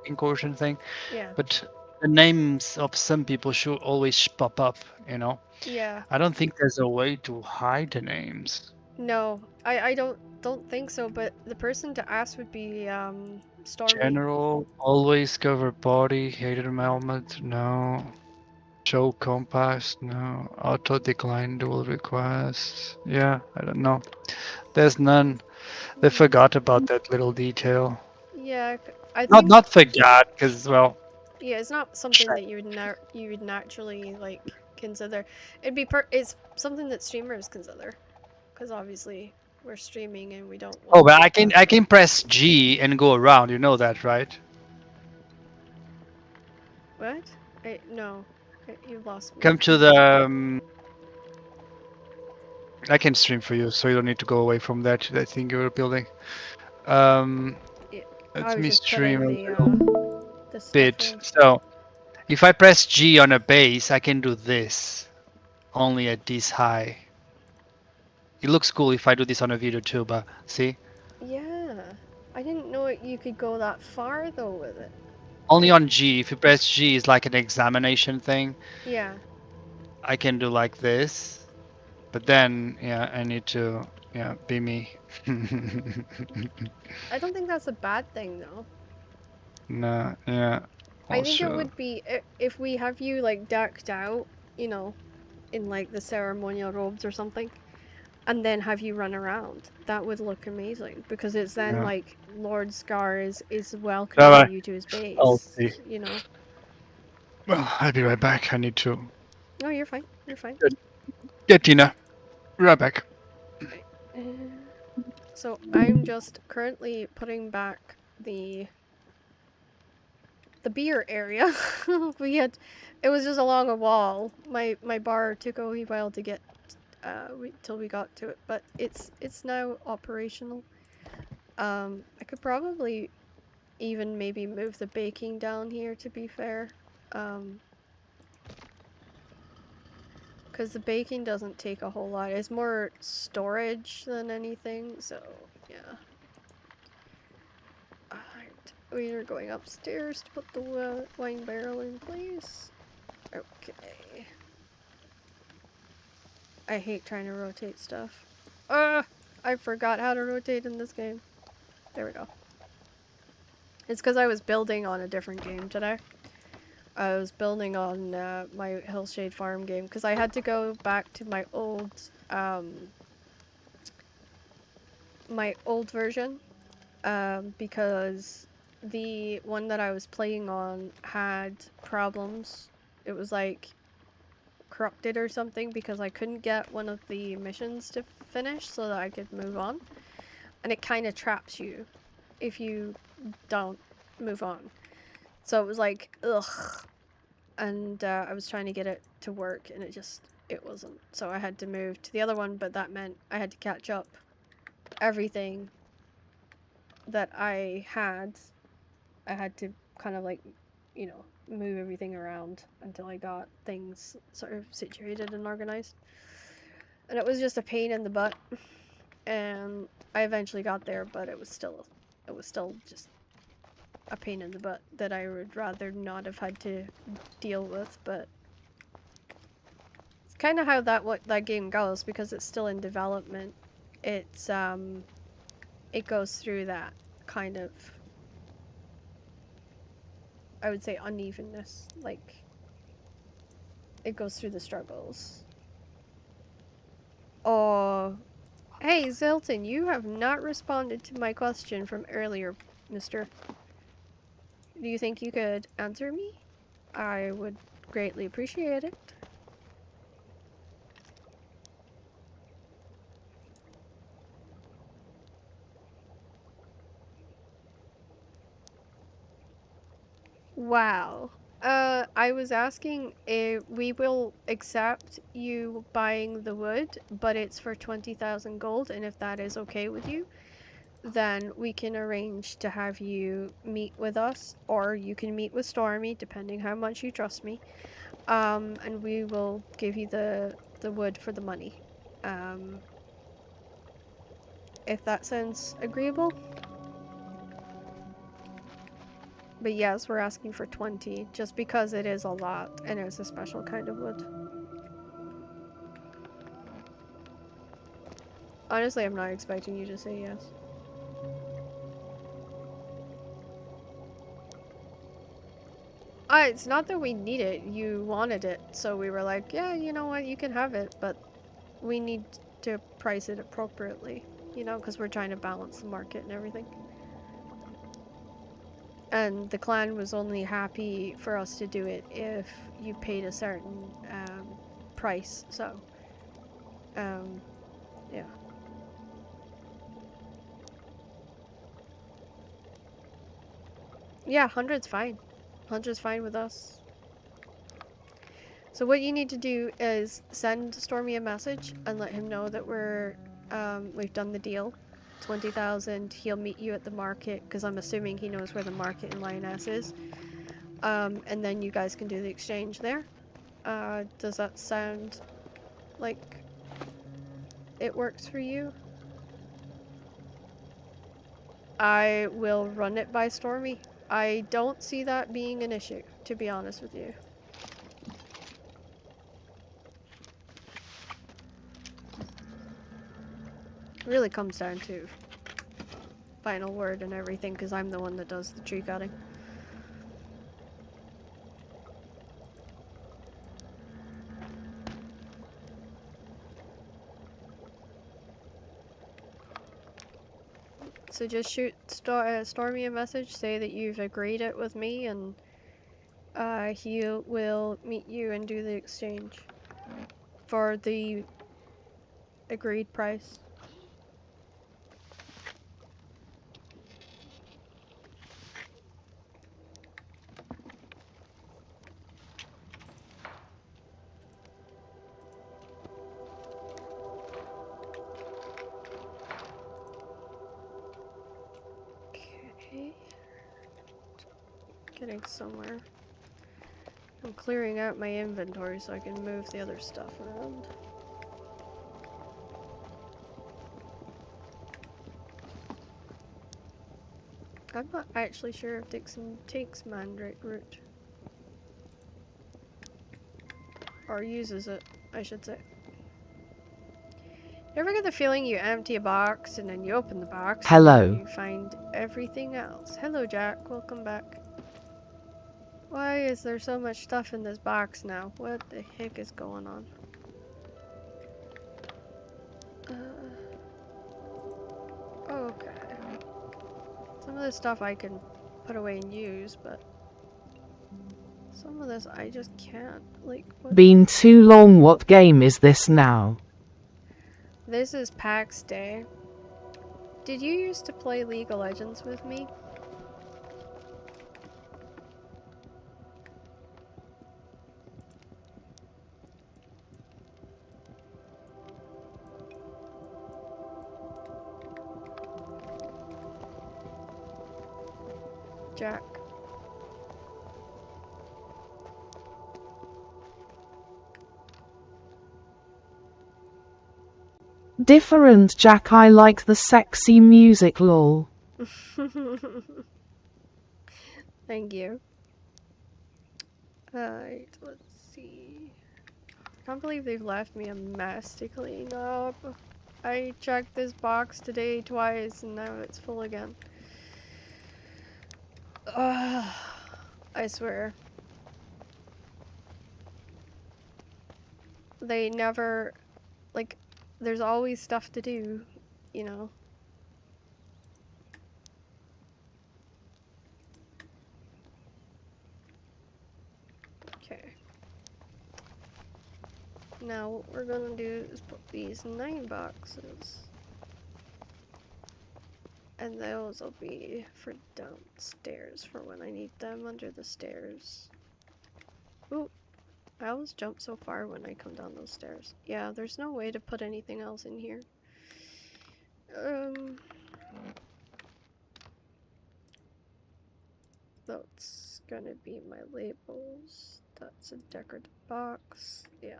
incursion thing, Yeah. but the names of some people should always pop up. You know. Yeah. I don't think there's a way to hide the names. No, I don't think so, but the person to ask would be Stormy. General, always cover body, hated helmet, no. Show compass, no. Auto decline dual requests. Yeah, I don't know. There's none. They forgot about that little detail. Yeah, I think Not forgot, because well. yeah, it's not something that you would naturally like consider. It'd be it's something that streamers consider, because obviously we're streaming and we don't. Oh, but I can press G and go around. You know that, right? What? No, you lost me. Come to the. I can stream for you, so you don't need to go away from that thing you were building. Let me stream a little bit. So, if I press G on a base, I can do this, only at this high. It looks cool if I do this on a video too, but see? Yeah, I didn't know you could go that far though with it. Only on G. If you press G, it's like an examination thing. Yeah. I can do like this, but then, yeah, I need to, yeah, be me. I don't think that's a bad thing though. No, yeah. I think it Also- would be if we have you like decked out, you know, in like the ceremonial robes or something, and then have you run around. That would look amazing, because it's then Yeah. like Lord Scar is welcoming Bye-bye. you to his base. I'll see. You know. Well, I'll be right back. I need to No, you're fine. You're fine. get Tina. Right back. So I'm just currently putting back the beer area. It was just along a wall. My bar took a wee while to get till we got to it, but it's now operational. I could probably even maybe move the baking down here, to be fair. Because the baking doesn't take a whole lot. It's more storage than anything, so yeah. Alright, we are going upstairs to put the wine barrel in place. Okay. I hate trying to rotate stuff. I forgot how to rotate in this game. There we go. It's because I was building on a different game today. I was building on my Hillshade Farm game, because I had to go back to my old my old version, because the one that I was playing on had problems. It was like corrupted or something because I couldn't get one of the missions to finish so that I could move on. And it kind of traps you if you don't move on. So it was like, ugh. And I was trying to get it to work and it wasn't. So I had to move to the other one, but that meant I had to catch up everything that I had. I had to kind of like, you know, move everything around until I got things sort of situated and organized. And it was just a pain in the butt. And I eventually got there, but it was still just a pain in the butt that I would rather not have had to deal with. But it's kind of how that game goes, because it's still in development. It's it goes through that kind of, I would say, unevenness. Like, it goes through the struggles. Oh, hey Zilton, you have not responded to my question from earlier, mister. Do you think you could answer me? I would greatly appreciate it. Wow. I was asking if we will accept you buying the wood, but it's for 20,000 gold, and if that is okay with you, then we can arrange to have you meet with us, or you can meet with Stormy, depending how much you trust me. And we will give you the wood for the money. If that sounds agreeable. But yes, we're asking for 20, just because it is a lot, and it's a special kind of wood. Honestly, I'm not expecting you to say yes. It's not that we need it, you wanted it, so we were like, yeah, you know what, you can have it, but we need to price it appropriately, you know, because we're trying to balance the market and everything. And the clan was only happy for us to do it if you paid a certain price, so, yeah. Yeah, 100's fine. 100's fine with us. So what you need to do is send Stormy a message and let him know that we've done the deal. 20,000, he'll meet you at the market, because I'm assuming he knows where the market in Lioness is. And then you guys can do the exchange there. Does that sound like it works for you? I will run it by Stormy. I don't see that being an issue, to be honest with you. It really comes down to final word and everything, because I'm the one that does the tree cutting. So just shoot Stormy a message, say that you've agreed it with me, and he will meet you and do the exchange for the agreed price. Getting somewhere. I'm clearing out my inventory so I can move the other stuff around. I'm not actually sure if Dixon takes Mandrake root. Or uses it, I should say. You ever get the feeling you empty a box and then you open the box Hello. and you find everything else? Hello Jack, welcome back. Why is there so much stuff in this box now? What the heck is going on? Okay. Some of this stuff I can put away and use, but some of this I just can't. Like, what? Been too long. What game is this now? This is PAX Day. Did you used to play League of Legends with me? Jack. Different, Jack. I like the sexy music, lol. Thank you. Alright, let's see. I can't believe they've left me a mess to clean up. I checked this box today twice and now it's full again. I swear. They never, like, there's always stuff to do, you know. Okay. Now what we're gonna do is put these 9 boxes. And those will be for downstairs for when I need them under the stairs. Ooh, I always jump so far when I come down those stairs. Yeah, there's no way to put anything else in here. That's gonna be my labels. That's a decorative box. Yeah.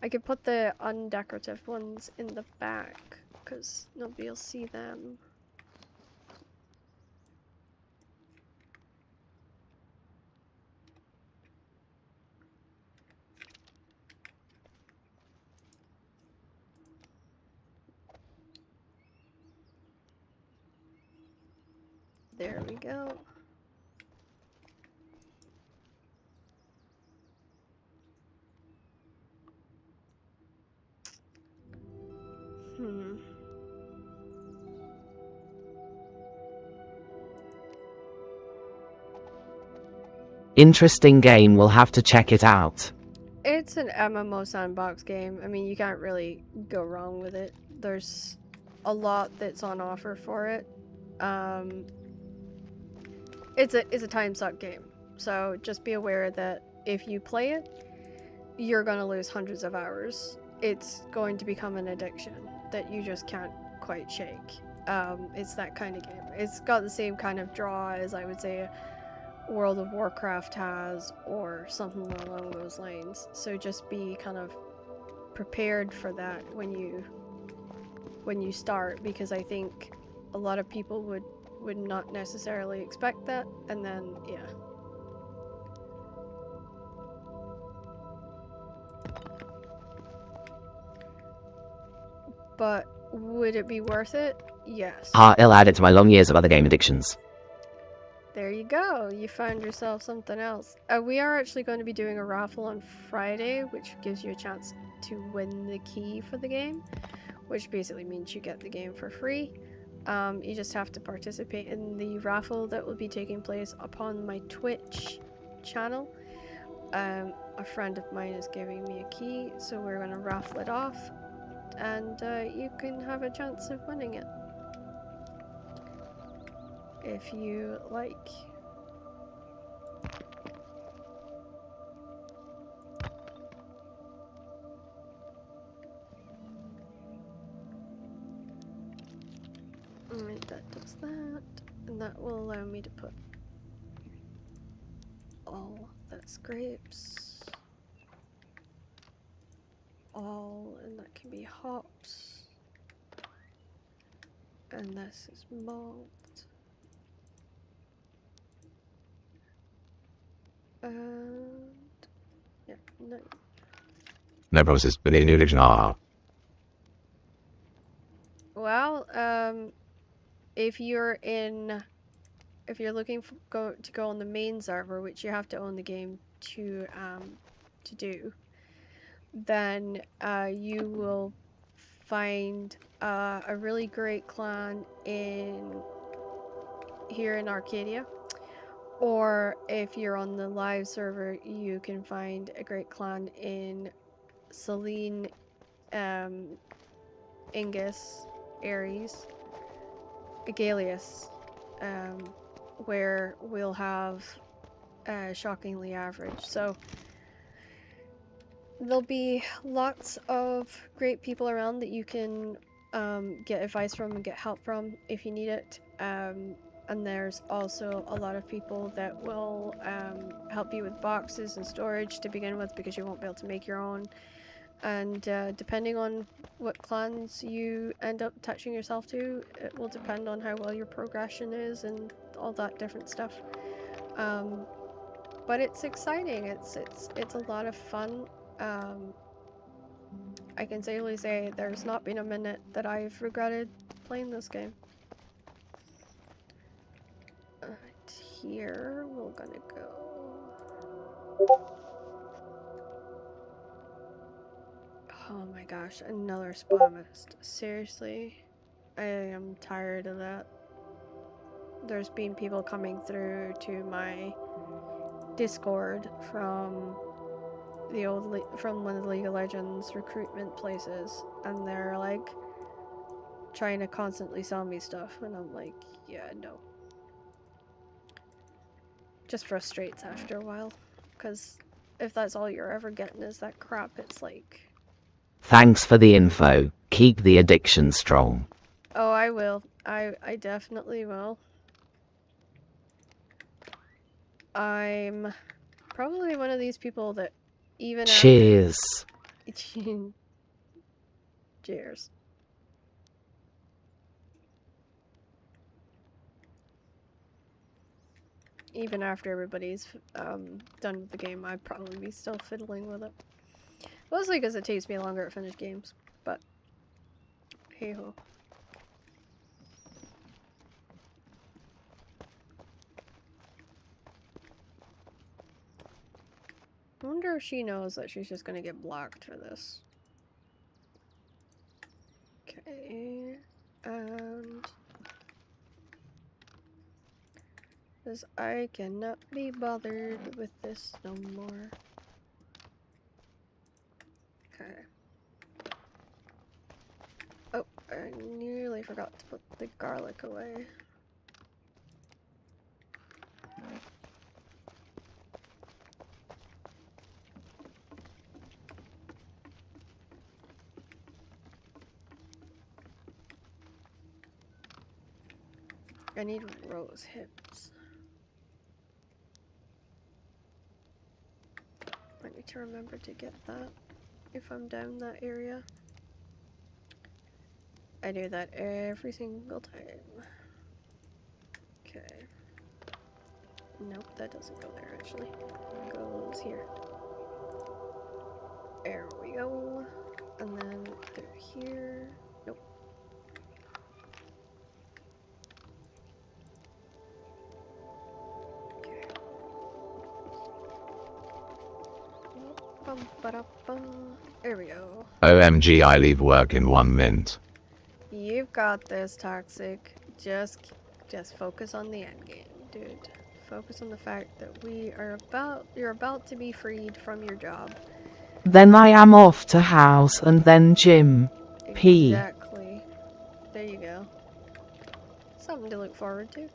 I could put the undecorative ones in the back, because nobody will see them. There we go. Interesting game, we'll have to check it out. It's an MMO sandbox game. I mean, you can't really go wrong with it. There's a lot that's on offer for it. It's a time suck game. So just be aware that if you play it, you're gonna lose hundreds of hours. It's going to become an addiction that you just can't quite shake. It's that kind of game. It's got the same kind of draw as, I would say, World of Warcraft has, or something along those lines. So just be kind of prepared for that when you start, because I think a lot of people would not necessarily expect that, and then yeah. But would it be worth it? Yes. I'll add it to my long years of other game addictions. There you go. You found yourself something else. We are actually going to be doing a raffle on Friday, which gives you a chance to win the key for the game, which basically means you get the game for free. You just have to participate in the raffle that will be taking place upon my Twitch channel. A friend of mine is giving me a key, so we're going to raffle it off, and you can have a chance of winning it if you like. Alright, that does that, and that will allow me to put all that's grapes, all, and that can be hops, and this is malt. And yeah, no. No process, but in original. Well, if you're looking to go on the main server, which you have to own the game to do, then you will find a really great clan here in Arcadia, or if you're on the live server, you can find a great clan in Selene, Ingus, Ares, Agalius, where we'll have shockingly average. So there'll be lots of great people around that you can get advice from and get help from if you need it. And there's also a lot of people that will help you with boxes and storage to begin with, because you won't be able to make your own. And depending on what clans you end up attaching yourself to, it will depend on how well your progression is and all that different stuff. But it's exciting. It's a lot of fun. I can safely say there's not been a minute that I've regretted playing this game. Here we're gonna go. Oh my gosh, another spamist. Seriously, I am tired of that. There's been people coming through to my Discord from from one of the League of Legends recruitment places, and they're like trying to constantly sell me stuff, and I'm like, yeah, no. Just frustrates after a while, because if that's all you're ever getting is that crap, it's like... Thanks for the info. Keep the addiction strong. Oh, I will. I definitely will. I'm probably one of these people that even Cheers. After... Cheers. Even after everybody's done with the game, I'd probably be still fiddling with it. Mostly because it takes me longer to finish games, but hey ho. I wonder if she knows that she's just gonna get blocked for this. Okay, and... because I cannot be bothered with this no more. Okay. Oh, I nearly forgot to put the garlic away. I need rose hips. I need to remember to get that if I'm down that area. I do that every single time. Okay. Nope, that doesn't go there actually. It goes here. There we go. And then through here. Nope. There we go. OMG, I leave work in 1 minute. You've got this, Toxic. Just focus on the end game, dude. Focus on the fact that you're about to be freed from your job. Then I am off to house and then gym. P. Exactly. There you go. Something to look forward to.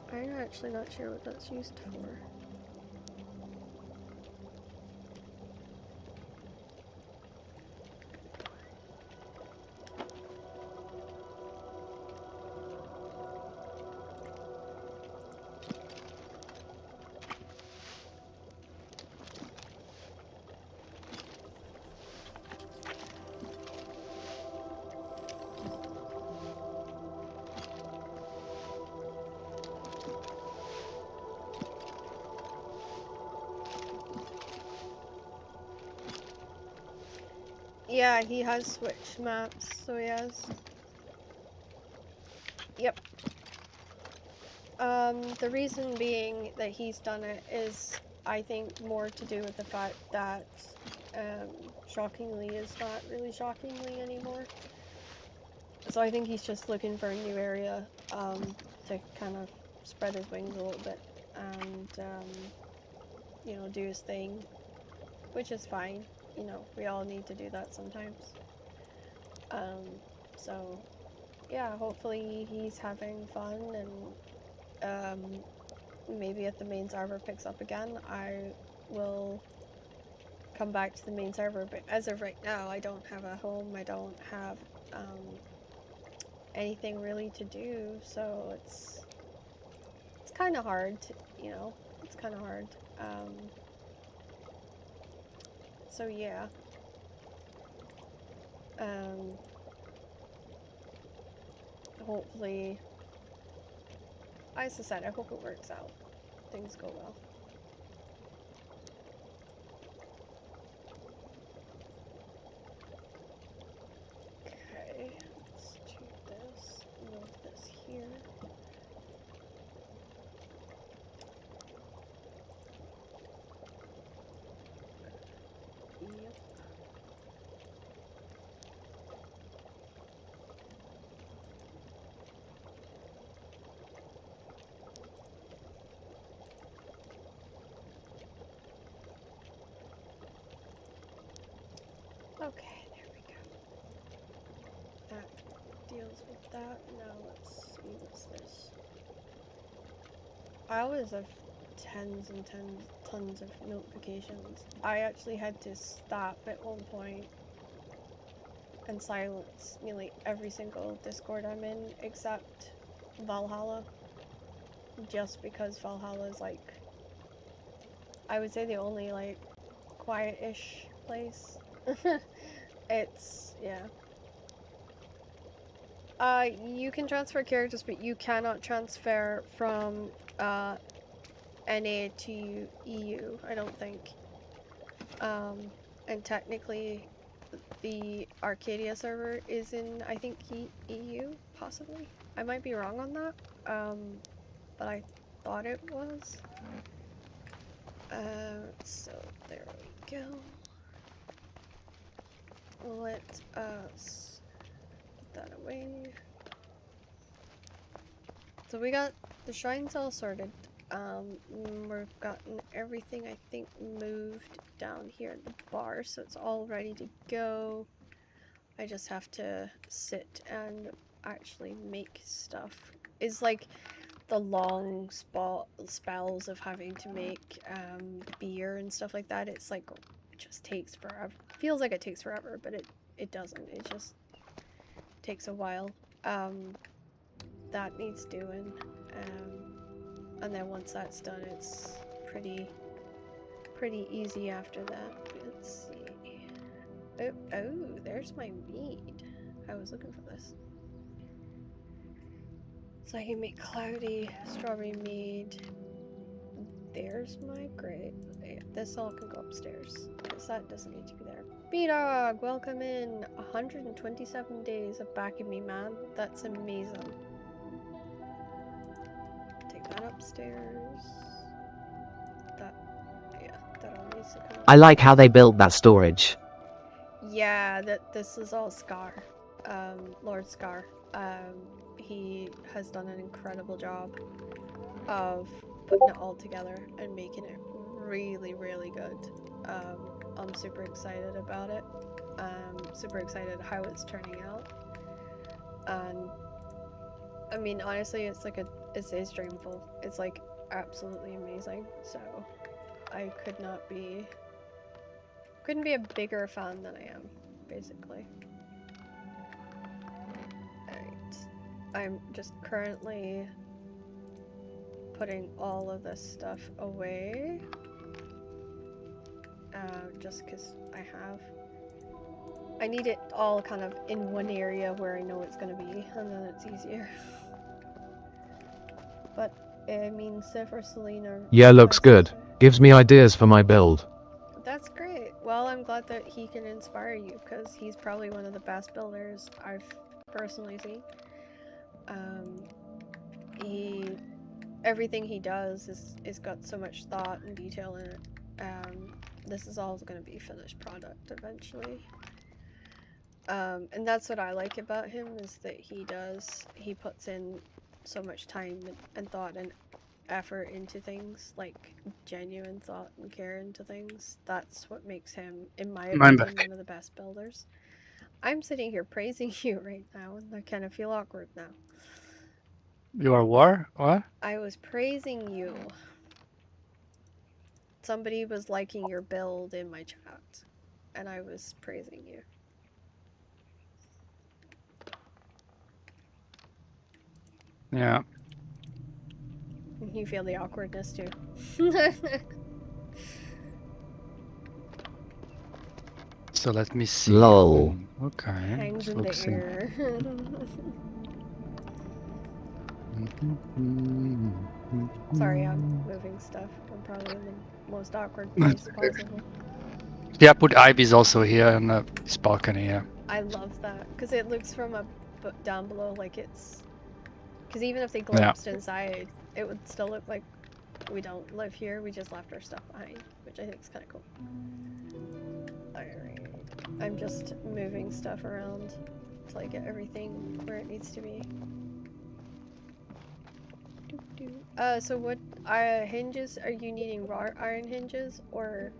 I'm actually not sure what that's used for. Yeah, he has switched maps, so he has. Yep. The reason being that he's done it is, I think, more to do with the fact that Shockingly is not really Shockingly anymore. So I think he's just looking for a new area to kind of spread his wings a little bit and, you know, do his thing, which is fine. You know, we all need to do that sometimes. So, yeah, hopefully he's having fun, and maybe if the main server picks up again, I will come back to the main server, but as of right now, I don't have a home, I don't have anything really to do, so it's kind of hard, you know, it's kind of hard. So yeah. Hopefully, as I said, I hope it works out. Things go well. Okay, let's do this, move this here. Yep. Okay, there we go. That deals with that. Now let's see what's this. I always have tons and tons of notifications. I actually had to stop at one point and silence nearly every single Discord I'm in except Valhalla. Just because Valhalla is, like, I would say the only, like, quiet-ish place. It's, yeah. You can transfer characters, but you cannot transfer from, NA to EU, I don't think. And technically, the Arcadia server is in, I think, EU, possibly? I might be wrong on that, but I thought it was. So there we go. Let us put that away. So we got the shrines all sorted. We've gotten everything, I think, moved down here in the bar, so it's all ready to go. I just have to sit and actually make stuff. It's like the long spells of having to make beer and stuff like that. It's like, it just takes forever. Feels like it takes forever, but it doesn't. It just takes a while. That needs doing. And then once that's done, it's pretty easy after that. Let's see. Oh, there's my mead. I was looking for this. So I can make cloudy strawberry mead. There's my grape. Yeah, this all can go upstairs, because that doesn't need to be there. B-Dog, welcome in. 127 days of backing me, man. That's amazing. Take that upstairs. That all needs to come. I like how they built that storage. Yeah, this is all Scar. Lord Scar. He has done an incredible job of putting it all together and making it really, really good. I'm super excited about it. Super excited how it's turning out. And I mean, honestly, it's like it's dreamful. It's like absolutely amazing. So I couldn't be a bigger fan than I am, basically. I'm just currently putting all of this stuff away, just because I need it all kind of in one area where I know it's going to be, and then it's easier. But I mean, for Selena. Yeah, looks good. Gives me ideas for my build. That's great. Well, I'm glad that he can inspire you, because he's probably one of the best builders I've personally seen. He everything he does is got so much thought and detail in it. This is all going to be finished product eventually. And that's what I like about him, is that he puts in so much time and thought and effort into things, like genuine thought and care into things. That's what makes him, in my opinion, one of the best builders. I'm sitting here praising you right now, and I kind of feel awkward now. You are what? I was praising you. Somebody was liking your build in my chat, and I was praising you. Yeah. You feel the awkwardness too. So let me see. Lol. Okay. Hangs in the air. Sorry, I'm moving stuff. I'm probably in the most awkward place possible. Yeah, put Ivy's also here on this balcony, yeah. I love that, because it looks from down below like it's... Because even if they glimpsed inside, it would still look like we don't live here, we just left our stuff behind, which I think is kind of cool. Alright, I'm just moving stuff around until I get everything where it needs to be. So what hinges are you needing? Raw iron hinges, or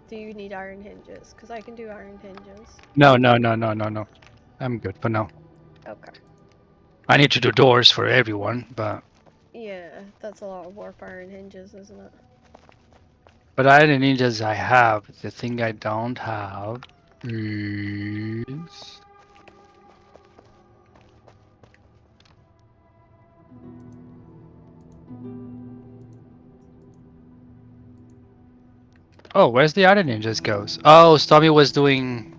do you need iron hinges? Because I can do iron hinges. No. I'm good for now. Okay. I need to do doors for everyone, but... Yeah, that's a lot of warp iron hinges, isn't it? But iron hinges I have. The thing I don't have is... Oh, where's the iron ninjas goes? Oh, Stormy was doing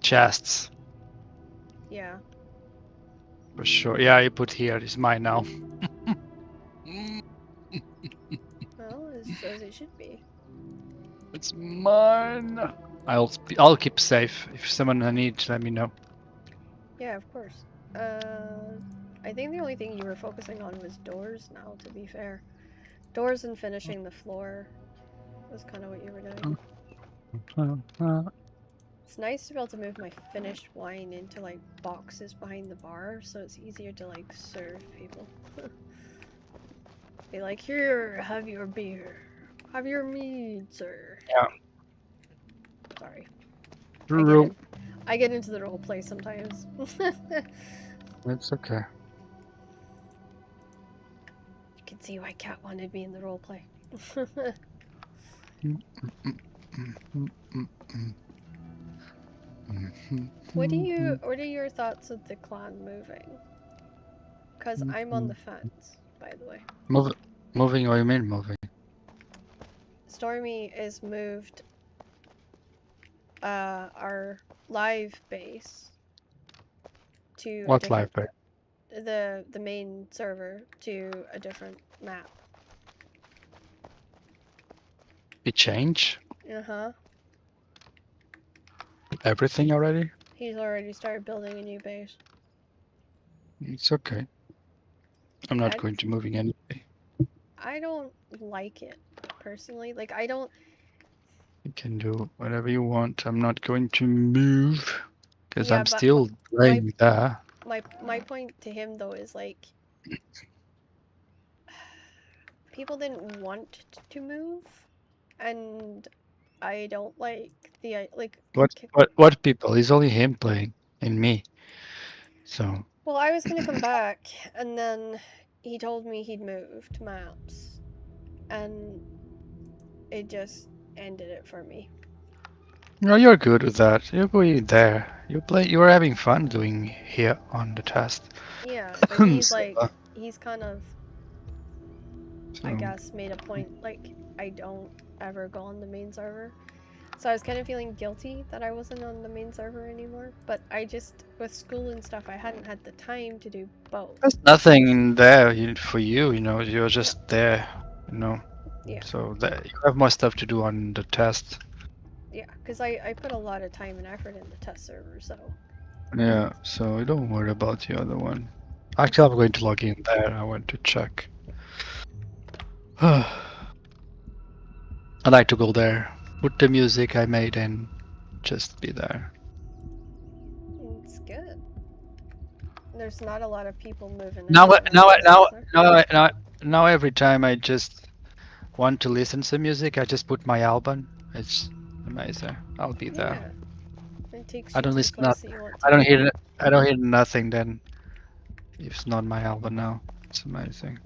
chests. Yeah. For sure. Yeah, you put here. It's mine now. Well, as it should be. It's mine. I'll keep safe. If someone needs, let me know. Yeah, of course. I think the only thing you were focusing on was doors now, to be fair. Doors and finishing the floor was kind of what you were doing. It's nice to be able to move my finished wine into like boxes behind the bar, so it's easier to like serve people. Be like, here, have your beer. Have your mead, sir. Yeah. Sorry. True. I get into the role play sometimes. It's okay. You can see why Kat wanted me in the role play. What are your thoughts of the clan moving? Because I'm on the fence, by the way. Moving? What do you mean moving? Stormy is moved our live base to What live base? The main server to a different map. It changed? Uh-huh. Everything already? He's already started building a new base. It's okay. I'm not going to moving anyway. I don't like it, personally. Like, I don't... You can do whatever you want. I'm not going to move. Because Yeah, I'm but still playing there. My point to him, though, is, like... People didn't want to move, and I don't like the, like... What people? It's only him playing, and me. So... Well, I was gonna come back, and then he told me he'd moved maps, and it just ended it for me. No, you're good with that. You're going there. You were having fun doing here on the test. Yeah, but he's So, like, he's kind of, I guess, made a point, like, I don't ever go on the main server. So I was kind of feeling guilty that I wasn't on the main server anymore, but I just, with school and stuff, I hadn't had the time to do both. There's nothing in there for you, you know, you're just there, you know. Yeah. So that you have more stuff to do on the test. Yeah, because I put a lot of time and effort in the test server, so. Yeah, so don't worry about the other one. Actually, I'm going to log in there. I want to check. I like to go there, put the music I made in, just be there. It's good. There's not a lot of people moving. Now every time I just want to listen to music, I just put my album. It's amazing. I'll be there. It takes I you don't to the listen. place that you want to I don't be. hear. I don't hear nothing then. If it's not my album now, it's amazing.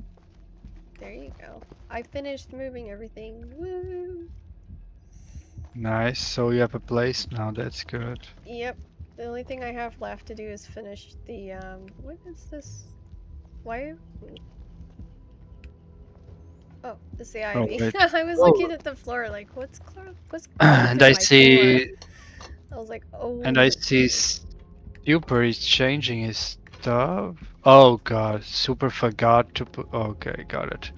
There you go. I finished moving everything. Woo! Nice. So you have a place now. That's good. Yep. The only thing I have left to do is finish the what is this? Why? Oh, it's the ivy. wait. I was looking at the floor like, what's And I see. I was like, oh. And I see Super is changing his stuff. Oh god, Super forgot to put. Okay, got it.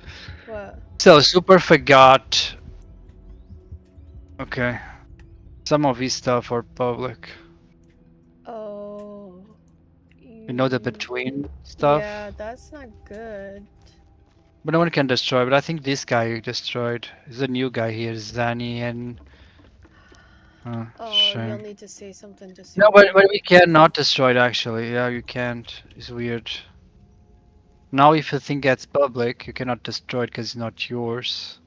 What? So Super forgot. Okay. Some of his stuff are public. Oh. You know the between stuff? Yeah, that's not good. But no one can destroy, but I think this guy you destroyed. Is a new guy here, Zani and... Oh, shame. you'll need to say something to No, but we cannot destroy it actually. Yeah, you can't. It's weird. Now if the thing gets public, you cannot destroy it because it's not yours.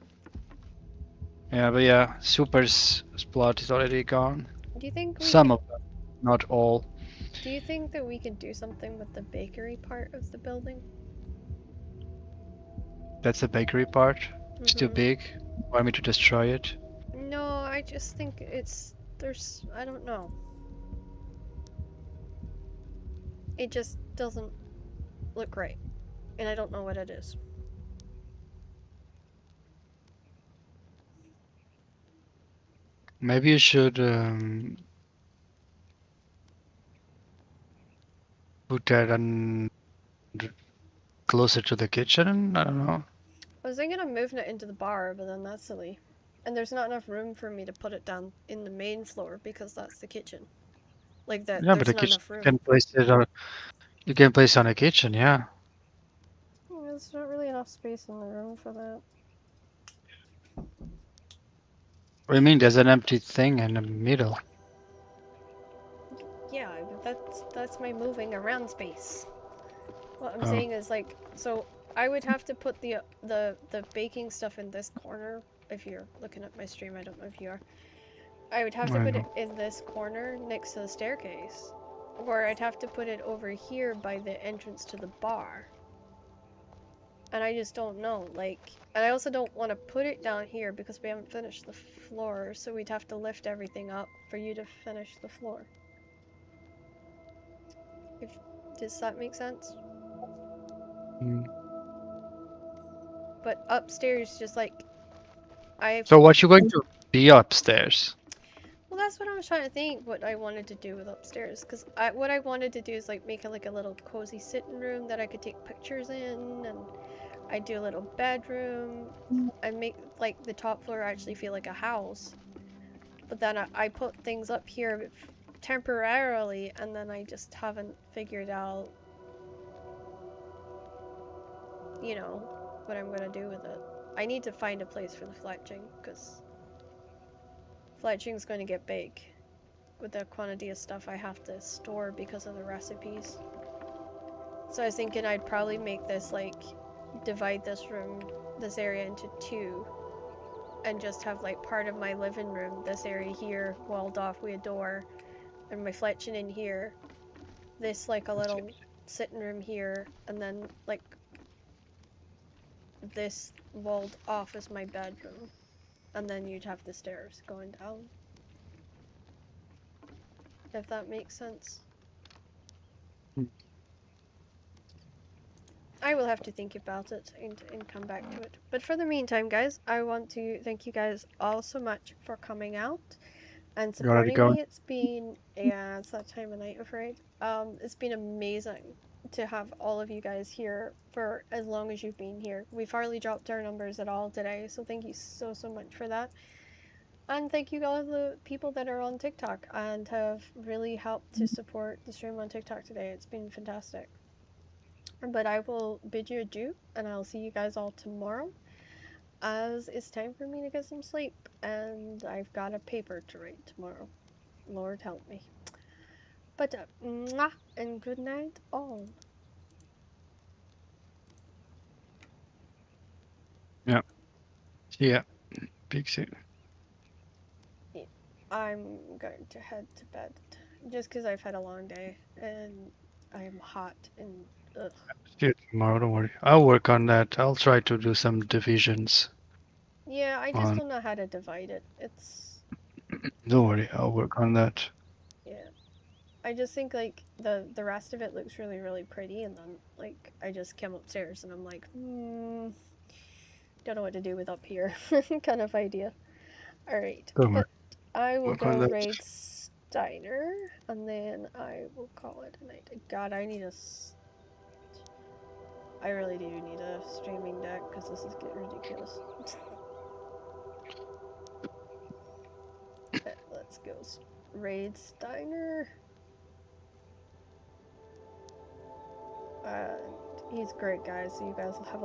Yeah, but yeah, Super's plot is already gone. Do you think Some of them, not all. Do you think that we could do something with the bakery part of the building? That's the bakery part? It's too big? Want me to destroy it? No, I just think I don't know. It just doesn't look right. And I don't know what it is. Maybe you should put that on closer to the kitchen? I don't know. I was thinking of moving it into the bar, but then that's silly. And there's not enough room for me to put it down in the main floor because that's the kitchen. Like that. Yeah, but the kitchen you can place it on. You can place it on a kitchen, yeah. Well, there's not really enough space in the room for that. What do you mean? There's an empty thing in the middle. Yeah, but that's my moving around space. What I'm Oh. saying is like, so I would have to put the baking stuff in this corner. If you're looking at my stream, I don't know if you are. I would have to I put it know. in this corner next to the staircase. Or I'd have to put it over here by the entrance to the bar. And I just don't know, like, and I also don't want to put it down here because we haven't finished the floor, so we'd have to lift everything up for you to finish the floor. Does that make sense? But upstairs, just like, So what you going to be upstairs? well, that's what I was trying to think, what I wanted to do with upstairs, because what I wanted to do is like make it like a little cozy sitting room that I could take pictures in, and I'd do a little bedroom, and make like the top floor actually feel like a house. But then I put things up here temporarily, and then I just haven't figured out, you know, what I'm gonna do with it. I need to find a place for the fletching, because fletching's going to get big with the quantity of stuff I have to store because of the recipes. So I was thinking I'd probably make this like, divide this area into two, and just have like part of my living room, this area here, walled off with a door, and my fletching in here, this like a little sitting room here, and then like this walled off as my bedroom, and then you'd have the stairs going down. If that makes sense. I will have to think about it and come back to it. But for the meantime, guys, I want to thank you guys all so much for coming out and You already supporting me. going? It's been, yeah, it's that time of night, I'm afraid. It's been amazing to have all of you guys here for as long as you've been here. We've hardly dropped our numbers at all today, so thank you so much for that. And thank you all the people that are on TikTok and have really helped to support the stream on TikTok today. It's been fantastic. But I will bid you adieu, and I'll see you guys all tomorrow, as it's time for me to get some sleep, and I've got a paper to write tomorrow. Lord help me. But, mwah, and good night all. Yeah. Yeah. Big soon. I'm going to head to bed, just because I've had a long day, and I am hot, and ugh. See you tomorrow, don't worry. I'll work on that. I'll try to do some divisions. Yeah, I just don't know how to divide it. It's... Don't worry, I'll work on that. Yeah. I just think, like, the rest of it looks really, really pretty, and then, like, I just came upstairs, and I'm like, don't know what to do with up here, kind of idea. Alright, but I will Work on go that. raid Steiner, and then I will call it a night. God, I need I really do need a streaming deck, because this is getting ridiculous. Okay, let's go raid Steiner. And he's great, guys, so you guys will have a